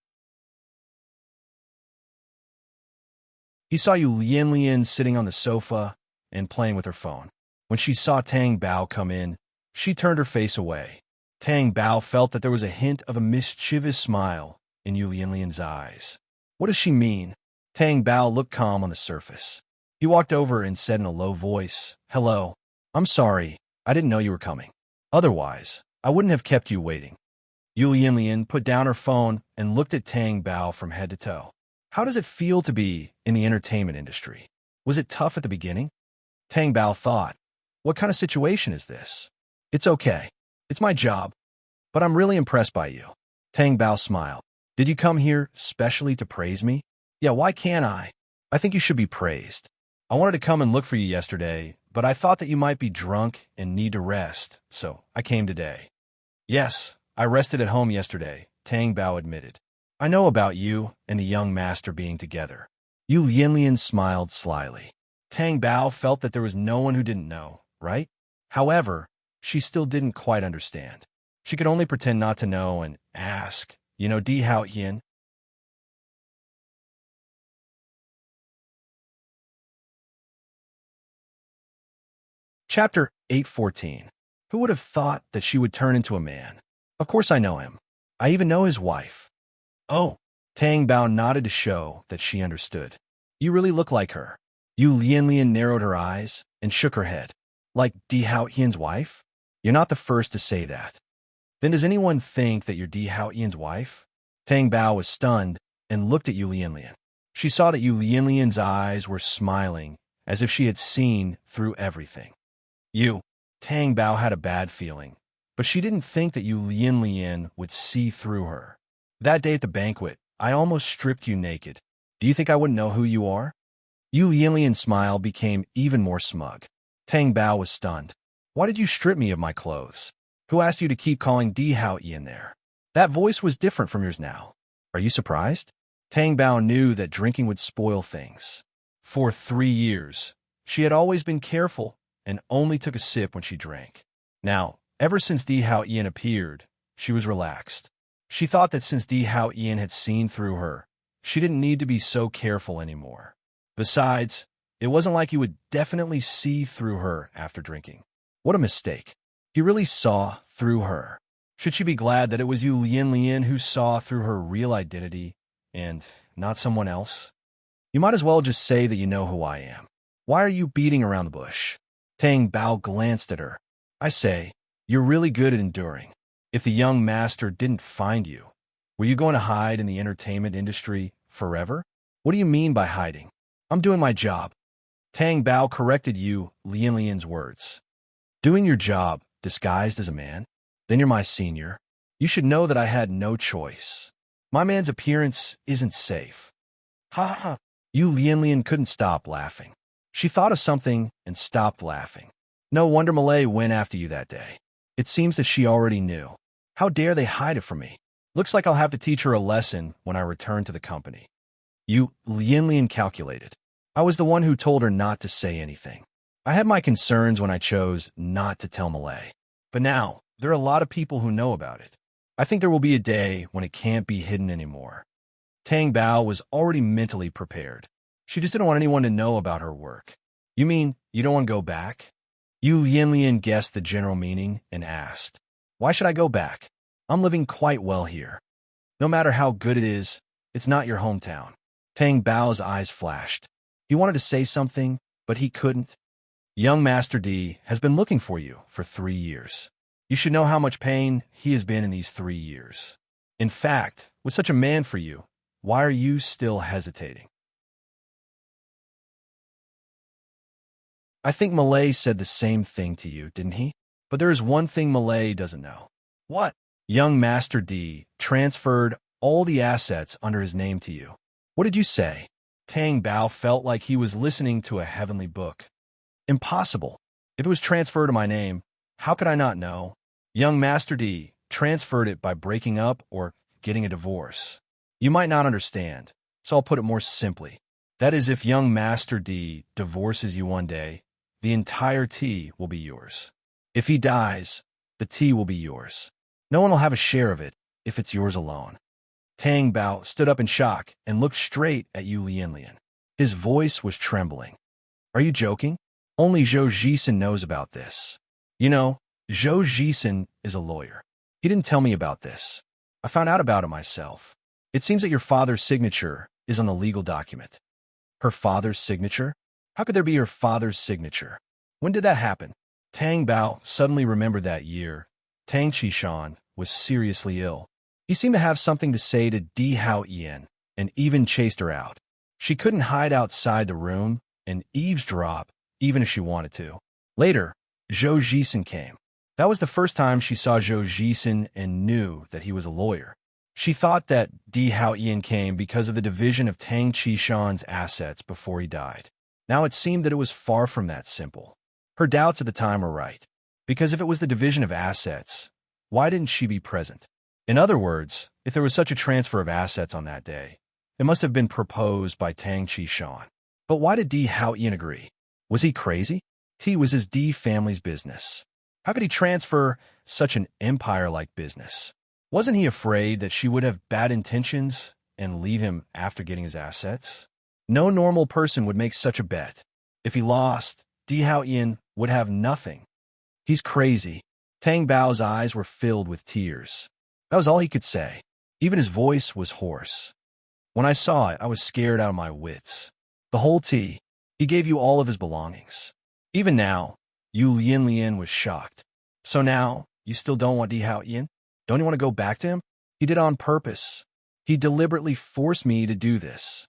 He saw Yu Yanlian sitting on the sofa and playing with her phone. When she saw Tang Bao come in, she turned her face away. Tang Bao felt that there was a hint of a mischievous smile in Yu Yanlian's eyes. What does she mean? Tang Bao looked calm on the surface. He walked over and said in a low voice, "Hello. I'm sorry. I didn't know you were coming. Otherwise, I wouldn't have kept you waiting." Yu Yanlian put down her phone and looked at Tang Bao from head to toe. How does it feel to be in the entertainment industry? Was it tough at the beginning? Tang Bao thought, what kind of situation is this? It's okay. It's my job. But I'm really impressed by you. Tang Bao smiled. Did you come here specially to praise me? Yeah, why can't I? I think you should be praised. I wanted to come and look for you yesterday, but I thought that you might be drunk and need to rest, so I came today. Yes, I rested at home yesterday, Tang Bao admitted. I know about you and the young master being together. Yu Yanlian smiled slyly. Tang Bao felt that there was no one who didn't know, right? However, she still didn't quite understand. She could only pretend not to know and ask, Di Hao Yin? Chapter 814. Who would have thought that she would turn into a man? Of course I know him. I even know his wife. Oh, Tang Bao nodded to show that she understood. You really look like her. Yu Yanlian narrowed her eyes and shook her head. Like Di Hao Yin's wife? You're not the first to say that. Then does anyone think that you're Di Hao Yin's wife? Tang Bao was stunned and looked at Yu Yanlian. She saw that Yu Yanlian's eyes were smiling as if she had seen through everything. Tang Bao had a bad feeling, but she didn't think that Yu Yanlian would see through her. That day at the banquet, I almost stripped you naked. Do you think I wouldn't know who you are? Yu Yanlian's smile became even more smug. Tang Bao was stunned. Why did you strip me of my clothes? Who asked you to keep calling Di Hao Yin there? That voice was different from yours now. Are you surprised? Tang Bao knew that drinking would spoil things. For 3 years, she had always been careful and only took a sip when she drank. Now, ever since Di Hao Yin appeared, she was relaxed. She thought that since Di Hao Yin had seen through her, she didn't need to be so careful anymore. Besides, it wasn't like he would definitely see through her after drinking. What a mistake. He really saw through her. Should she be glad that it was Yu Yanlian who saw through her real identity and not someone else? You might as well just say that you know who I am. Why are you beating around the bush? Tang Bao glanced at her. I say, you're really good at enduring. If the young master didn't find you, were you going to hide in the entertainment industry forever? What do you mean by hiding? I'm doing my job. Tang Bao corrected Yu Yanlian's words. Doing your job disguised as a man? Then you're my senior. You should know that I had no choice. My man's appearance isn't safe. Ha ha ha. Yu Yanlian couldn't stop laughing. She thought of something and stopped laughing. No wonder Malay went after you that day. It seems that she already knew. How dare they hide it from me? Looks like I'll have to teach her a lesson when I return to the company. Yu Yanlian calculated. I was the one who told her not to say anything. I had my concerns when I chose not to tell Malay. But now, there are a lot of people who know about it. I think there will be a day when it can't be hidden anymore. Tang Bao was already mentally prepared. She just didn't want anyone to know about her work. You mean you don't want to go back? Yu Yanlian guessed the general meaning and asked, why should I go back? I'm living quite well here. No matter how good it is, it's not your hometown. Tang Bao's eyes flashed. He wanted to say something, but he couldn't. Young Master D has been looking for you for 3 years. You should know how much pain he has been in these 3 years. In fact, with such a man for you, why are you still hesitating? I think Malay said the same thing to you, didn't he? But there is one thing Malay doesn't know. What? Young Master D transferred all the assets under his name to you. What did you say? Tang Bao felt like he was listening to a heavenly book. Impossible. If it was transferred to my name, how could I not know? Young Master D transferred it by breaking up or getting a divorce. You might not understand, so I'll put it more simply. That is, if young Master D divorces you one day, the entire tea will be yours. If he dies, the tea will be yours. No one will have a share of it if it's yours alone. Tang Bao stood up in shock and looked straight at Yu Lianlian. His voice was trembling. Are you joking? Only Zhou Jisen knows about this. You know, Zhou Jisen is a lawyer. He didn't tell me about this. I found out about it myself. It seems that your father's signature is on the legal document. Her father's signature? How could there be her father's signature? When did that happen? Tang Bao suddenly remembered that year. Tang Qishan was seriously ill. He seemed to have something to say to Di Hao Ian and even chased her out. She couldn't hide outside the room and eavesdrop even if she wanted to. Later, Zhou Jisen came. That was the first time she saw Zhou Jisen and knew that he was a lawyer. She thought that Di Hao Ian came because of the division of Tang Qishan's assets before he died. Now it seemed that it was far from that simple. Her doubts at the time were right. Because if it was the division of assets, why didn't she be present? In other words, if there was such a transfer of assets on that day, it must have been proposed by Tang Qishan. But why did Di Hao Ian agree? Was he crazy? Tea was his D family's business. How could he transfer such an empire-like business? Wasn't he afraid that she would have bad intentions and leave him after getting his assets? No normal person would make such a bet. If he lost, Di Hao Ian would have nothing. He's crazy. Tang Bao's eyes were filled with tears. That was all he could say. Even his voice was hoarse. When I saw it, I was scared out of my wits. The whole tea. He gave you all of his belongings. Even now, Yu Lianlian was shocked. So now, you still don't want Di Hao Ian? Don't you want to go back to him? He did it on purpose. He deliberately forced me to do this.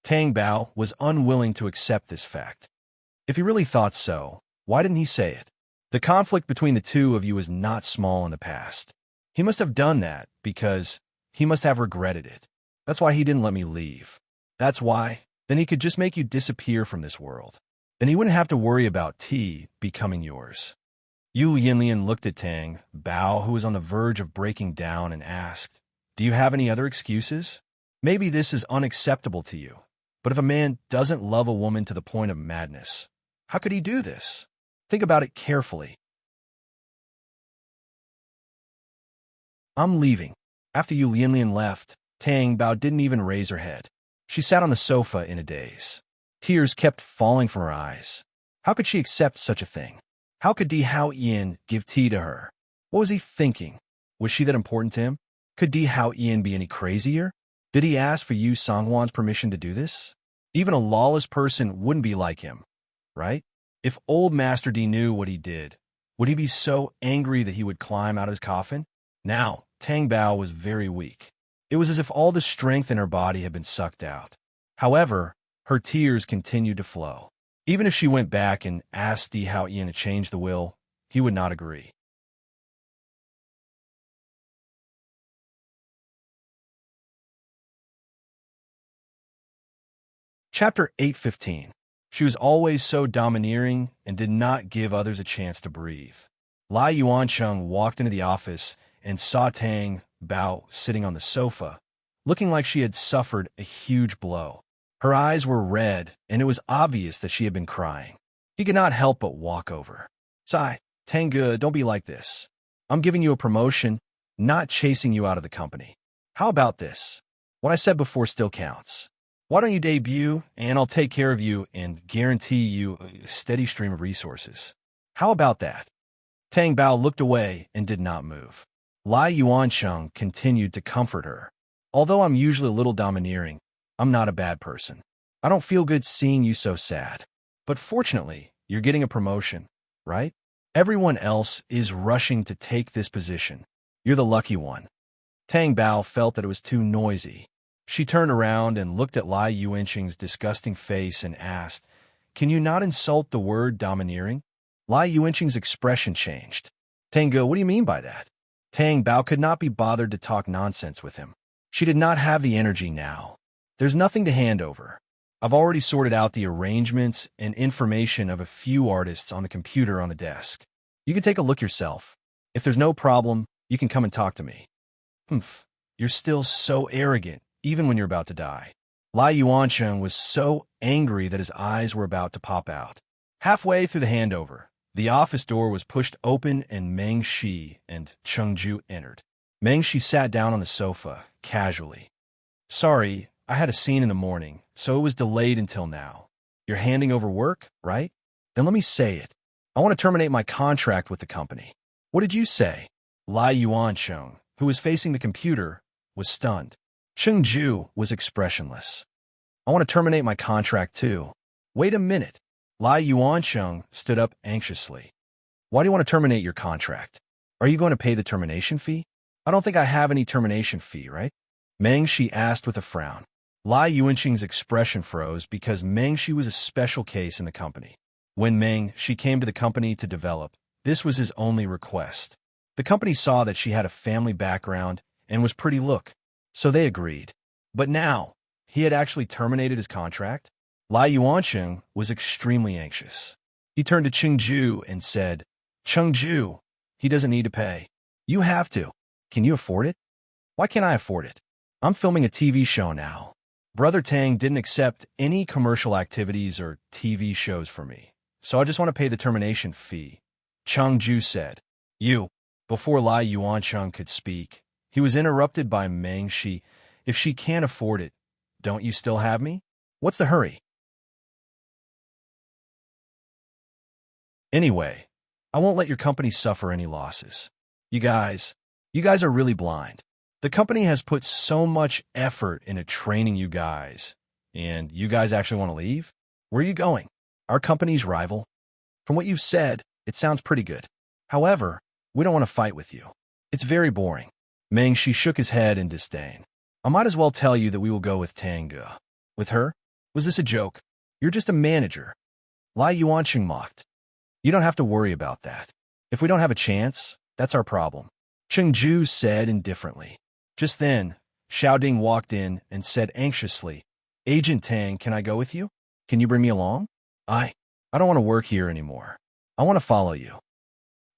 Tang Bao was unwilling to accept this fact. If he really thought so, why didn't he say it? The conflict between the two of you is not small in the past. He must have done that because he must have regretted it. That's why he didn't let me leave. That's why. Then he could just make you disappear from this world. Then he wouldn't have to worry about tea becoming yours. Yu Yinlian looked at Tang Bao, who was on the verge of breaking down, and asked, Do you have any other excuses? Maybe this is unacceptable to you, but if a man doesn't love a woman to the point of madness, how could he do this? Think about it carefully. I'm leaving. After Yu Lianlian left, Tang Bao didn't even raise her head. She sat on the sofa in a daze. Tears kept falling from her eyes. How could she accept such a thing? How could Di Hao Ian give tea to her? What was he thinking? Was she that important to him? Could Di Hao Ian be any crazier? Did he ask for Yu Songhuan's permission to do this? Even a lawless person wouldn't be like him, right? If old Master D knew what he did, would he be so angry that he would climb out of his coffin? Now, Tang Bao was very weak. It was as if all the strength in her body had been sucked out. However, her tears continued to flow. Even if she went back and asked Di Hao Ian to change the will, he would not agree. Chapter 8:15. She was always so domineering and did not give others a chance to breathe. Lai Yuancheng walked into the office and saw Tang Bao sitting on the sofa, looking like she had suffered a huge blow. Her eyes were red, and it was obvious that she had been crying. He could not help but walk over. Sigh, Tangge, don't be like this. I'm giving you a promotion, not chasing you out of the company. How about this? What I said before still counts. Why don't you debut, and I'll take care of you and guarantee you a steady stream of resources. How about that? Tang Bao looked away and did not move. Lai Yuancheng continued to comfort her. Although I'm usually a little domineering, I'm not a bad person. I don't feel good seeing you so sad. But fortunately, you're getting a promotion, right? Everyone else is rushing to take this position. You're the lucky one. Tang Bao felt that it was too noisy. She turned around and looked at Lai Yuancheng's disgusting face and asked, Can you not insult the word domineering? Lai Yuanqing's expression changed. Tang Ge, what do you mean by that? Tang Bao could not be bothered to talk nonsense with him. She did not have the energy now. There's nothing to hand over. I've already sorted out the arrangements and information of a few artists on the computer on the desk. You can take a look yourself. If there's no problem, you can come and talk to me. Humph, you're still so arrogant, even when you're about to die. Lai Yuancheng was so angry that his eyes were about to pop out. Halfway through the handover, the office door was pushed open and Meng Shi and Cheng Ju entered. Meng Shi sat down on the sofa, casually. Sorry, I had a scene in the morning, so it was delayed until now. You're handing over work, right? Then let me say it. I want to terminate my contract with the company. What did you say? Lai Yuancheng, who was facing the computer, was stunned. Cheng Ju was expressionless. I want to terminate my contract too. Wait a minute. Lai Yuancheng stood up anxiously. Why do you want to terminate your contract? Are you going to pay the termination fee? I don't think I have any termination fee, right? Meng Shi asked with a frown. Lai Yuanqing's expression froze because Meng Shi was a special case in the company. When Meng Shi came to the company to develop, this was his only request. The company saw that she had a family background and was pretty look, so they agreed. But now, he had actually terminated his contract? Lai Yuanqing was extremely anxious. He turned to Cheng Ju and said, Cheng Ju, he doesn't need to pay. You have to. Can you afford it? Why can't I afford it? I'm filming a TV show now. Brother Tang didn't accept any commercial activities or TV shows for me, so I just want to pay the termination fee. Cheng Ju said. You. Before Lai Yuancheng could speak, he was interrupted by Meng Shi. If she can't afford it, don't you still have me? What's the hurry? Anyway, I won't let your company suffer any losses. You guys are really blind. The company has put so much effort into training you guys, and you guys actually want to leave? Where are you going? Our company's rival? From what you've said, it sounds pretty good. However, we don't want to fight with you. It's very boring. Meng Shi shook his head in disdain. I might as well tell you that we will go with Tang Ge. With her? Was this a joke? You're just a manager. Lai Yuanqing mocked. You don't have to worry about that. If we don't have a chance, that's our problem. Cheng Ju said indifferently. Just then, Xiaoding walked in and said anxiously, Agent Tang, can I go with you? Can you bring me along? I don't want to work here anymore. I want to follow you.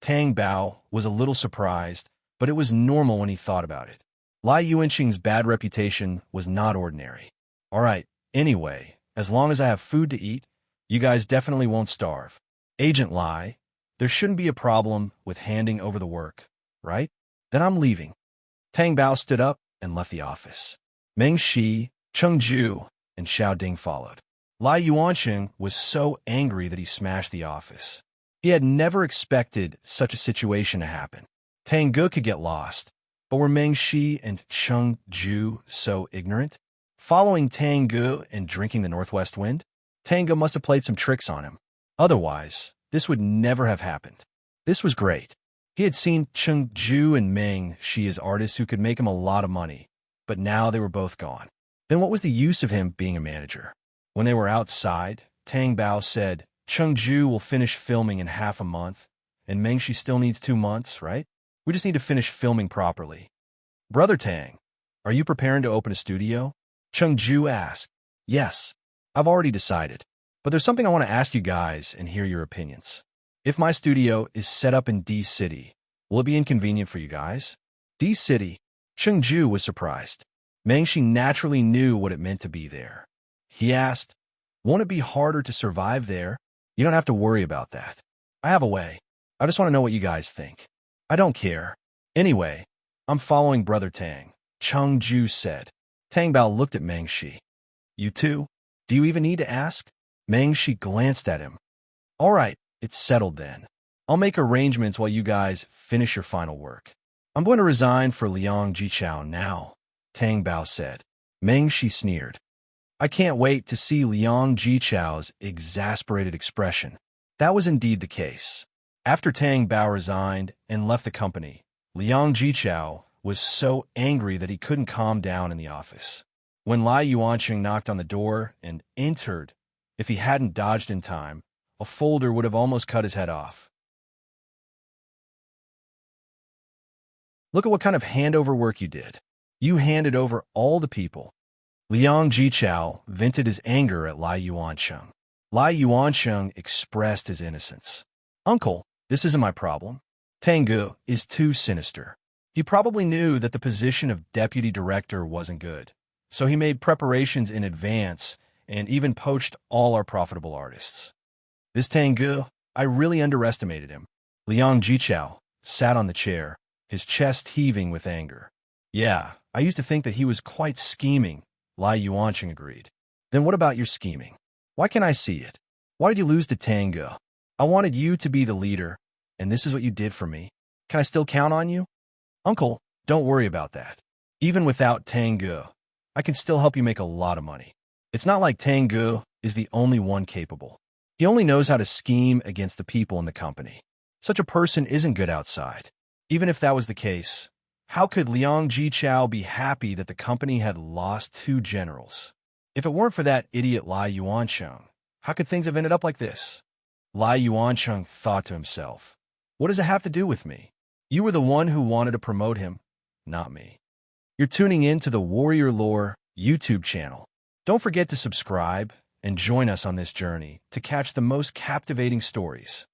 Tang Bao was a little surprised, but it was normal when he thought about it. Lai Yuanqing's bad reputation was not ordinary. All right, anyway, as long as I have food to eat, you guys definitely won't starve. Agent Lai, there shouldn't be a problem with handing over the work, right? Then I'm leaving. Tang Bao stood up and left the office. Meng Shi, Cheng Ju, and Xiaoding followed. Lai Yuanqing was so angry that he smashed the office. He had never expected such a situation to happen. Tang Ge could get lost, but were Meng Shi and Cheng Ju so ignorant? Following Tang Ge and drinking the northwest wind? Tang Ge must have played some tricks on him. Otherwise, this would never have happened. This was great. He had seen Cheng Ju and Meng Shi as artists who could make him a lot of money, but now they were both gone. Then what was the use of him being a manager? When they were outside, Tang Bao said, Cheng Ju will finish filming in half a month, and Meng Shi still needs 2 months, right? We just need to finish filming properly. Brother Tang, are you preparing to open a studio? Cheng Ju asked. Yes, I've already decided, but there's something I want to ask you guys and hear your opinions. If my studio is set up in D City, will it be inconvenient for you guys? D City? Cheng Ju was surprised. Meng Shi naturally knew what it meant to be there. He asked, won't it be harder to survive there? You don't have to worry about that. I have a way. I just want to know what you guys think. I don't care. Anyway, I'm following Brother Tang, Cheng Ju said. Tang Bao looked at Meng Shi. You too? Do you even need to ask? Meng Shi glanced at him. All right, it's settled then. I'll make arrangements while you guys finish your final work. I'm going to resign for Liang Jichao now, Tang Bao said. Meng Shi sneered. I can't wait to see Liang Jichao's exasperated expression. That was indeed the case. After Tang Bao resigned and left the company, Liang Jichao was so angry that he couldn't calm down in the office. When Lai Yuanqing knocked on the door and entered, If he hadn't dodged in time, a folder would have almost cut his head off. Look at what kind of handover work you did. You handed over all the people. Liang Jichao vented his anger at Lai Yuansheng. Lai Yuansheng expressed his innocence. Uncle, this isn't my problem. Tengu is too sinister. He probably knew that the position of deputy director wasn't good, so he made preparations in advance and even poached all our profitable artists. This Tengu, I really underestimated him. Liang Jichao sat on the chair, his chest heaving with anger. Yeah, I used to think that he was quite scheming, Lai Yuansheng agreed. Then what about your scheming? Why can't I see it? Why did you lose to Tengu? I wanted you to be the leader, and this is what you did for me. Can I still count on you? Uncle, don't worry about that. Even without Tengu, I can still help you make a lot of money. It's not like Tengu is the only one capable. He only knows how to scheme against the people in the company. Such a person isn't good outside. Even if that was the case, how could Liang Jichao be happy that the company had lost 2 generals? If it weren't for that idiot Lai Yuansheng, how could things have ended up like this? Lai Yuansheng thought to himself, what does it have to do with me? You were the one who wanted to promote him, not me. You're tuning in to the Warrior Lore YouTube channel. Don't forget to subscribe and join us on this journey to catch the most captivating stories.